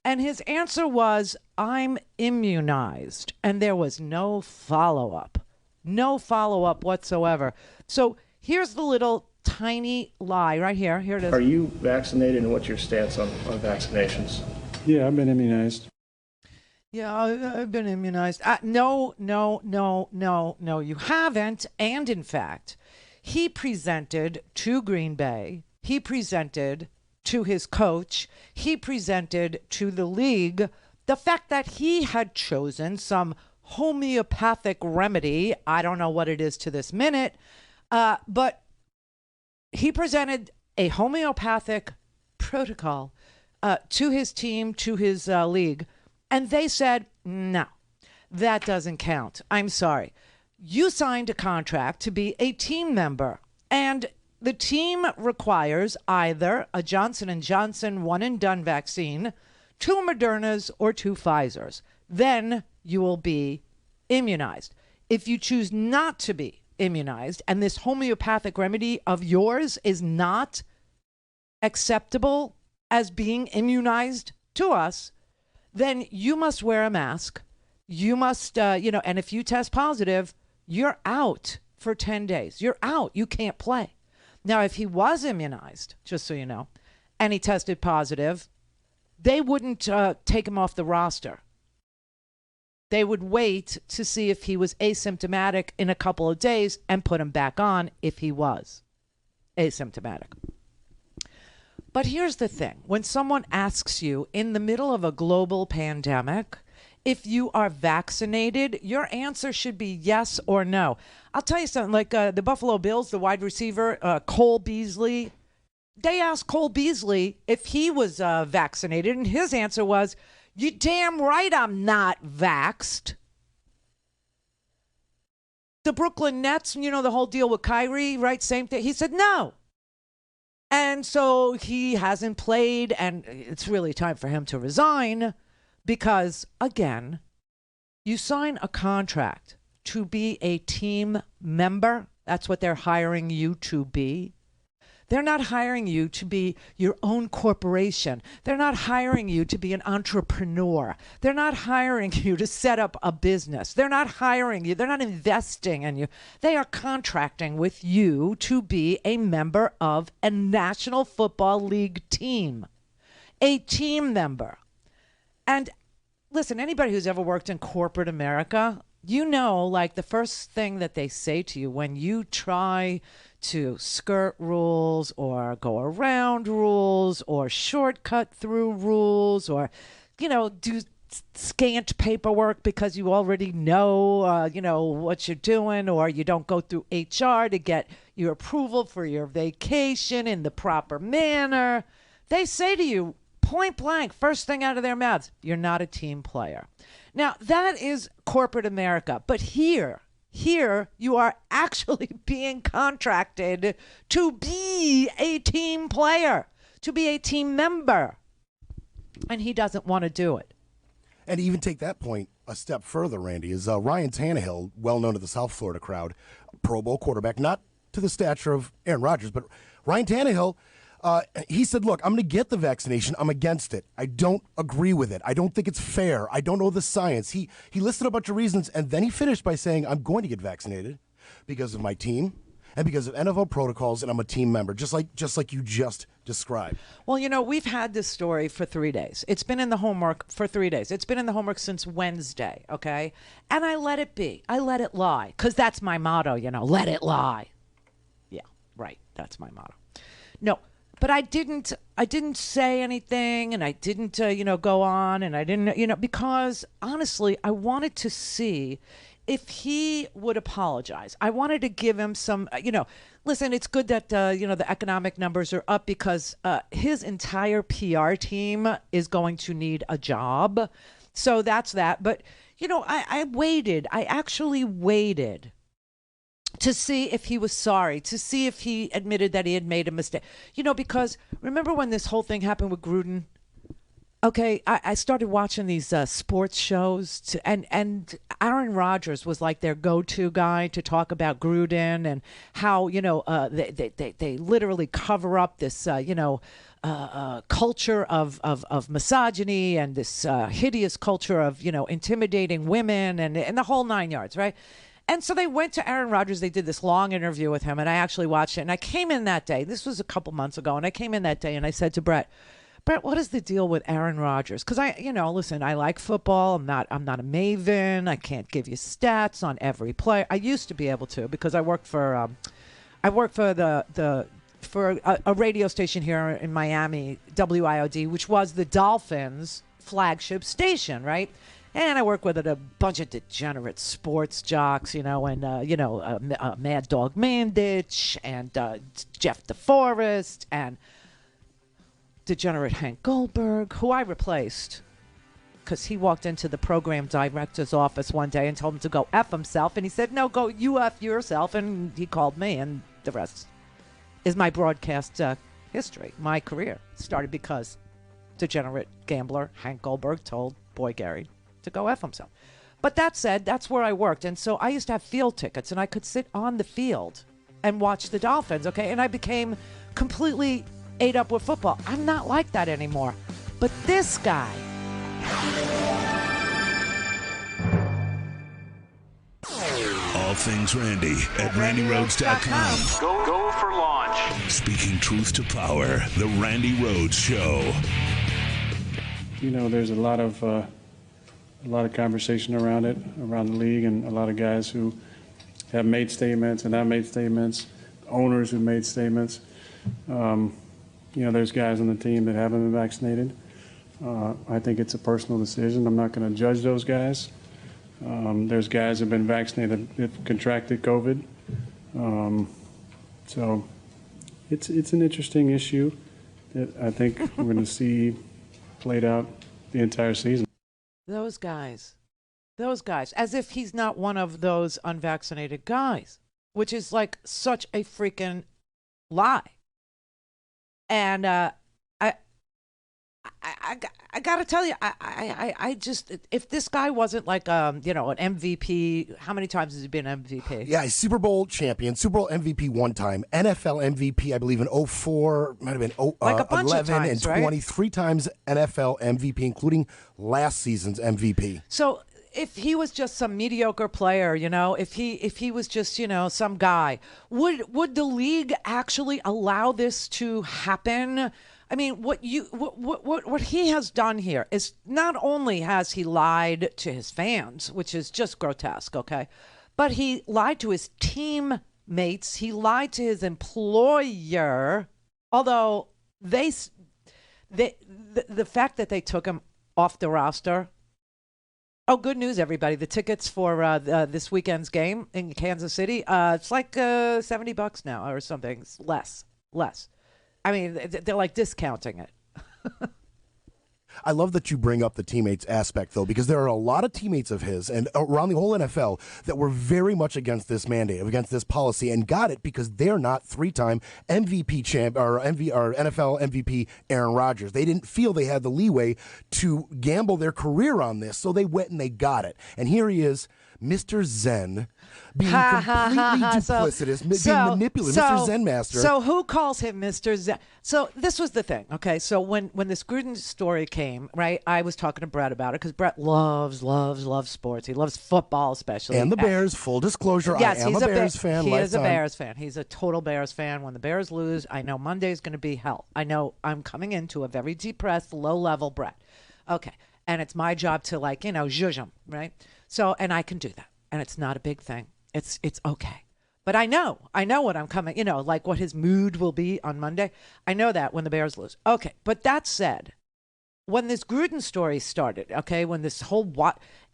And his answer was, I'm immunized. And there was no follow-up whatsoever. So here's the little tiny lie right here. Here it is. Are you vaccinated, and what's your stance on vaccinations? Yeah, I've been immunized. Yeah, I've been immunized. No, you haven't. And in fact, he presented to Green Bay, he presented to his coach, he presented to the league the fact that he had chosen some homeopathic remedy. I don't know what it is to this minute, but he presented a homeopathic protocol to his team, to his league, and they said, no, that doesn't count. I'm sorry. You signed a contract to be a team member, and the team requires either a Johnson & Johnson one-and-done vaccine, 2 Modernas, or 2 Pfizers. Then you will be immunized. If you choose not to be immunized, and this homeopathic remedy of yours is not acceptable as being immunized to us, then you must wear a mask. You must, and if you test positive, you're out for 10 days. You're out. You can't play. Now, if he was immunized, just so you know, and he tested positive, they wouldn't take him off the roster. They would wait to see if he was asymptomatic in a couple of days and put him back on if he was asymptomatic. But here's the thing. When someone asks you in the middle of a global pandemic if you are vaccinated, your answer should be yes or no. I'll tell you something, like the Buffalo Bills, the wide receiver, Cole Beasley, They asked Cole Beasley if he was vaccinated, and his answer was, "You damn right I'm not vaxxed." The Brooklyn Nets, you know, the whole deal with Kyrie, right? Same thing. He said no. And so he hasn't played, and it's really time for him to resign because, again, you sign a contract to be a team member. That's what they're hiring you to be. They're not hiring you to be your own corporation. They're not hiring you to be an entrepreneur. They're not hiring you to set up a business. They're not hiring you. They're not investing in you. They are contracting with you to be a member of a National Football League team, a team member. And listen, anybody who's ever worked in corporate America, you know, like the first thing that they say to you when you try to skirt rules or go around rules or shortcut through rules or, you know, do scant paperwork because you already know, you know, what you're doing, or you don't go through HR to get your approval for your vacation in the proper manner. They say to you, point blank, first thing out of their mouths, you're not a team player. Now, that is corporate America. But here you are actually being contracted to be a team player, to be a team member. And he doesn't want to do it. And to even take that point a step further, Randy, is Ryan Tannehill, well known to the South Florida crowd, Pro Bowl quarterback, not to the stature of Aaron Rodgers, but Ryan Tannehill, he said, look, I'm going to get the vaccination. I'm against it. I don't agree with it. I don't think it's fair. I don't know the science. He listed a bunch of reasons, and then he finished by saying, I'm going to get vaccinated because of my team and because of NFL protocols, and I'm a team member, just like you just described. Well, you know, we've had this story for 3 days. It's been in the homework for 3 days. It's been in the homework since Wednesday, okay? And I let it be. I let it lie, because that's my motto, you know, let it lie. Yeah, right. That's my motto. No. But I didn't say anything, and I didn't, go on, and I didn't, because honestly, I wanted to see if he would apologize. I wanted to give him some, listen, it's good that, the economic numbers are up because his entire PR team is going to need a job. So that's that. But, I waited. I actually waited to see if he was sorry, to see if he admitted that he had made a mistake. Because remember when this whole thing happened with Gruden? Okay, I started watching these sports shows, and Aaron Rodgers was like their go-to guy to talk about Gruden and how, they literally cover up this, culture of misogyny and this hideous culture of, intimidating women and the whole 9 yards, right? And so they went to Aaron Rodgers. They did this long interview with him, and I actually watched it. And I came in that day. This was a couple months ago, and I came in that day, and I said to Brett, what is the deal with Aaron Rodgers? Because listen, I like football. I'm not a maven. I can't give you stats on every player. I used to be able to because I worked for a radio station here in Miami, WIOD, which was the Dolphins' flagship station, right? And I work with a bunch of degenerate sports jocks, and Mad Dog Mandich and Jeff DeForest and degenerate Hank Goldberg, who I replaced because he walked into the program director's office one day and told him to go F himself. And he said, no, go you F yourself. And he called me, and the rest is my broadcast history. My career started because degenerate gambler Hank Goldberg told Boy Gary to go F himself. But that said, that's where I worked. And so I used to have field tickets, and I could sit on the field and watch the Dolphins, okay? And I became completely ate up with football. I'm not like that anymore. But this guy... All things Randy at RandyRhodes.com. Go for launch. Speaking truth to power, the Randi Rhodes Show. There's a lot of conversation around the league, and a lot of guys who have made statements and have made statements, owners who made statements. There's guys on the team that haven't been vaccinated. I think it's a personal decision. I'm not going to judge those guys. There's guys who have been vaccinated that have contracted COVID. So, it's an interesting issue that I think we're going to see played out the entire season. Those guys, as if he's not one of those unvaccinated guys, which is like such a freaking lie. And I got to tell you, I just, if this guy wasn't like, an MVP, how many times has he been MVP? Yeah, he's Super Bowl champion, Super Bowl MVP one time, NFL MVP, I believe in 04, might have been like a bunch 11 of times, and 20, right? 3 times NFL MVP, including last season's MVP. So if he was just some mediocre player, if he was just, some guy, would the league actually allow this to happen? I mean, what he has done here is not only has he lied to his fans, which is just grotesque, okay, but he lied to his teammates. He lied to his employer, although the fact that they took him off the roster. Oh, good news, everybody. The tickets for this weekend's game in Kansas City, it's like $70 now or something. It's less. I mean, they're like discounting it. I love that you bring up the teammates aspect, though, because there are a lot of teammates of his and around the whole NFL that were very much against this mandate, against this policy, and got it because they're not 3-time MVP champ or NFL MVP Aaron Rodgers. They didn't feel they had the leeway to gamble their career on this, so they went and they got it. And here he is, Mr. Zen, being completely duplicitous, being manipulative, Mr. Zen Master. So who calls him Mr. Zen? So this was the thing, okay? So when this Gruden story came, right, I was talking to Brett about it because Brett loves sports. He loves football especially. And the Bears, full disclosure, yes, I am a Bears fan. He is a Bears fan. He's a total Bears fan. When the Bears lose, I know Monday's going to be hell. I know I'm coming into a very depressed, low-level Brett. Okay, and it's my job to zhuzh him, right? So, and I can do that. And it's not a big thing. It's okay. But I know what I'm coming, like what his mood will be on Monday. I know that when the Bears lose. Okay. But that said, when this Gruden story started, okay, when this whole,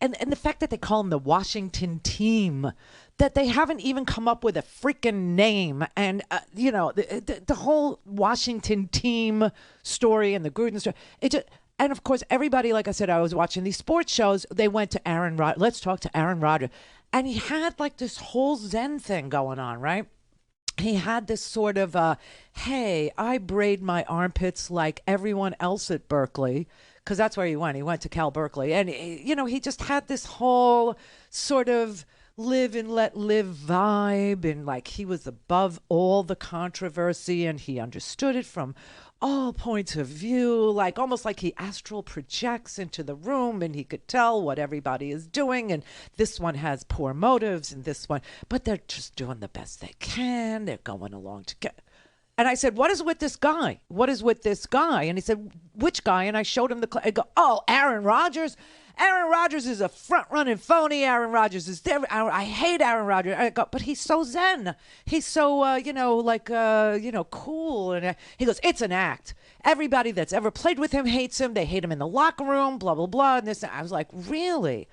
and the fact that they call him the Washington team, that they haven't even come up with a freaking name. And, the whole Washington team story and the Gruden story, and of course, everybody, like I said, I was watching these sports shows. They went to Aaron Rodgers. Let's talk to Aaron Rodgers. And he had like this whole Zen thing going on, right? He had this sort of, hey, I braid my armpits like everyone else at Berkeley, because that's where he went. He went to Cal Berkeley. And, he just had this whole sort of live and let live vibe. And like he was above all the controversy and he understood it from all points of view, like almost like he astral projects into the room and he could tell what everybody is doing. And this one has poor motives and this one, but they're just doing the best they can. They're going along together. And I said, what is with this guy? What is with this guy? And he said, which guy? And I showed him I go, oh, Aaron Rodgers. Aaron Rodgers is a front-running phony. Aaron Rodgers is there. I hate Aaron Rodgers. I go, but he's so zen. He's so, cool. And he goes, it's an act. Everybody that's ever played with him hates him. They hate him in the locker room, blah, blah, blah. And this, I was like, really?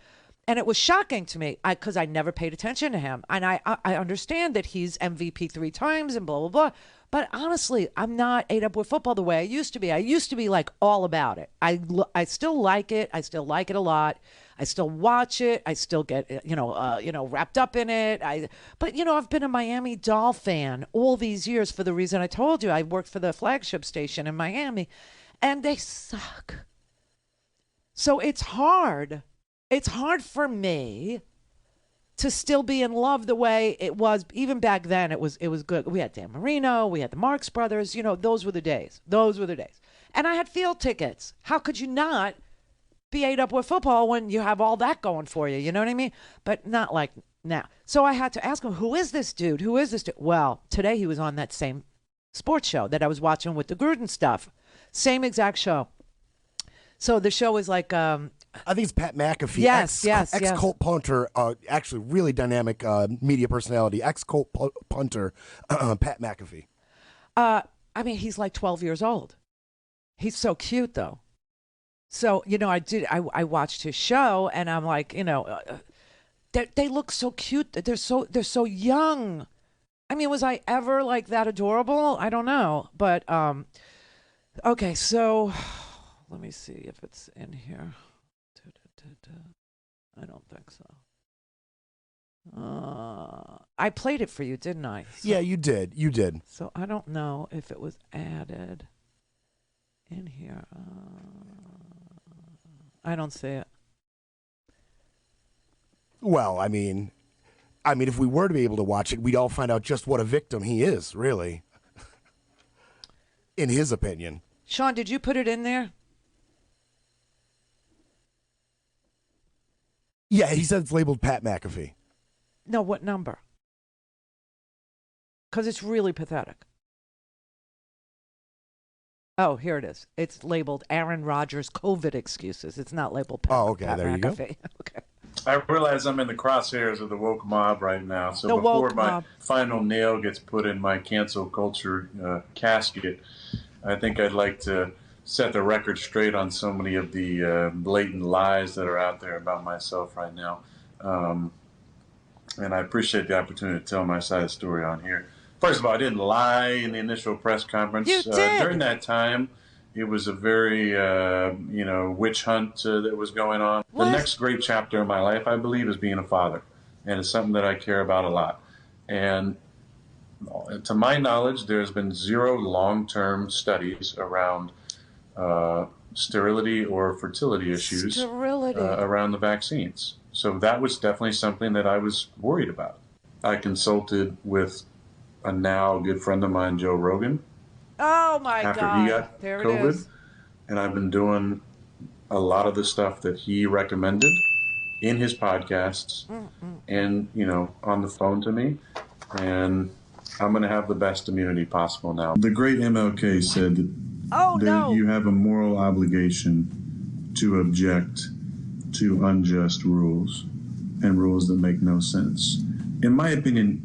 And it was shocking to me because I never paid attention to him. And I understand that he's MVP 3 times and blah, blah, blah. But honestly, I'm not ate up with football the way I used to be. I used to be like all about it. I still like it. I still like it a lot. I still watch it. I still get, wrapped up in it. But I've been a Miami Doll fan all these years for the reason I told you. I worked for the flagship station in Miami, and they suck. So it's hard. It's hard for me to still be in love the way it was. Even back then, it was good. We had Dan Marino. We had the Marx Brothers. Those were the days. And I had field tickets. How could you not be ate up with football when you have all that going for you? You know what I mean? But not like now. So I had to ask him, who is this dude? Who is this dude? Well, today he was on that same sports show that I was watching with the Gruden stuff. Same exact show. So the show is like... I think it's Pat McAfee. Yes. Ex-Colt punter, actually really dynamic media personality. Ex-Colt punter, Pat McAfee. He's like 12 years old. He's so cute, though. So, I watched his show, and I'm like, they look so cute. They're so young. I mean, was I ever like that adorable? I don't know. But, okay, so let me see if it's in here. I don't think so. I played it for you, didn't I? So, yeah, you did. You did. So I don't know if it was added in here. I don't see it. Well, I mean, if we were to be able to watch it, we'd all find out just what a victim he is, really. In his opinion. Sean, did you put it in there? Yeah, he said it's labeled Pat McAfee. No, what number? Because it's really pathetic. Oh, here it is. It's labeled Aaron Rodgers COVID excuses. It's not labeled Pat, Pat there McAfee. You go. Okay. I realize I'm in the crosshairs of the woke mob right now. So the before my mob. final nail gets put in my cancel culture casket, I think I'd like to set the record straight on so many of the blatant lies that are out there about myself right now. And I appreciate the opportunity to tell my side of the story on here. First of all, I didn't lie in the initial press conference. You did. During that time, it was a very, witch hunt that was going on. What? The next great chapter in my life, I believe, is being a father. And it's something that I care about a lot. And to my knowledge, there's been zero long-term studies around sterility or fertility issues around the vaccines. So that was definitely something that I was worried about. I consulted with a now good friend of mine, Joe Rogan. Oh, my God. After he got there COVID. It is. And I've been doing a lot of the stuff that he recommended in his podcasts and, on the phone to me. And I'm going to have the best immunity possible now. The great MLK said that you have a moral obligation to object to unjust rules and rules that make no sense. In my opinion,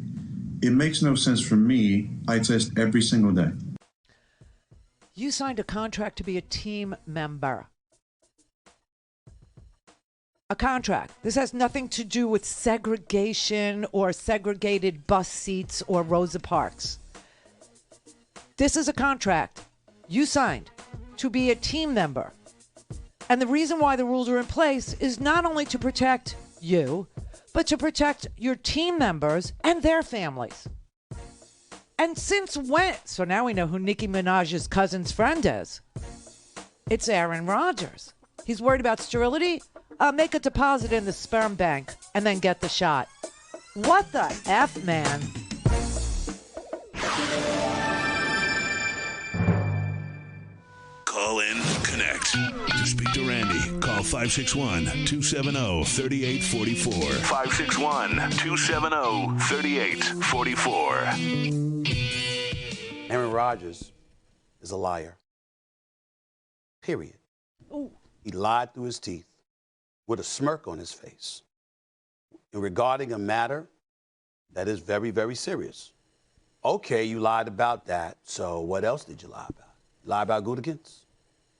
it makes no sense for me. I test every single day. You signed a contract to be a team member. A contract. This has nothing to do with segregation or segregated bus seats or Rosa Parks. This is a contract you signed to be a team member. And the reason why the rules are in place is not only to protect you, but to protect your team members and their families. And since when? So now we know who Nicki Minaj's cousin's friend is. It's Aaron Rodgers. He's worried about sterility? Make a deposit in the sperm bank and then get the shot. What the F, man? Call in, connect. To speak to Randi, call 561-270-3844. 561-270-3844. Aaron Rodgers is a liar. Period. Ooh. He lied through his teeth with a smirk on his face regarding a matter that is very, very serious. Okay, you lied about that, so what else did you lie about? You lied about Gutekunst?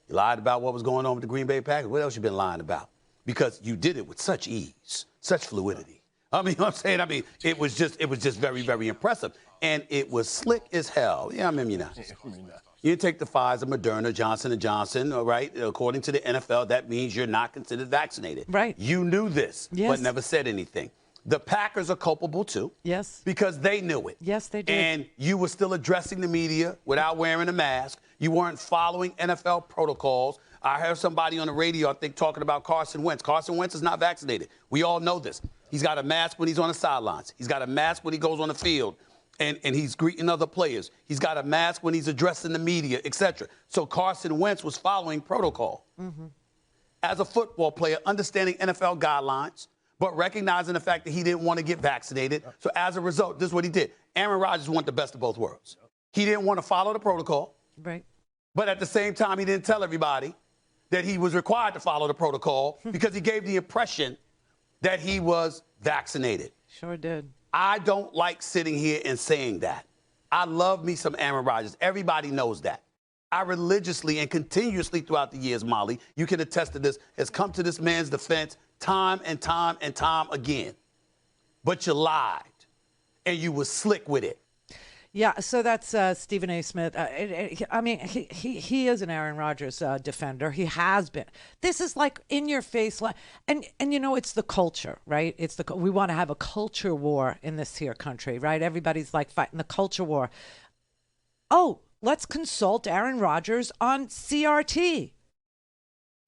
You lied about what was going on with the Green Bay Packers? What else you been lying about? Because you did it with such ease, such fluidity. I mean, you know what I'm saying? I mean, it was just very, very impressive. And it was slick as hell. Yeah, I remember you now. You take the Pfizer, Moderna, Johnson & Johnson, all right? According to the NFL, that means you're not considered vaccinated. Right. You knew this, but never said anything. The Packers are culpable, too. Yes. Because they knew it. Yes, they did. And you were still addressing the media without wearing a mask. You weren't following NFL protocols. I heard somebody on the radio, I think, talking about Carson Wentz. Carson Wentz is not vaccinated. We all know this. He's got a mask when he's on the sidelines. He's got a mask when he goes on the field. And he's greeting other players. He's got a mask when he's addressing the media, etc. So Carson Wentz was following protocol. Mm-hmm. As a football player, understanding NFL guidelines, but recognizing the fact that he didn't want to get vaccinated. So as a result, this is what he did. Aaron Rodgers wanted the best of both worlds. He didn't want to follow the protocol. Right. But at the same time, he didn't tell everybody that he was required to follow the protocol because he gave the impression that he was vaccinated. Sure did. I don't like sitting here and saying that. I love me some Aaron Rodgers. Everybody knows that. I religiously and continuously throughout the years, Molly, you can attest to this, has come to this man's defense time and time and time again. But you lied, and you were slick with it. Yeah, so that's Stephen A. Smith. I mean, he is an Aaron Rodgers defender. He has been. This is like in your face, and you know, it's the culture, right? We want to have a culture war in this here country, right? Everybody's like fighting the culture war. Oh, let's consult Aaron Rodgers on CRT.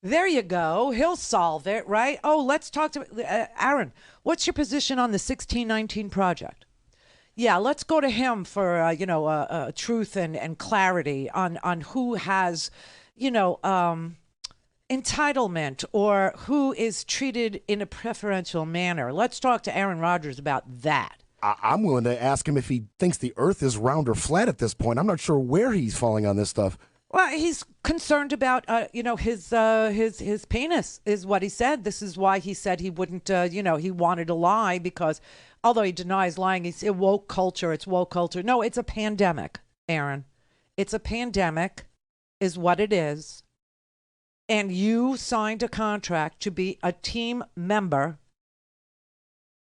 There you go. He'll solve it, right? Oh, let's talk to Aaron. What's your position on the 1619 Project? Yeah, let's go to him for, truth and clarity on who has, entitlement or who is treated in a preferential manner. Let's talk to Aaron Rodgers about that. I'm willing to ask him if he thinks the earth is round or flat at this point. I'm not sure where he's falling on this stuff. Well, he's concerned about, his penis is what he said. This is why he said he wouldn't, he wanted to lie because although he denies lying, he's woke culture. It's woke culture. No, it's a pandemic, Aaron. It's a pandemic is what it is. And you signed a contract to be a team member,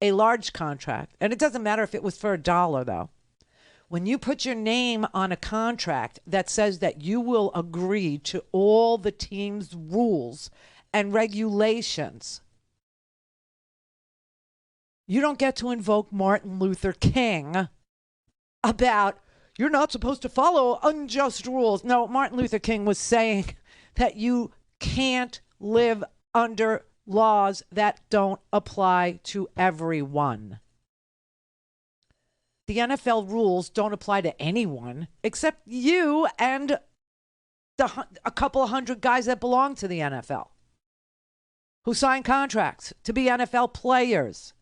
a large contract. And it doesn't matter if it was for $1, though. When you put your name on a contract that says that you will agree to all the team's rules and regulations, you don't get to invoke Martin Luther King about you're not supposed to follow unjust rules. No, Martin Luther King was saying that you can't live under laws that don't apply to everyone. The NFL rules don't apply to anyone except you and a couple of hundred guys that belong to the NFL who sign contracts to be NFL players.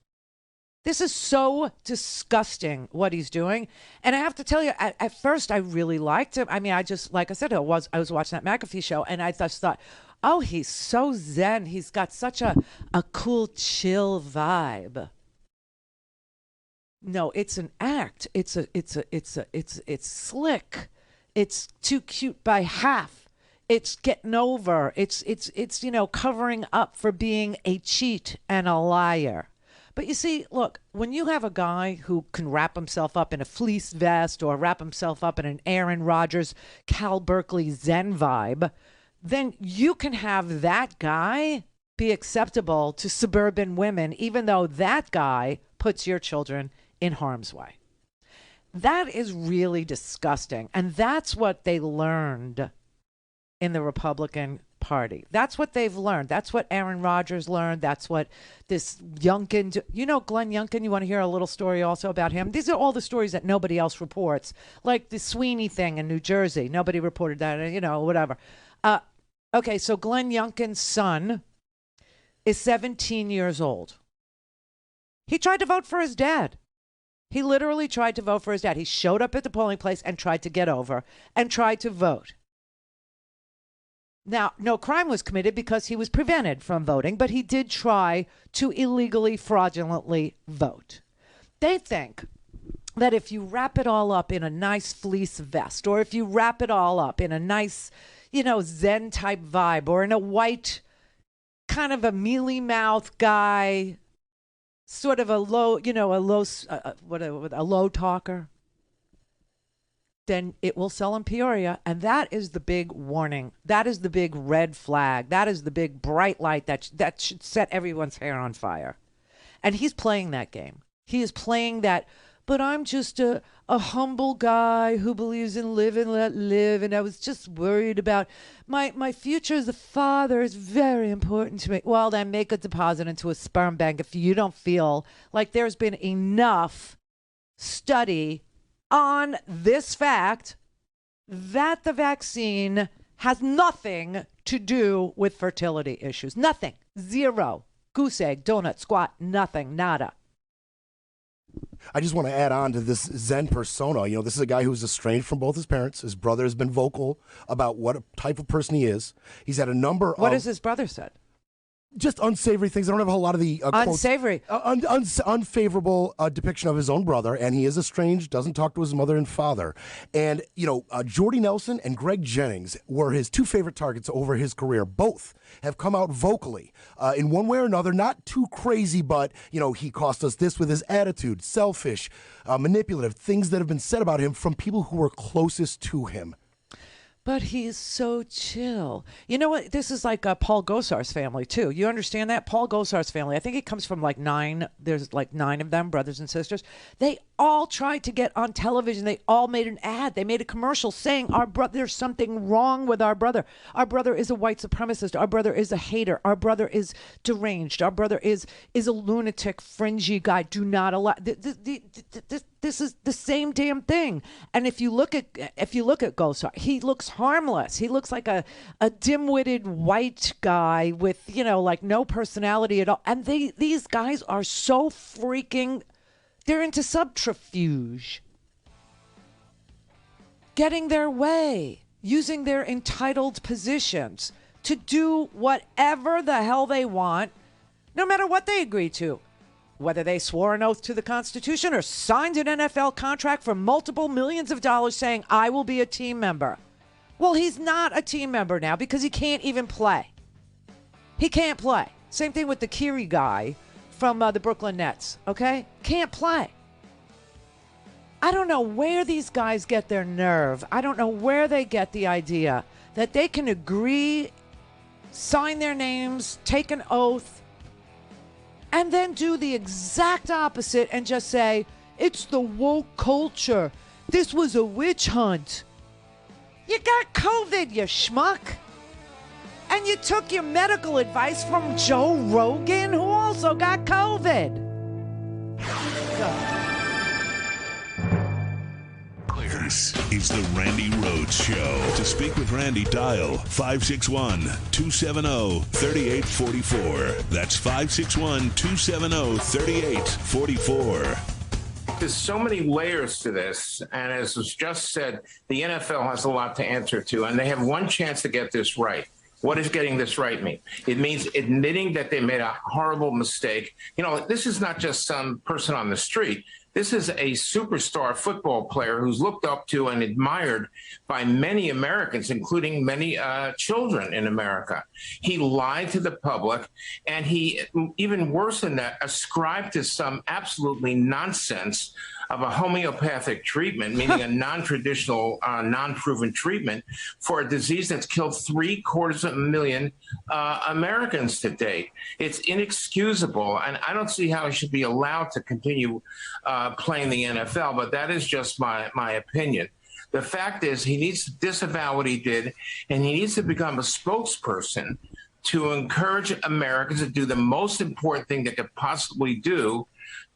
This is so disgusting what he's doing. And I have to tell you, at first I really liked him. I mean, like I said, I was watching that McAfee show and I just thought, oh, he's so zen. He's got such a cool, chill vibe. No, it's an act. It's slick. It's too cute by half. It's getting over. It's covering up for being a cheat and a liar. But you see, look, when you have a guy who can wrap himself up in a fleece vest or wrap himself up in an Aaron Rodgers, Cal Berkeley Zen vibe, then you can have that guy be acceptable to suburban women, even though that guy puts your children in harm's way. That is really disgusting. And that's what they learned in the Republican Party. That's what they've learned. That's what Aaron Rodgers learned. That's what this Youngkin, Glenn Youngkin, you want to hear a little story also about him? These are all the stories that nobody else reports, like the Sweeney thing in New Jersey. Nobody reported that, whatever. Okay, so Glenn Youngkin's son is 17 years old. He tried to vote for his dad. He literally tried to vote for his dad. He showed up at the polling place and tried to get over and tried to vote. Now, no crime was committed because he was prevented from voting, but he did try to illegally, fraudulently vote. They think that if you wrap it all up in a nice fleece vest, or if you wrap it all up in a nice, Zen type vibe, or in a white, kind of a mealy mouth guy, sort of a low talker, then it will sell in Peoria. And that is the big warning. That is the big red flag. That is the big bright light that should set everyone's hair on fire. And he's playing that game. He is playing that, but I'm just a humble guy who believes in live and let live. And I was just worried about my future as a father is very important to me. Well, then make a deposit into a sperm bank if you don't feel like there's been enough study on this fact that the vaccine has nothing to do with fertility issues. Nothing. Zero. Goose egg, donut, squat, nothing, nada. I just want to add on to this Zen persona. This is a guy who's estranged from both his parents. His brother has been vocal about what type of person he is. He's had a number of... What has his brother said? just unsavory things. I don't have a whole lot of the unsavory, unfavorable depiction of his own brother, and he is estranged, doesn't talk to his mother and father. And, Jordy Nelson and Greg Jennings were his two favorite targets over his career. Both have come out vocally in one way or another, not too crazy, but, he cost us this with his attitude, selfish, manipulative, things that have been said about him from people who were closest to him. But he's so chill. You know what? This is like Paul Gosar's family, too. You understand that? Paul Gosar's family, I think it comes from like 9. There's like 9 of them, brothers and sisters. They all tried to get on television. They all made an ad. They made a commercial saying, there's something wrong with our brother. Our brother is a white supremacist. Our brother is a hater. Our brother is deranged. Our brother is a lunatic, fringy guy. Do not allow... This is the same damn thing. And if you look at Gosar, he looks harmless. He looks like a dim-witted white guy with, like no personality at all. And these guys are so freaking, they're into subterfuge. Getting their way, using their entitled positions to do whatever the hell they want, no matter what they agree to. Whether they swore an oath to the Constitution or signed an NFL contract for multiple millions of dollars saying, I will be a team member. Well, he's not a team member now because he can't even play. He can't play. Same thing with the Kiri guy from the Brooklyn Nets, okay? Can't play. I don't know where these guys get their nerve. I don't know where they get the idea that they can agree, sign their names, take an oath, and then do the exact opposite and just say, it's the woke culture. This was a witch hunt. You got COVID, you schmuck. And you took your medical advice from Joe Rogan, who also got COVID. This is the Randi Rhodes Show. To speak with Randi, dial 561-270-3844. That's 561-270-3844. There's so many layers to this, and as was just said, the NFL has a lot to answer to, and they have one chance to get this right. What does getting this right mean? It means admitting that they made a horrible mistake. This is not just some person on the street. This is a superstar football player who's looked up to and admired by many Americans, including many children in America. He lied to the public, and he, even worse than that, ascribed to some absolutely nonsense of a homeopathic treatment, meaning a non-traditional, non-proven treatment for a disease that's killed 750,000 Americans to date. It's inexcusable, and I don't see how he should be allowed to continue playing the NFL, but that is just my opinion. The fact is he needs to disavow what he did, and he needs to become a spokesperson to encourage Americans to do the most important thing they could possibly do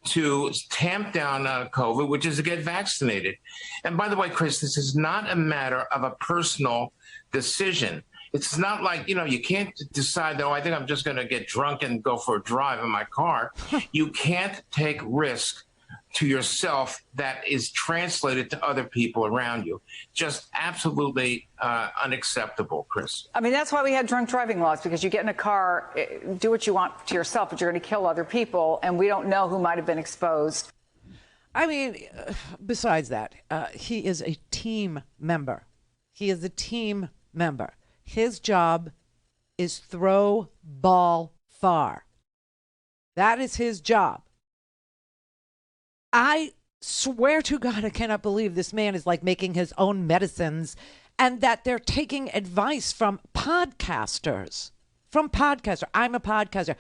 to tamp down COVID, which is to get vaccinated. And by the way, Chris, this is not a matter of a personal decision. It's not like, you can't decide, I think I'm just going to get drunk and go for a drive in my car. You can't take risk to yourself that is translated to other people around you. Just absolutely unacceptable, Chris. I mean, that's why we had drunk driving laws, because you get in a car, do what you want to yourself, but you're going to kill other people, and we don't know who might have been exposed. I mean, besides that, he is a team member. He is a team member. His job is throw ball far. That is his job. I swear to God, I cannot believe this man is like making his own medicines and that they're taking advice from podcasters. I'm a podcaster.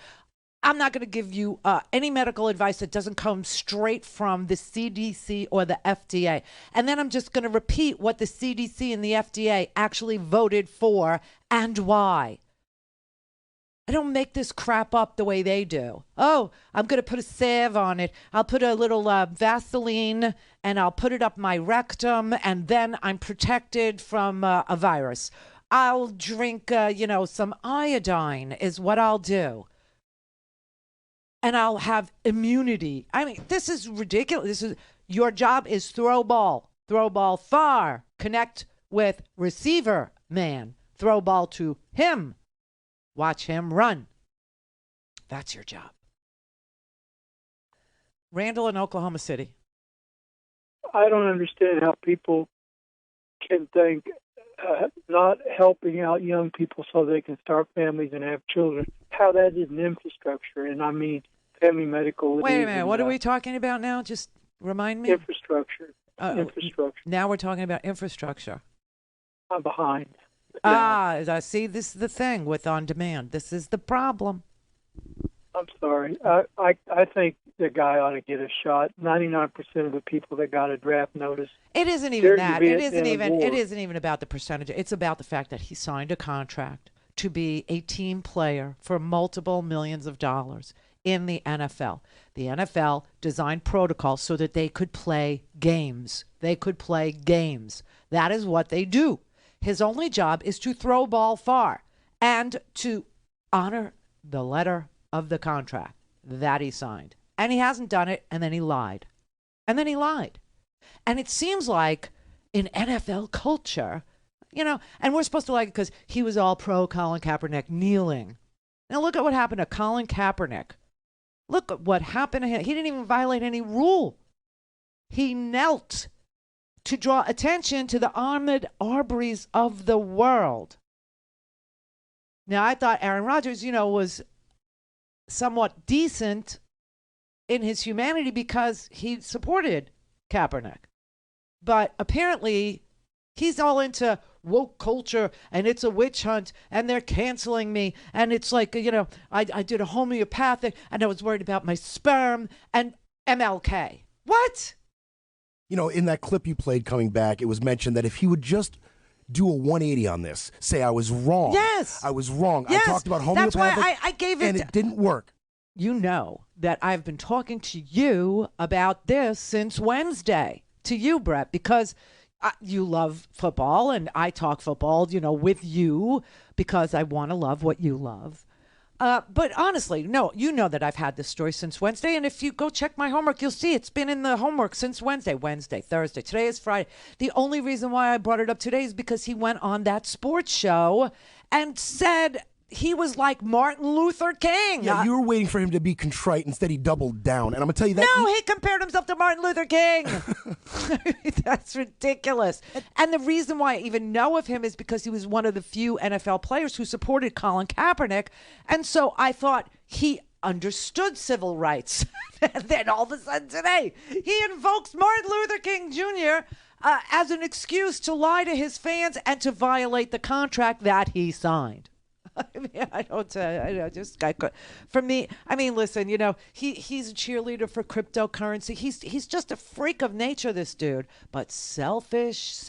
I'm not going to give you any medical advice that doesn't come straight from the CDC or the FDA. And then I'm just going to repeat what the CDC and the FDA actually voted for and why. I don't make this crap up the way they do. Oh, I'm going to put a salve on it. I'll put a little Vaseline and I'll put it up my rectum and then I'm protected from a virus. I'll drink, some iodine is what I'll do. And I'll have immunity. I mean, this is ridiculous. Your job is throw ball far, connect with receiver man, throw ball to him. Watch him run. That's your job. Randall in Oklahoma City. I don't understand how people can think not helping out young people so they can start families and have children, how that is an infrastructure. And I mean family medical leave. Wait a minute. What are we talking about now? Just remind me. Infrastructure. Infrastructure. Now we're talking about infrastructure. I'm behind. I see. This is the thing with on demand. This is the problem. I'm sorry. I think the guy ought to get a shot. 99% of the people that got a draft notice. It isn't even that. It isn't even about the percentage. It's about the fact that he signed a contract to be a team player for multiple millions of dollars in the NFL. The NFL designed protocols so that they could play games. They could play games. That is what they do. His only job is to throw ball far and to honor the letter of the contract that he signed. And he hasn't done it, and then he lied. And it seems like in NFL culture, and we're supposed to like it because he was all pro Colin Kaepernick kneeling. Now look at what happened to Colin Kaepernick. Look at what happened to him. He didn't even violate any rule. He knelt to draw attention to the Ahmaud Arbery's of the world. Now, I thought Aaron Rodgers, was somewhat decent in his humanity because he supported Kaepernick. But apparently, he's all into woke culture, and it's a witch hunt, and they're canceling me, and it's like, I did a homeopathic, and I was worried about my sperm, and MLK. What? In that clip you played coming back, it was mentioned that if he would just do a 180 on this, say I was wrong. Yes. I was wrong. Yes. I talked about homeopathic. That's why I gave it. And it didn't work. You know that I've been talking to you about this since Wednesday. To you, Brett, because you love football, and I talk football, with you because I want to love what you love. But honestly, no, you know that I've had this story since Wednesday. And if you go check my homework, you'll see it's been in the homework since Wednesday, Thursday. Today is Friday. The only reason why I brought it up today is because he went on that sports show and said he was like Martin Luther King. Yeah, you were waiting for him to be contrite. Instead, he doubled down. And I'm going to tell you that. No, he compared himself to Martin Luther King. That's ridiculous. And the reason why I even know of him is because he was one of the few NFL players who supported Colin Kaepernick. And so I thought he understood civil rights. And then all of a sudden today, he invokes Martin Luther King Jr. As an excuse to lie to his fans and to violate the contract that he signed. I mean, for me, listen, he's a cheerleader for cryptocurrency. He's just a freak of nature, this dude, but selfish.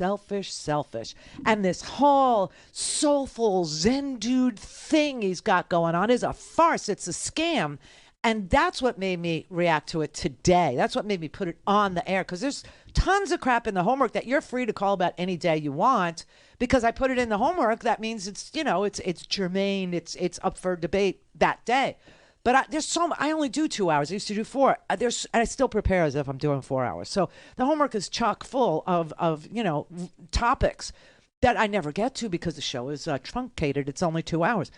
And this whole soulful Zen dude thing he's got going on is a farce. It's a scam. And that's what made me react to it today. That's what made me put it on the air, because there's tons of crap in the homework that you're free to call about any day you want. Because I put it in the homework, that means it's germane, it's up for debate that day. But I only do 2 hours. I used to do 4. I still prepare as if I'm doing 4 hours. So the homework is chock full of topics that I never get to because the show is truncated. It's only 2 hours.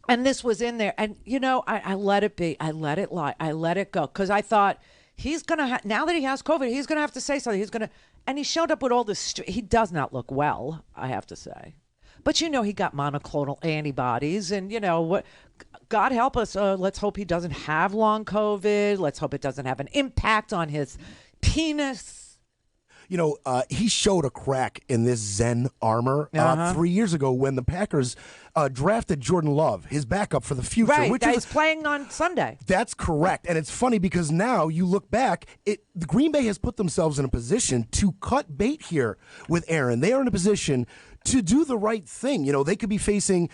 And this was in there. And, I let it be. I let it lie. I let it go. Because I thought he's going to now that he has COVID, he's going to have to say something. And he showed up with all this. He does not look well, I have to say. But, he got monoclonal antibodies. And, what? God help us. Let's hope he doesn't have long COVID. Let's hope it doesn't have an impact on his penis. He showed a crack in this Zen armor 3 years ago when the Packers drafted Jordan Love, his backup for the future. Right, he's playing on Sunday. That's correct. And it's funny because now you look back, the Green Bay has put themselves in a position to cut bait here with Aaron. They are in a position to do the right thing. They could be facing,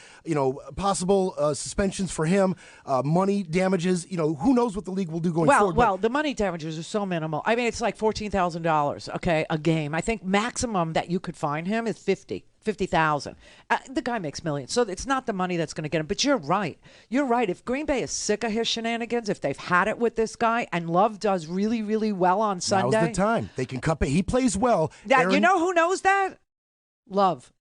possible suspensions for him, money damages. Who knows what the league will do going forward. Well, the money damages are so minimal. I mean, it's like $14,000, okay, a game. I think maximum that you could fine him is $50,000. The guy makes millions, so it's not the money that's going to get him. But you're right. If Green Bay is sick of his shenanigans, if they've had it with this guy, and Love does really, really well on Sunday. Now's the time. They can cut bait. He plays well. You know who knows that? Love.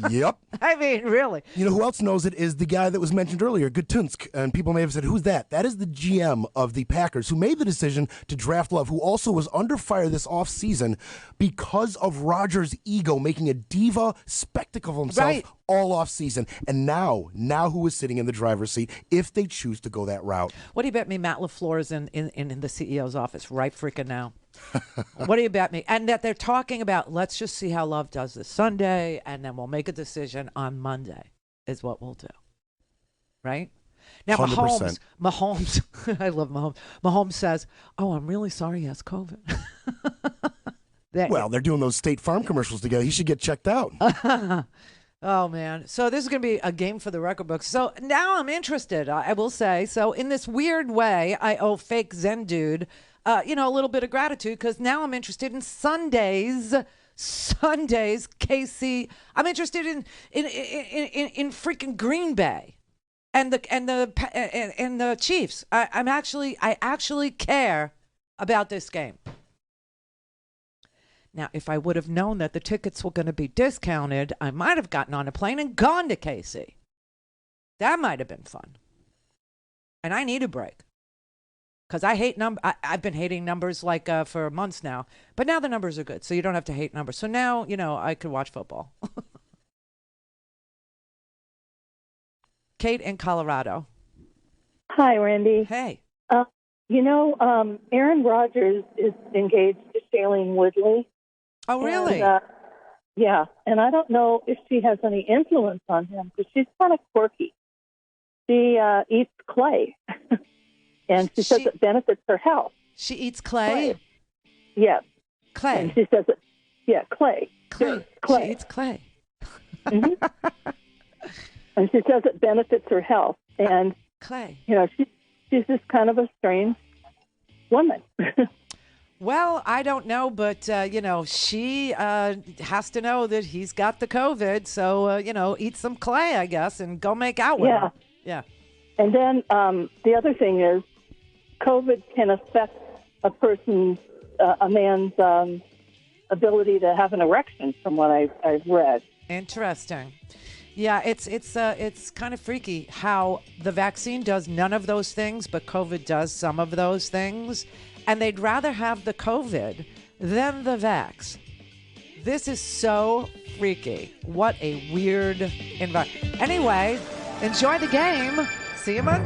Yep. I mean, really. You know who else knows it is the guy that was mentioned earlier, Gutunsk. And people may have said, who's that? That is the GM of the Packers who made the decision to draft Love, who also was under fire this offseason because of Rodgers' ego, making a diva spectacle of himself all offseason. And now who is sitting in the driver's seat if they choose to go that route? What do you bet me Matt LaFleur is in the CEO's office right freaking now? What do you bet me? And that they're talking about, let's just see how Love does this Sunday, and then we'll make a decision on Monday is what we'll do. Right? Now, 100%. Mahomes, I love Mahomes. Mahomes says, oh, I'm really sorry he has COVID. Well, they're doing those State Farm commercials together. He should get checked out. Oh, man. So this is going to be a game for the record books. So now I'm interested, I will say. So in this weird way, I owe fake Zen dude a little bit of gratitude because now I'm interested in Sundays, KC. I'm interested in freaking Green Bay and the Chiefs. I actually care about this game. Now, if I would have known that the tickets were going to be discounted, I might have gotten on a plane and gone to KC. That might have been fun. And I need a break. Because I hate I've been hating numbers for months now. But now the numbers are good, so you don't have to hate numbers. So now, I could watch football. Kate in Colorado. Hi, Randy. Hey. Aaron Rodgers is engaged to Shailene Woodley. Oh, really? And, yeah, and I don't know if she has any influence on him because she's kind of quirky. She eats clay. And she says it benefits her health. She eats clay? Yes. Clay? And she says clay. Clay. She eats clay. Mm-hmm. And she says it benefits her health. And, clay. She's just kind of a strange woman. Well, I don't know, but, she has to know that he's got the COVID. So, eat some clay, I guess, and go make out with him. Yeah. And then the other thing is COVID can affect a man's ability to have an erection, from what I've read. Interesting. Yeah, it's kind of freaky how the vaccine does none of those things, but COVID does some of those things. And they'd rather have the COVID than the vax. This is so freaky. What a weird environment. Anyway, enjoy the game. See you Monday.